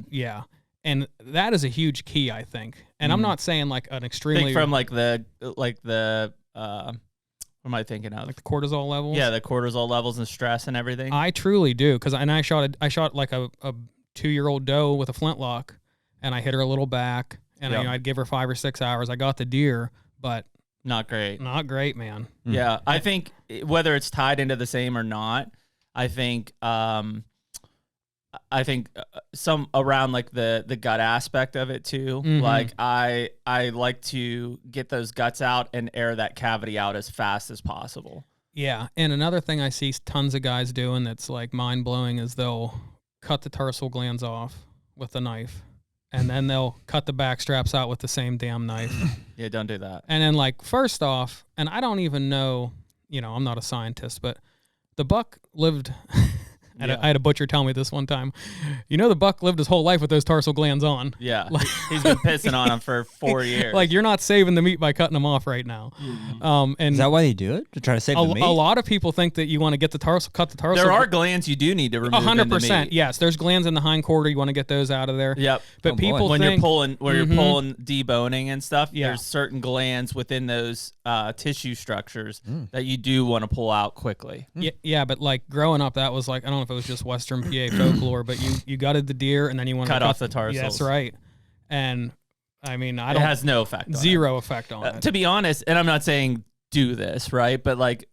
and that is a huge key, I think. And I'm not saying like an extremely from like the what am I thinking of? Like the cortisol levels? Yeah, the cortisol levels and stress and everything. I truly do, because I shot like a 2-year-old doe with a flintlock, and I hit her a little back, And I'd give her 5 or 6 hours. I got the deer, but not great. Not great, man. Yeah, I think whether it's tied into the same or not, I think some around like the gut aspect of it too. Like I like to get those guts out and air that cavity out as fast as possible. Yeah, and another thing I see tons of guys doing that's like mind blowing is they'll cut the tarsal glands off with a knife, and then they'll cut the back straps out with the same damn knife. Yeah, don't do that. And then like first off, and I don't even know, I'm not a scientist, but the buck lived. I had a butcher tell me this one time. The buck lived his whole life with those tarsal glands on. Yeah, he's been pissing on them for 4 years. Like, you're not saving the meat by cutting them off right now. And is that why you do it? To try to save the meat? A lot of people think that you want to get cut the tarsal. There are glands you do need to remove. 100%. Yes, there's glands in the hind quarter. You want to get those out of there. Yep. But people when think, you're pulling deboning and stuff, Yeah. there's certain glands within those tissue structures that you do want to pull out quickly. Yeah, but like growing up, that was like, I don't know if it was just Western PA folklore, but you gutted the deer and then you want to cut off the tarsals. Yeah, that's right. And I mean, it has no effect. Zero effect on it. To be honest, and I'm not saying do this, right? But like,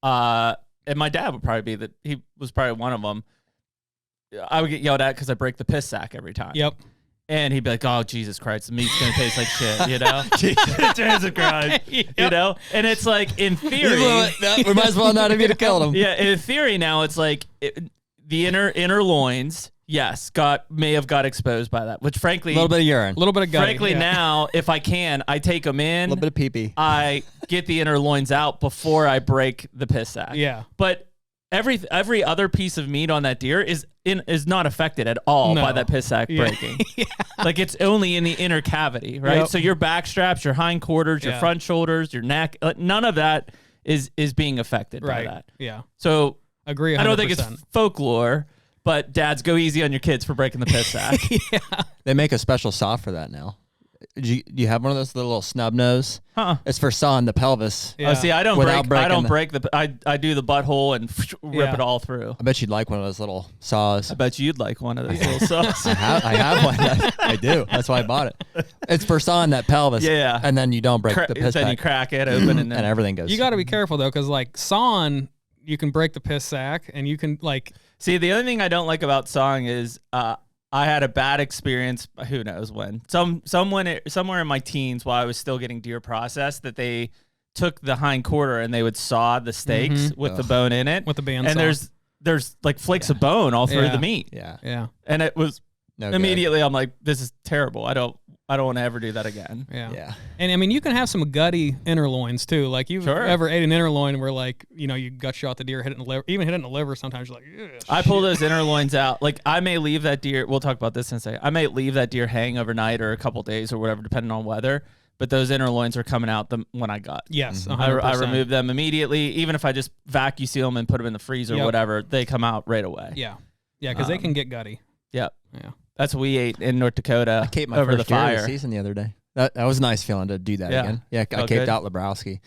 and my dad would probably be he was probably one of them. I would get yelled at because I break the piss sack every time. Yep. And he'd be like, "Oh, Jesus Christ, the meat's gonna taste like shit," Jesus Christ, Yep. And it's like, in theory, we might as well not have even killed him. Yeah, in theory, now it's like the inner loins, yes, may have got exposed by that. Which, frankly, a little bit of urine, a little bit of gutting. Frankly, now if I can, I take them in, a little bit of pee-pee. I get the inner loins out before I break the piss sack. Yeah, but every other piece of meat on that deer is not affected at all by that piss sack breaking. Yeah. Like, it's only in the inner cavity, right? Yep. So your back straps, your hind quarters, your front shoulders, your neck, none of that is being affected by that. Yeah. So agree 100%. I don't think it's folklore, but dads, go easy on your kids for breaking the piss sack. Yeah. They make a special saw for that now. Do you have one of those little snub nose? It's for sawing the pelvis. Yeah. Oh, see, I don't break the. I do the butthole and rip it all through. I bet you'd like one of those little saws. I bet you'd like one of those little saws. I have one. I do. That's why I bought it. It's for sawing that pelvis. Yeah. And then you don't break the piss Then sack. you crack it open and everything goes. You got to be careful though, because like sawing, you can break the piss sack, and you can like. See, the only thing I don't like about sawing is I had a bad experience. Who knows when? Somewhere in my teens, while I was still getting deer processed, that they took the hind quarter and they would saw the steaks with the bone in it, with the bandsaw. And there's like flakes of bone all through the meat. Yeah. And it was immediately, I'm like, this is terrible. I don't want to ever do that again. Yeah. And I mean, you can have some gutty inner loins too. Like, you've ever ate an inner loin where, like, you gut shot the deer, hit it in the liver, even hit it in the liver. Sometimes you're like, I pull those inner loins out. Like, I may leave that deer. We'll talk about this in a second. I may leave that deer hang overnight or a couple days or whatever, depending on weather. But those inner loins are coming out when I gut. Yes, 100%. I remove them immediately. Even if I just vacuum seal them and put them in the freezer or whatever, they come out right away. Yeah, because they can get gutty. Yep. Yeah. That's what we ate in North Dakota. I caped my over first the fire deer of the season the other day. That was a nice feeling to do that again. Yeah, I caped out Lebrowski.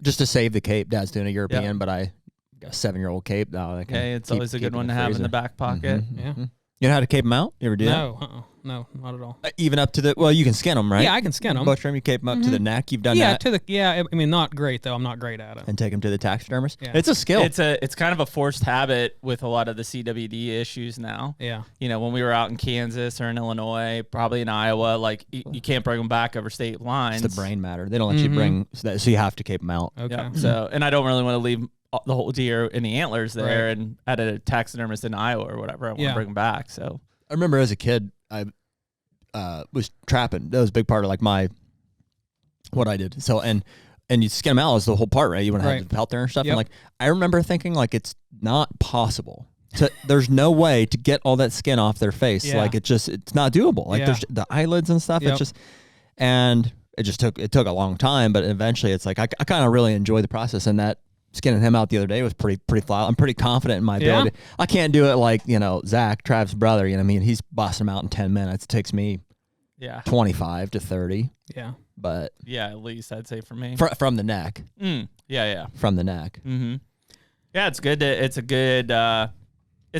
Just to save the cape. Dad's doing a European, but I got a 7-year-old cape. Okay, it's always a good one to have in the back pocket. Yeah. You know how to cape them out? You ever do that? No, not at all. Even up to you can skin them, right? Yeah, I can skin them. Butcher them, you cape them up to the neck. You've done that? I mean, not great though. I'm not great at it. And take them to the taxidermist. Yeah. It's a skill. It's kind of a forced habit with a lot of the CWD issues now. Yeah. When we were out in Kansas or in Illinois, probably in Iowa, like you can't bring them back over state lines. It's the brain matter. They don't let you bring, so you have to cape them out. Okay. Yeah. So, and I don't really want to leave the whole deer in the antlers there and at a taxidermist in Iowa or whatever. I want to bring them back. So I remember as a kid, I was trapping. That was a big part of like what I did. So and you skin them out is the whole part, right? You want to have the pelt there and stuff. Yep. And like I remember thinking like it's not possible. There's no way to get all that skin off their face. Yeah. Like it's not doable. Like there's the eyelids and stuff. Yep. It's just it took a long time, but eventually it's like I kind of really enjoy the process, and that skinning him out the other day was pretty flawless. I'm pretty confident in my ability. I can't do it like, Zach, Trav's brother, he's bossing him out in 10 minutes. It takes me 25 to 30. Yeah. But at least I'd say for me. From the neck. Yeah. From the neck. Mm-hmm. Yeah, it's good. It's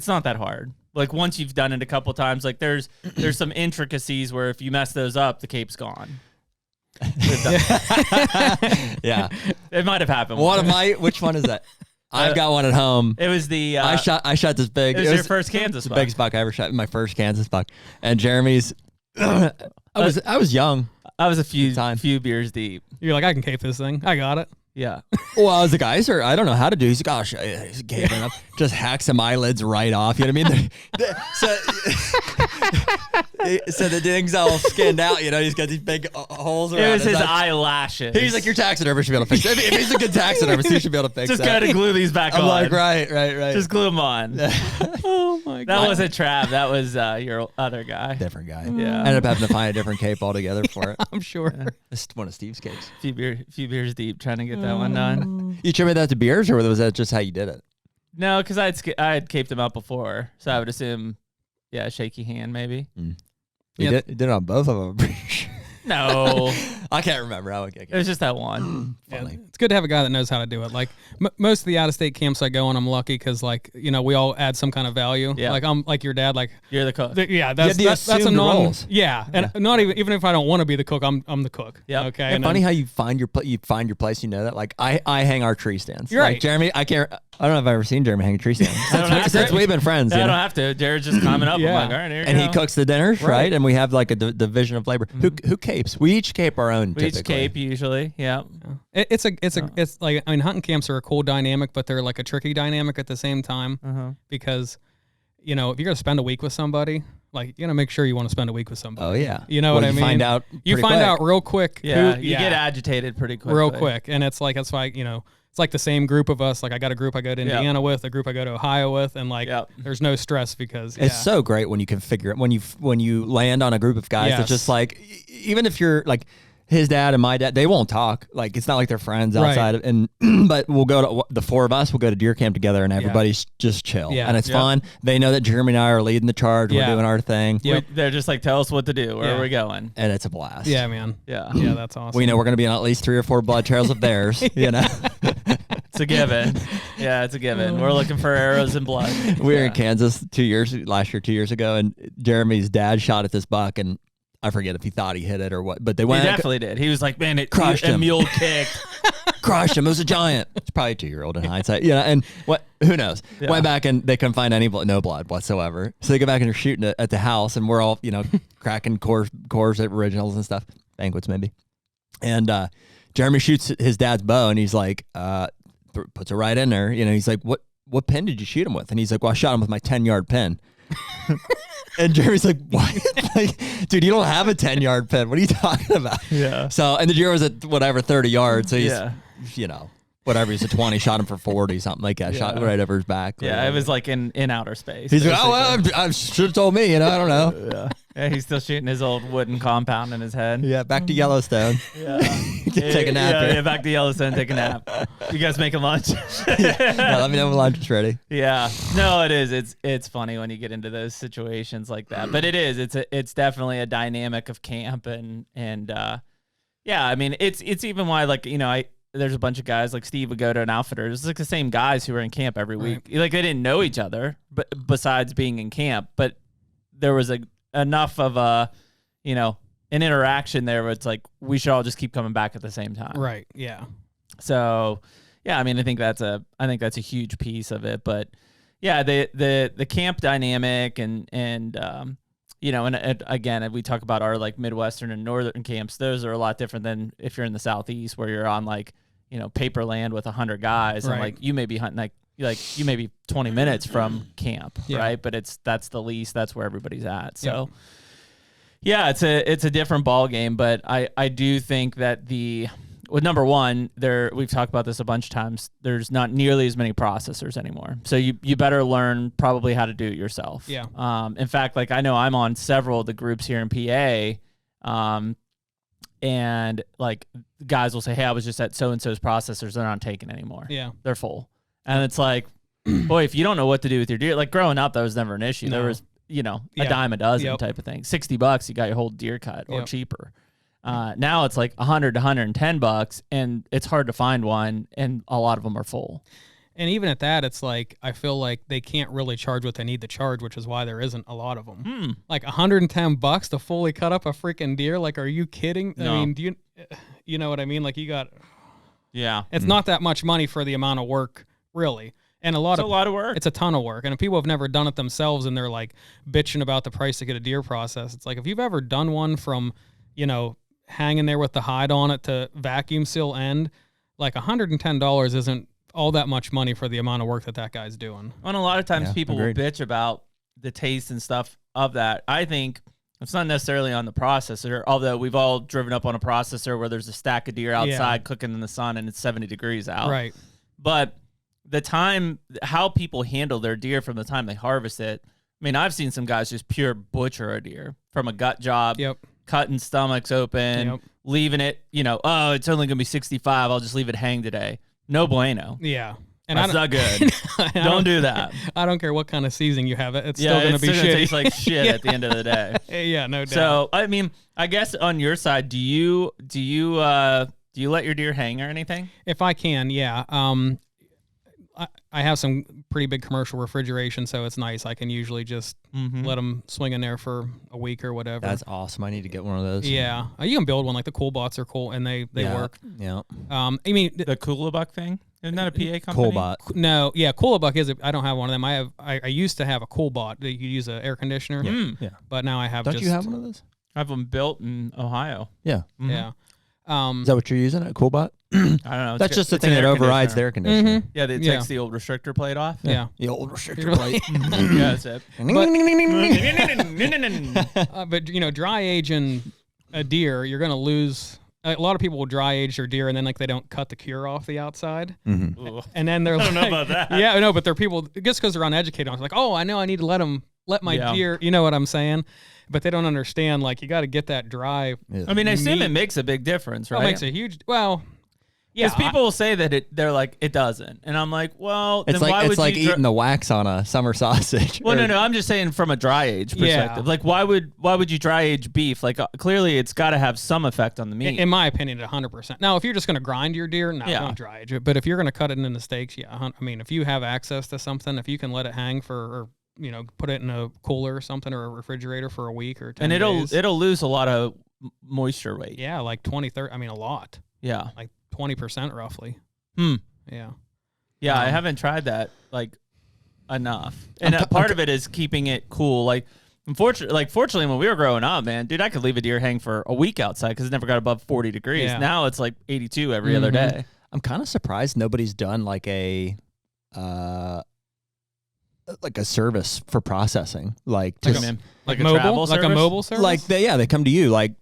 not that hard. Like once you've done it a couple times, like there's some intricacies where if you mess those up, the cape's gone. Yeah, it might have happened. Which one is that? I've got one at home. It was the I shot this big. It was your first Kansas buck. The biggest buck I ever shot. My first Kansas buck. And Jeremy's. I was young. I was a few beers deep. You're like, I can cape this thing. I got it. Yeah. Well, I was the guy, sir. I don't know how to do. He's like, gosh, he's gaping up. Just hack some eyelids right off. You know what I mean? So the thing's all skinned out. You know, he's got these big holes around. It was his eyelashes. He's like, your taxidermist should be able to fix it. If he's a good taxidermist, he should be able to fix Just that. Just gotta glue these back on. I'm like, right. Just glue them on. Oh my god. That wasn't Trav. That was your other guy. Different guy. Yeah. I ended up having to find a different cape altogether for it. I'm sure. Yeah. This is one of Steve's capes. Few beers deep, trying to get that one done. You attribute that to beers, or was that just how you did it? No, because I had caped them out before, so I would assume, shaky hand maybe. You did it on both of them. No, I can't remember. It was just that one. Funny. It's good to have a guy that knows how to do it. Like most of the out-of-state camps I go on, I'm lucky because, like, you know, we all add some kind of value. Yeah. Like I'm like your dad. Like you're the cook. That's a roles. Yeah, and not even if I don't want to be the cook, I'm the cook. Yeah. Okay. And funny how you find your place. You know that. Like I hang our tree stands. You're like, right. Jeremy. I don't know if I've ever seen Jeremy hang a tree stand since we've been friends. I you know? don't have to. Jared's just climbing up. Yeah. I'm like, all right, here And you he go. cooks the dinners, right? And we have like a division of labor. Who capes? We each cape our own. We each typically. cape usually. Yeah. It's like, I mean, hunting camps are a cool dynamic, but they're like a tricky dynamic at the same time because, you know, if you're gonna spend a week with somebody, like, you gotta make sure you want to spend a week with somebody. Oh yeah. You know what I mean? You find out real quick. Yeah. You get agitated pretty quick. Real quick, and it's like that's why, you know, it's like the same group of us. Like I got a group I go to Indiana with, a group I go to Ohio with, and like there's no stress because it's so great when you can figure it when you land on a group of guys that's just like, even if you're like his dad and my dad, they won't talk. Like it's not like they're friends outside of, and but we'll go to the four of us. We'll go to deer camp together, and everybody's just chill, and it's fun. They know that Jeremy and I are leading the charge. We're doing our thing. They're just like, tell us what to do. Where are we going? And it's a blast. Yeah, man. Yeah, that's awesome. We know we're gonna be on at least 3 or 4 blood trails of theirs. You know, it's a given. Yeah, it's a given. We're looking for arrows and blood. We were in Kansas 2 years ago, and Jeremy's dad shot at this buck, and I forget if he thought he hit it or what, but they went. He definitely did. He was like, man, it crushed him. Mule kicked. Crushed him. It was a giant. It's probably a 2-year-old in hindsight. You know, and who knows? Yeah. Went back and they couldn't find no blood whatsoever. So they go back and they're shooting it at the house, and we're all, you know, cracking cores at originals and stuff, banquets maybe. And Jeremy shoots his dad's bow, and he's like, puts it right in there. You know, he's like, what pin did you shoot him with? And he's like, well, I shot him with my 10-yard pin. And Jeremy's like, what? Like, dude, you don't have a 10-yard pin. What are you talking about? Yeah. So, and the deer was at whatever 30 yards. So he's, you know, whatever. He's a 20, shot him for 40, something like that. Shot right over his back. Yeah, it was like in outer space. He's like, oh, well, I should have told me. You know, I don't know. Yeah, he's still shooting his old wooden compound in his head. Yeah, back to Yellowstone. Yeah. Take a nap. Yeah, back to Yellowstone, take a nap. You guys making lunch? Let me know when lunch is ready. Yeah. No, it is. It's funny when you get into those situations like that. But it is. It's definitely a dynamic of camp and yeah, I mean, it's even why, like, you know, there's a bunch of guys like Steve would go to an outfitter. It's like the same guys who were in camp every week. Like they didn't know each other, but besides being in camp, but there was enough of a, you know, an interaction there where it's like we should all just keep coming back at the same time. Right. Yeah. So, yeah, I mean, I think that's a huge piece of it. But yeah, the camp dynamic and you know, and again, we talk about our like Midwestern and Northern camps. Those are a lot different than if you're in the Southeast where you're on like, you know, paper land with 100 guys and like you may be hunting like you may be 20 minutes from camp, right? But that's the least. That's where everybody's at. So, yeah, it's a different ball game. But I do think that number one, we've talked about this a bunch of times. There's not nearly as many processors anymore, so you better learn probably how to do it yourself. Yeah. In fact, like I know I'm on several of the groups here in PA, and like guys will say, "Hey, I was just at so and so's processors. They're not taking anymore. Yeah, they're full." And it's like, boy, if you don't know what to do with your deer, like growing up, that was never an issue. No. There was, you know, a dime a dozen type of thing. $60, you got your whole deer cut or cheaper. Now it's like $100 to $110, and it's hard to find one, and a lot of them are full. And even at that, it's like I feel like they can't really charge what they need to charge, which is why there isn't a lot of them. Like $110 to fully cut up a freaking deer. Like, are you kidding? No. I mean, you know what I mean? Like, Yeah. it's not that much money for the amount of work, really. And It's a lot of work. It's a ton of work. And if people have never done it themselves and they're like bitching about the price to get a deer process, it's like if you've ever done one from, hanging there with the hide on it to vacuum seal end, like $110 isn't all that much money for the amount of work that guy's doing. And a lot of times people agreed. will bitch about the taste and stuff of that. I think it's not necessarily on the processor, although we've all driven up on a processor where there's a stack of deer outside cooking in the sun and it's 70 degrees out. Right. But how people handle their deer from the time they harvest it. I mean, I've seen some guys just pure butcher a deer from a gut job, cutting stomachs open, leaving it, oh, it's only going to be 65. I'll just leave it hang today. No bueno. Yeah. And that's not good. Don't do that. I don't care what kind of seasoning you have. It's still going to be shitty. It tastes like shit at the end of the day. Yeah, no doubt. So, I mean, I guess on your side, do you let your deer hang or anything? If I can, yeah. I have some pretty big commercial refrigeration, so it's nice. I can usually just let them swing in there for a week or whatever. That's awesome. I need to get one of those. Yeah. You can build one. Like the Cool Bots are cool, and they work. Yeah. I mean, the Coolabuck thing? Isn't that a PA company? Coolbot. No, yeah, Coolabuck is. I don't have one of them. I used to have a Coolbot that you use an air conditioner. Yeah. But now I have. Don't you have one of those? I have them built in Ohio. Yeah. Yeah. Is that what you're using? A Coolbot? I don't know. That's just the thing that overrides the air conditioner. Yeah, it takes the old restrictor plate off. Yeah. The old restrictor plate. Yeah, that's it. But dry aging a deer, you're gonna lose. A lot of people will dry age their deer and then they don't cut the cure off the outside, and then they're I don't know about that. Yeah, no, but they're people just because they're uneducated. It's like, oh, I know I need to let my deer. You know what I'm saying? But they don't understand. Like you got to get that dry. Yeah. I mean, I assume it makes a big difference, right? It makes a huge. Well, yeah. Because people will say that they're like it doesn't, and I'm like, well, it's then like why would like you eating the wax on a summer sausage. Well, no, I'm just saying from a dry age perspective. Like, why would you dry age beef? Like, clearly, it's got to have some effect on the meat. In my opinion, 100%. Now, if you're just going to grind your deer, don't dry age it. But if you're going to cut it into steaks, I mean, if you have access to something, if you can let it hang or put it in a cooler or something or a refrigerator for a week or 10 days. It'll lose a lot of moisture weight. Yeah, like 20, 30. I mean, a lot. Yeah, like 20% roughly. Yeah. Yeah, I haven't tried that like enough, and part of it is keeping it cool. Like, fortunately, when we were growing up, man, dude, I could leave a deer hang for a week outside because it never got above 40 degrees. Yeah. Now it's like 82 every other day. I'm kind of surprised nobody's done like a service for processing, like a mobile, travel like service? a mobile service. Like they come to you. Like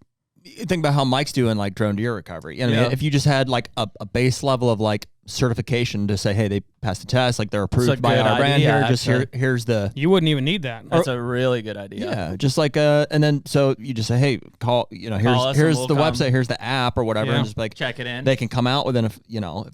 think about how Mike's doing like drone deer recovery. I mean, if you just had like a base level of like certification to say, hey, they passed the test, like they're approved by our brand here. Just here's the. You wouldn't even need that. That's a really good idea. Yeah, just like and then so you just say, hey, call. Here's the website, here's the app or whatever, and just like check it in. They can come out within if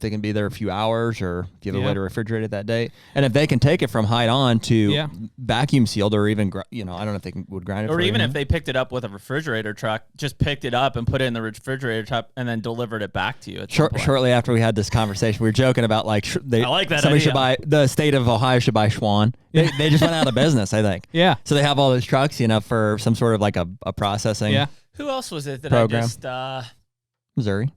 they can be there a few hours or if you have a way to refrigerate it that day, and if they can take it from hide on to vacuum sealed or even I don't know if they would grind it, or even if they picked it up with a refrigerator truck, just picked it up and put it in the refrigerator truck and then delivered it back to you. Shortly after we had this conversation, we were joking about like I like that somebody idea. should buy the state of Ohio should buy Schwann. They just went out of business, I think. Yeah. So they have all those trucks, for some sort of like a processing. Yeah. Who else was it that program. I just Missouri.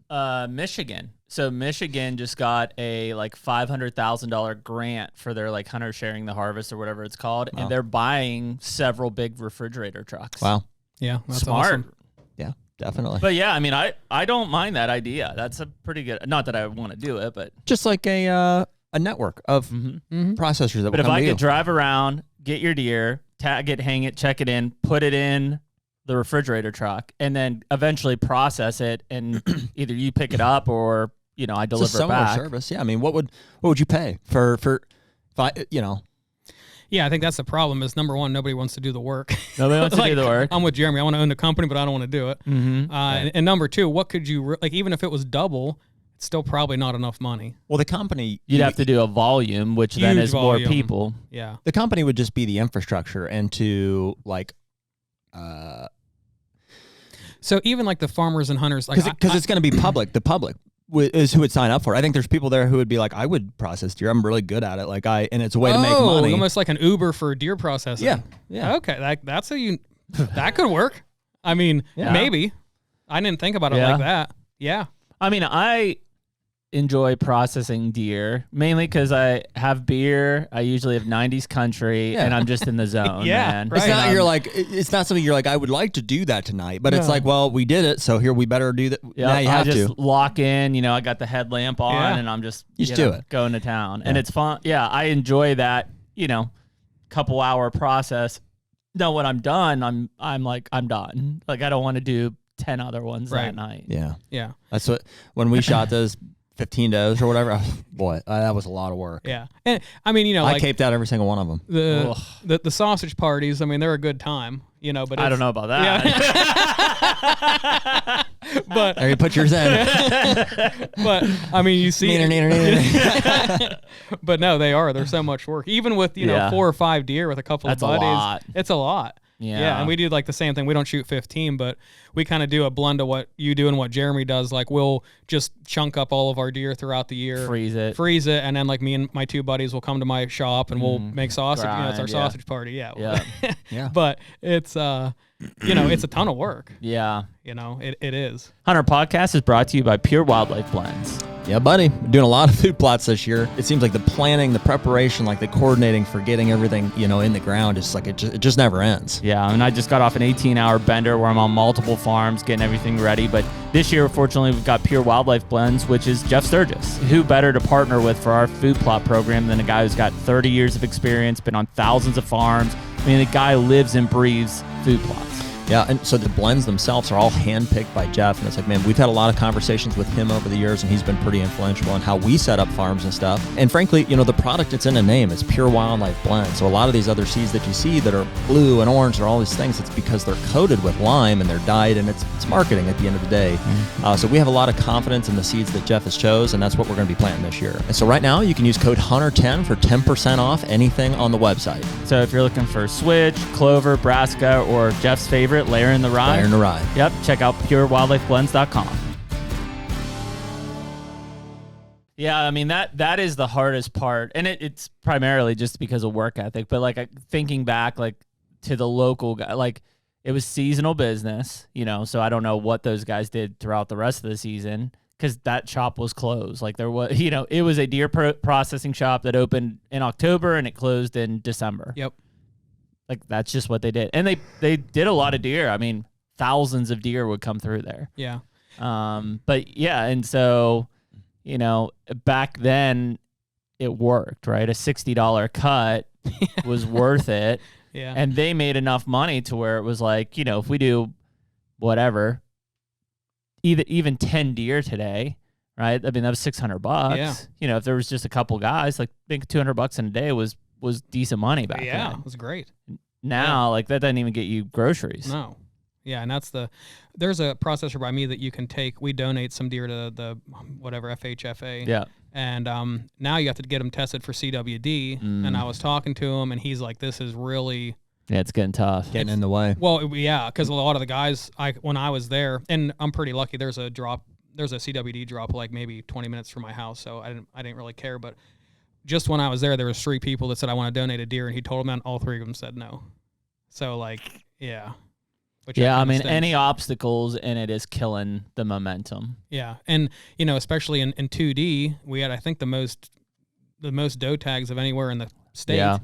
Michigan. So Michigan just got a like $500,000 grant for their like hunter sharing the harvest or whatever it's called, and they're buying several big refrigerator trucks. Wow. Yeah, that's smart. awesome. Yeah, definitely. But yeah, I mean, I don't mind that idea. That's a pretty good. Not that I want to do it, but just like a network of processors that. But will if come I to could you. drive around, get your deer, tag it, hang it, check it in, put it in the refrigerator truck, and then eventually process it, and either you pick it up or I deliver it's a it back. service. Yeah, I mean, what would you pay for if I Yeah, I think that's the problem. Is number one, nobody wants to do the work. Nobody wants to do the work. I'm with Jeremy. I want to own the company, but I don't want to do it. And number two, what could you even if it was double, it's still probably not enough money. Well, the company You'd have to do a volume, which then Huge is volume. more people. Yeah. the company would just be the infrastructure and to like. So even like the farmers and hunters, like Because it's going to be public. The public is who would sign up for it. I think there's people there who would be like, I would process deer. I'm really good at it. And it's a way to make money. Almost like an Uber for deer processing. Yeah. Okay, that's that could work. I mean, maybe. I didn't think about it like that. Yeah. I mean, I enjoy processing deer mainly because I have beer. I usually have 90s country, and I'm just in the zone. Man. Right. It's not something you're like, I would like to do that tonight, but it's like, well, we did it, so here we better do that. Yeah, now you have to lock in. I got the headlamp on, and I'm just do it, going to town, and it's fun. Yeah, I enjoy that. Couple hour process. No, when I'm done, I'm like, I'm done. Like, I don't want to do 10 other ones that night. Yeah. That's when we shot those 15 does or whatever. Boy, that was a lot of work. Yeah. And I mean, I caped out every single one of them. The sausage parties, I mean, they're a good time, but I don't know about that. Yeah. But there, you put yours in. But I mean, you see, neener. But no, they're so much work. Even with 4 or 5 deer with a couple of buddies, it's a lot. Yeah, and we do like the same thing. We don't shoot 15, but we kind of do a blend of what you do and what Jeremy does. Like, we'll just chunk up all of our deer throughout the year, freeze it, and then like me and my 2 buddies will come to my shop and we'll make sausage. It's our sausage party. Yeah. But it's it's a ton of work. Yeah. It is. HUNTR Podcast is brought to you by Pure Wildlife Blends. Yeah, buddy. We're doing a lot of food plots this year. It seems like the planning, the preparation, like the coordinating for getting everything, in the ground, it's like it just never ends. Yeah, and I just got off an 18-hour bender where I'm on multiple farms getting everything ready. But this year, fortunately, we've got Pure Wildlife Blends, which is Jeff Sturgis. Who better to partner with for our food plot program than a guy who's got 30 years of experience, been on thousands of farms. I mean, the guy lives and breathes food plots. Yeah, and so the blends themselves are all handpicked by Jeff, and it's like, man, we've had a lot of conversations with him over the years, and he's been pretty influential in how we set up farms and stuff. And frankly, the product, it's in the name, it's Pure Wildlife Blend. So a lot of these other seeds that you see that are blue and orange and all these things, it's because they're coated with lime and they're dyed, and it's marketing at the end of the day. So we have a lot of confidence in the seeds that Jeff has chose, and that's what we're going to be planting this year. And so right now, you can use code HUNTR10 for 10% off anything on the website. So if you're looking for switch, clover, brassica, or Jeff's favorite, layer in the rye. Layer in the rye. Yep. Check out purewildlifeblends.com. Yeah, I mean, that is the hardest part. And it's primarily just because of work ethic. But like thinking back like to the local guy, like it was seasonal business, so I don't know what those guys did throughout the rest of the season because that shop was closed. Like there was, it was a deer processing shop that opened in October and it closed in December. Yep. Like, that's just what they did. And they did a lot of deer. I mean, thousands of deer would come through there. Yeah. But, yeah, and so, back then it worked, right? A $60 cut was worth it. Yeah. And they made enough money to where it was like, if we do whatever, even 10 deer today, right? I mean, that was $600. Yeah. If there was just a couple guys, like, I think $200 in a day was decent money back then. Yeah, it was great. Now, like, that doesn't even get you groceries. No. Yeah, and there's a processor by me that you can take. We donate some deer to the whatever FHFA. Yeah. And now you have to get them tested for CWD. And I was talking to him, and he's like, "This is really." Yeah, it's getting tough. Getting in the way. Well, yeah, because a lot of the guys, when I was there, and I'm pretty lucky. There's a CWD drop like maybe 20 minutes from my house, so I didn't really care, but. Just when I was there was 3 people that said, I want to donate a deer, and he told them, and all 3 of them said no. So, like, yeah. Yeah, I mean, any obstacles in it is killing the momentum. Yeah, and, especially in 2D, we had, I think, the most doe tags of anywhere in the state. Yeah.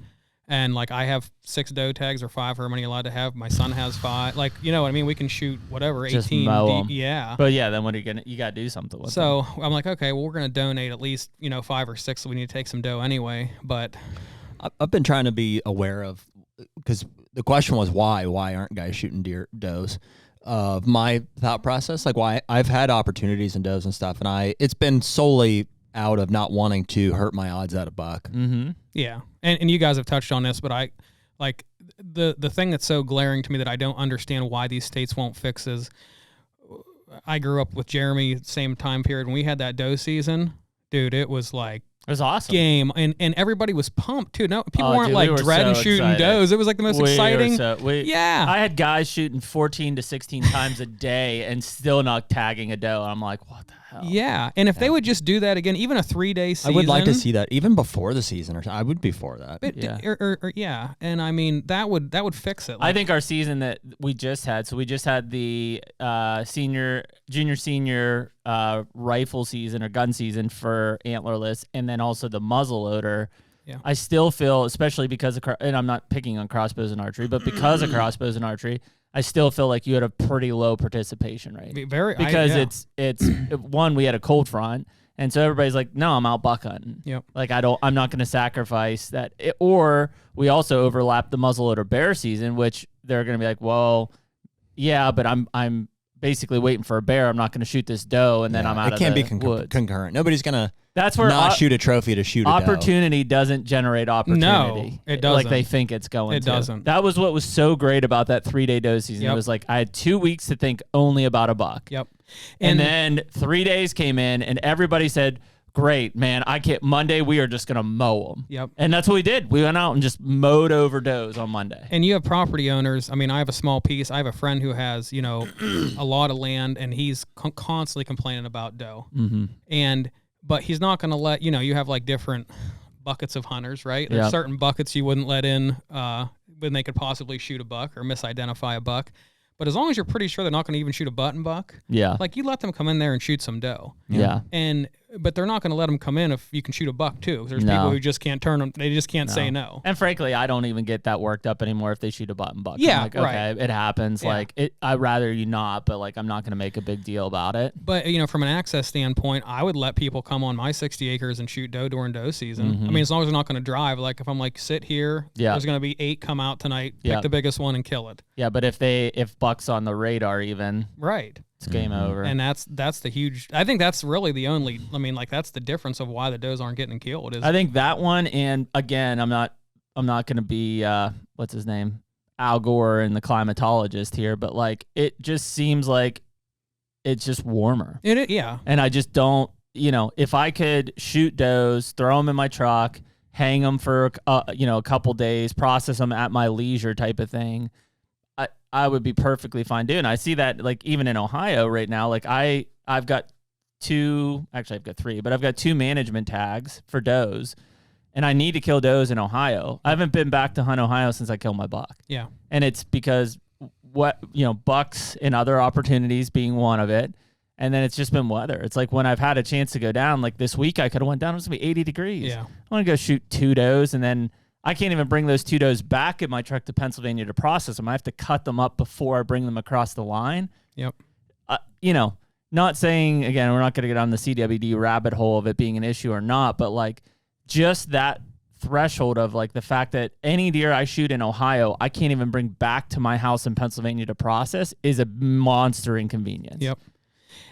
And, like, I have 6 doe tags or 5, however many you're allowed to have. My son has 5. Like, you know what I mean? We can shoot whatever, Just 18. mow 'em. Yeah. But, yeah, then what are you going to – you got to do something with them. So, I'm like, okay, well, we're going to donate at least, 5 or 6, so we need to take some doe anyway. But I've been trying to be aware of – because the question was why aren't guys shooting does? My thought process, like why I've had opportunities in does and stuff, and it's been solely – out of not wanting to hurt my odds at a buck. Mm-hmm. Yeah. And you guys have touched on this, but I like the thing that's so glaring to me that I don't understand why these states won't fix is I grew up with Jeremy same time period when we had that doe season. Dude, it was like it was awesome. Game and everybody was pumped too. No, people weren't we were dreading shooting excited. does. It was like the most exciting. Yeah. I had guys shooting 14 to 16 times a day and still not tagging a doe. I'm like, what the hell? hell. Yeah, and if they would just do that again, even a 3-day season, I would like to see that even before the season, or I would be for that. But, yeah, and I mean that would fix it. I think our season that we just had, so we just had the junior, senior rifle season or gun season for antlerless, and then also the muzzleloader. Yeah. I still feel, especially because of, and I'm not picking on crossbows and archery, but because of crossbows and archery, I still feel like you had a pretty low participation rate. Because it's one, we had a cold front, and so everybody's like, no, I'm out buck hunting. Yep. Like I'm not going to sacrifice that. Or we also overlapped the muzzleloader bear season, which they're going to be like, well, yeah, but I'm basically waiting for a bear. I'm not going to shoot this doe, and then I'm out of the woods. It can't be concurrent. Nobody's going to That's where not shoot a trophy to shoot a opportunity doesn't generate opportunity. No, it doesn't. Like they think it's going It to. doesn't. That was what was so great about that 3-day doe season. Yep. It was like I had 2 weeks to think only about a buck. Yep. And then 3 days came in, and everybody said, great, man, Monday we are just going to mow them. Yep. And that's what we did. We went out and just mowed over does on Monday. And you have property owners. I mean, I have a small piece. I have a friend who has, a lot of land, and he's constantly complaining about doe. Mm-hmm. But he's not going to let, you have like different buckets of hunters, right? There's certain buckets you wouldn't let in when they could possibly shoot a buck or misidentify a buck. But as long as you're pretty sure they're not going to even shoot a button buck, like you let them come in there and shoot some doe. Yeah. But they're not going to let them come in if you can shoot a buck too. There's people who just can't turn them. They just can't say no. And frankly, I don't even get that worked up anymore if they shoot a button buck. Yeah, I'm like, okay, it happens. Yeah. Like I'd rather you not, but like I'm not going to make a big deal about it. But from an access standpoint, I would let people come on my 60 acres and shoot doe during doe season. I mean, as long as they're not going to drive. Like if I'm like, sit here, there's going to be 8 come out tonight. Pick the biggest one and kill it. Yeah, but if buck's on the radar, even it's game over. And that's the huge. I think that's really the only. I mean, like that's the difference of why the does aren't getting killed. I think that one, and again, I'm not going to be what's his name, Al Gore and the climatologist here, but like it just seems like it's just warmer. Yeah. And I just don't. If I could shoot does, throw them in my truck, hang them for a couple days, process them at my leisure, type of thing. I would be perfectly fine doing. I see that like even in Ohio right now, like I've got 2, actually I've got 3, but I've got 2 management tags for does, and I need to kill does in Ohio. I haven't been back to hunt Ohio since I killed my buck. Yeah. And it's because bucks and other opportunities being one of it. And then it's just been weather. It's like when I've had a chance to go down, like this week I could have went down, it was gonna be 80 degrees. Yeah. I want to go shoot 2 does, and then I can't even bring those 2 does back in my truck to Pennsylvania to process them. I have to cut them up before I bring them across the line. Yep. Not saying, again, we're not going to get on the CWD rabbit hole of it being an issue or not, but like just that threshold of like the fact that any deer I shoot in Ohio, I can't even bring back to my house in Pennsylvania to process is a monster inconvenience. Yep.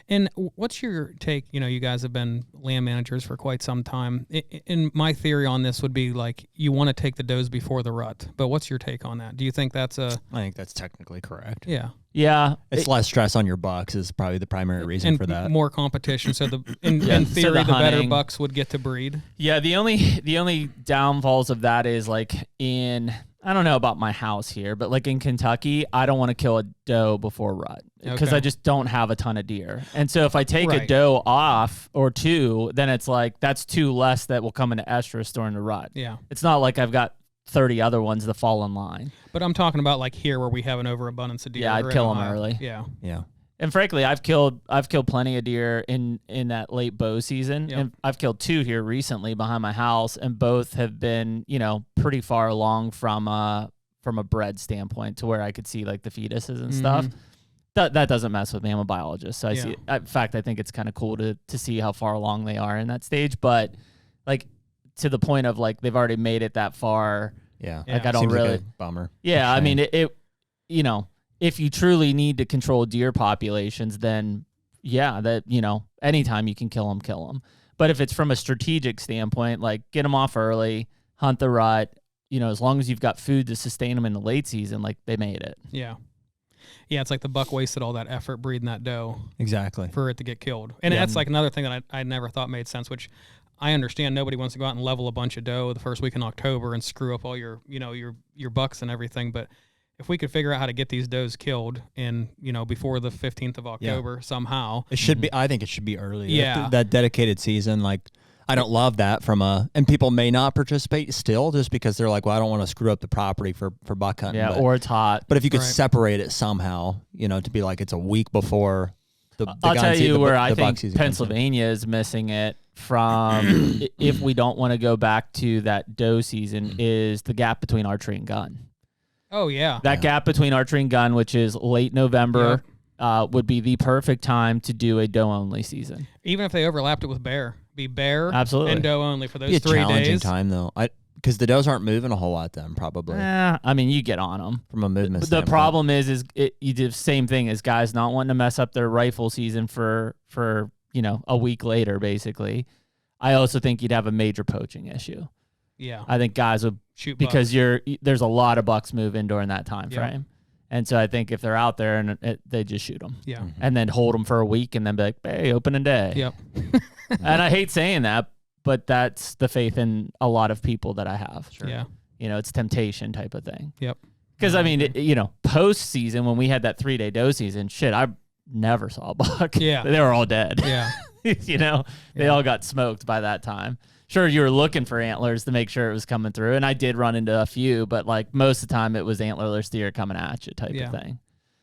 And what's your take? You guys have been land managers for quite some time. And my theory on this would be like you want to take the does before the rut. But what's your take on that? Do you think that's I think that's technically correct. Yeah. Yeah. It's less stress on your bucks is probably the primary reason for that. More competition. So in theory, the better bucks would get to breed. Yeah. The only downfalls of that is like I don't know about my house here, but like in Kentucky, I don't want to kill a doe before rut because I just don't have a ton of deer. And so if I take a doe off or 2, then it's like that's 2 less that will come into estrus during the rut. Yeah. It's not like I've got 30 other ones that fall in line. But I'm talking about like here where we have an overabundance of deer. Yeah, I'd kill them early. Yeah. Yeah. And frankly, I've killed plenty of deer in that late bow season. Yep. And I've killed 2 here recently behind my house, and both have been, pretty far along from a bred standpoint to where I could see like the fetuses and stuff. That doesn't mess with me. I'm a biologist, so I see. In fact, I think it's kind of cool to see how far along they are in that stage. But like to the point of like they've already made it that far. Yeah. Like I don't Seems really like a bummer. Yeah, I mean it. If you truly need to control deer populations, then anytime you can kill them. But if it's from a strategic standpoint, like get them off early, hunt the rut, as long as you've got food to sustain them in the late season, like they made it. Yeah. Yeah, it's like the buck wasted all that effort breeding that doe. Exactly. For it to get killed. And that's like another thing that I never thought made sense, which I understand nobody wants to go out and level a bunch of doe the first week in October and screw up all your bucks and everything, but if we could figure out how to get these does killed in, before the 15th of October somehow. It should be. I think it should be early. Yeah. That dedicated season, like. I don't love that and people may not participate still just because they're like, well, I don't want to screw up the property for buck hunting. Yeah, or it's hot. But if you could separate it somehow, to be like it's a week before I'll tell you where I think Pennsylvania is missing it from, if we don't want to go back to that doe season, is the gap between archery and gun. Oh, yeah. That gap between archery and gun, which is late November, would be the perfect time to do a doe-only season. Even if they overlapped it with bear. Be bear Absolutely. and doe only for those 3 days. Be a challenging time, though. Because the does aren't moving a whole lot then, probably. I mean, you get on them. From a movement standpoint. The problem is you do the same thing as guys not wanting to mess up their rifle season for a week later, basically. I also think you'd have a major poaching issue. Yeah. I think guys would shoot because there's a lot of bucks moving during that time frame. And so I think if they're out there and they just shoot them. Yeah. And then hold them for a week and then be like, hey, opening day. Yep. And I hate saying that, but that's the faith in a lot of people that I have. Sure. Yeah. It's temptation type of thing. Yep. Because, I mean, post season, when we had that 3-day doe season, I never saw a buck. Yeah. They were all dead. Yeah. They all got smoked by that time. Sure, you were looking for antlers to make sure it was coming through, and I did run into a few, but like most of the time it was antlerless deer coming at you type of thing.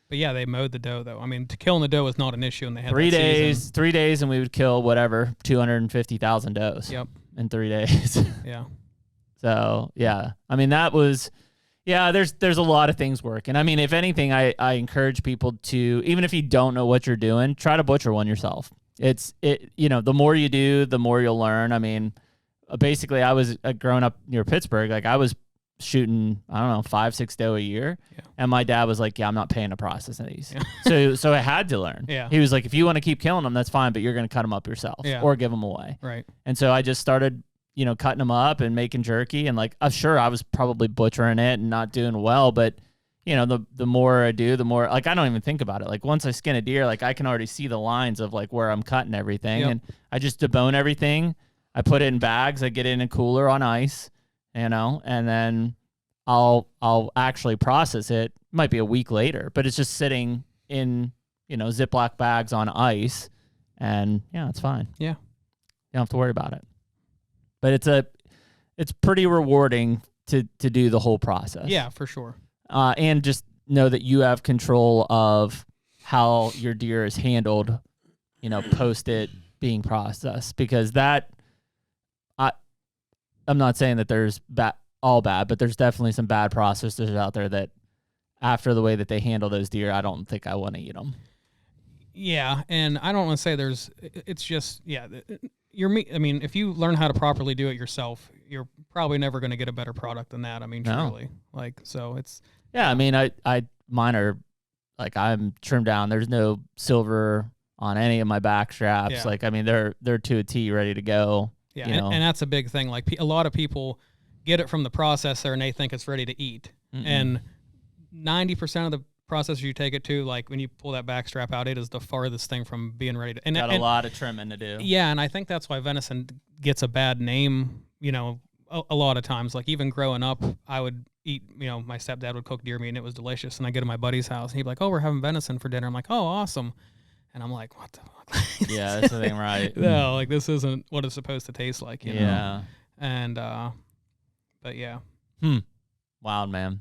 But yeah, they mowed the doe though. I mean, killing the doe was not an issue, and they had 3 that days, season. 3 days, and we would kill 250,000 does. Yep. In 3 days. Yeah. So yeah, I mean that was, there's a lot of things working. I mean, if anything, I encourage people to, even if you don't know what you're doing, try to butcher one yourself. The more you do, the more you'll learn. I mean, basically, I was growing up near Pittsburgh. Like I was shooting, 5-6 doe a year, and my dad was like, "Yeah, I'm not paying to process these." Yeah. So I had to learn. Yeah. He was like, "If you want to keep killing them, that's fine, but you're going to cut them up yourself or give them away." Right. And so I just started, cutting them up and making jerky, and like, sure, I was probably butchering it and not doing well, but the more I do, the more, like, I don't even think about it. Like once I skin a deer, like I can already see the lines of like where I'm cutting everything, and I just debone everything. I put it in bags. I get it in a cooler on ice, and then I'll actually process it. It might be a week later, but it's just sitting in, Ziploc bags on ice, and it's fine. Yeah. You don't have to worry about it. But it's pretty rewarding to do the whole process. Yeah, for sure. And just know that you have control of how your deer is handled, post it being processed, because I'm not saying that there's all bad, but there's definitely some bad processors out there that after the way that they handle those deer, I don't think I want to eat them. Yeah, and I don't want to say it's just, I mean, if you learn how to properly do it yourself, you're probably never going to get a better product than that. I mean, truly. Like, so it's... Yeah, I mean, mine are, like, I'm trimmed down. There's no silver on any of my back straps. Yeah. Like, I mean, they're to a T, ready to go. Yeah, and that's a big thing. Like, a lot of people get it from the processor and they think it's ready to eat. Mm-mm. And 90% of the processors you take it to, like when you pull that back strap out, it is the farthest thing from being ready to. And got a lot of trimming to do. Yeah, and I think that's why venison gets a bad name. A lot of times, like even growing up, I would eat. My stepdad would cook deer meat and it was delicious. And I go to my buddy's house and he'd be like, "Oh, we're having venison for dinner." I'm like, "Oh, awesome." And I'm like, "What the fuck?" Yeah, that's the thing, right? No, like this isn't what it's supposed to taste like. You know? Yeah. And but yeah. Wild, man.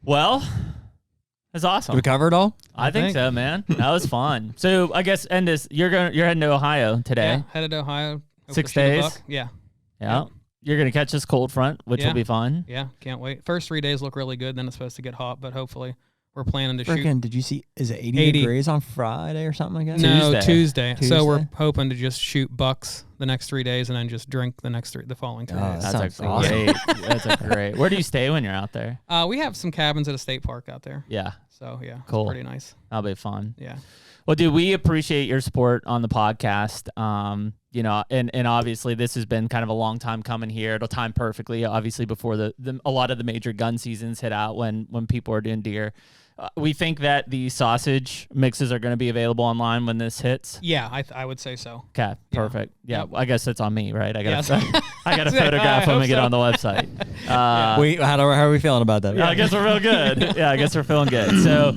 Well, that's awesome. Did we cover it all? I think so, man. That was fun. So I guess you're heading to Ohio today. Yeah, headed to Ohio. 6 days. Yeah. Yeah. You're gonna catch this cold front, which will be fun. Yeah, can't wait. First 3 days look really good. Then it's supposed to get hot, but hopefully we're planning to shoot. Did you see? Is it 80 degrees on Friday or something like that? No, Tuesday. So we're hoping to just shoot bucks the next 3 days and then just drink the following 3 days. That's great. That's a great. Where do you stay when you're out there? We have some cabins at a state park out there. Yeah. So yeah, cool. It's pretty nice. That'll be fun. Yeah. Well, dude, we appreciate your support on the podcast. And obviously this has been kind of a long time coming here. It'll time perfectly, obviously, before a lot of the major gun seasons hit out when people are doing deer. we think that the sausage mixes are going to be available online when this hits. Yeah, I would say so. Okay, perfect. Yeah, Yep. I guess it's on me, right? I got Yes. I got to photograph when we get on the website. How are we feeling about that? I guess we're real good. Yeah, I guess we're feeling good. So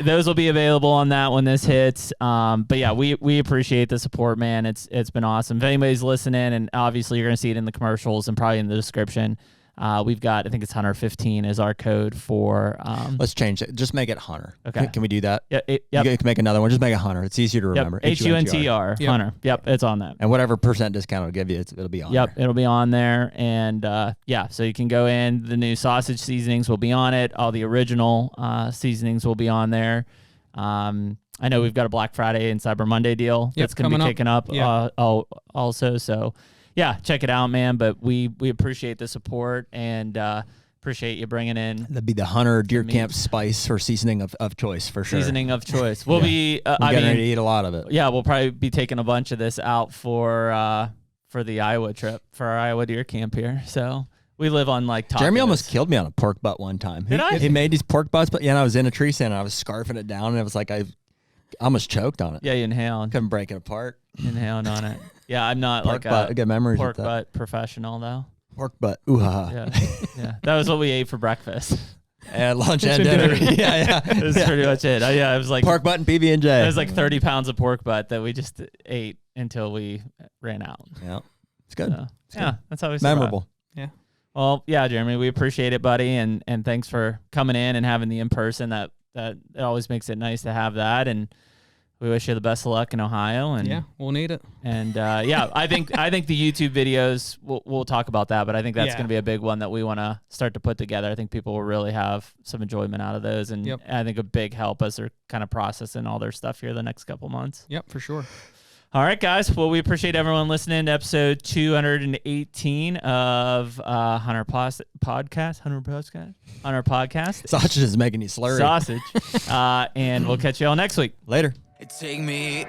those will be available on that when this hits. But yeah, we appreciate the support, man. It's been awesome. If anybody's listening, and obviously you're gonna see it in the commercials and probably in the description. We've got, I think it's HUNTR 15 is our code for. Let's change it. Just make it HUNTR. Okay. Can we do that? Yep. You can make another one. Just make it HUNTR. It's easier to remember. HUNTR. Yep. HUNTR. Yep. It's on that. And whatever percent discount it'll give you, it'll be on Yep. there. It'll be on there. And so you can go in. The new sausage seasonings will be on it. All the original seasonings will be on there. I know we've got a Black Friday and Cyber Monday deal that's going to be kicking up also. So, yeah, check it out, man. But we appreciate the support and appreciate you bringing in. That'd be the HUNTR Deer Camp spice or seasoning of choice for sure. Seasoning of choice. We'll be. I'm getting ready to eat a lot of it. Yeah, we'll probably be taking a bunch of this out for the Iowa trip, for our Iowa Deer Camp here. So we live on like tacos. Jeremy almost killed me on a pork butt one time. Did I? He made these pork butts, but I was in a tree stand and I was scarfing it down and it was like I almost choked on it. Yeah, you inhaled. Couldn't break it apart. Inhaling on it. Yeah, I'm not Pork like butt. a Good memories. pork butt professional though. Pork butt. Ooh ha. Yeah. That was what we ate for breakfast. And lunch and dinner. yeah. It was pretty much it. It was like pork butt and PB&J. It was like 30 pounds of pork butt that we just ate until we ran out. Yeah, it's good. So, that's how we survive. Memorable. Yeah. Well, yeah, Jeremy, we appreciate it, buddy, and thanks for coming in and having the in person. That it always makes it nice to have that, and we wish you the best of luck in Ohio. And yeah, we'll need it. And I think the YouTube videos we'll talk about that, but I think that's going to be a big one that we want to start to put together. I think people will really have some enjoyment out of those, and I think a big help as they're kind of processing all their stuff here the next couple months. Yep, for sure. All right, guys. Well, we appreciate everyone listening to episode 218 of HUNTR Podcast. HUNTR Podcast. Sausage is making you slurry. Sausage. And we'll catch you all next week. Later. Take me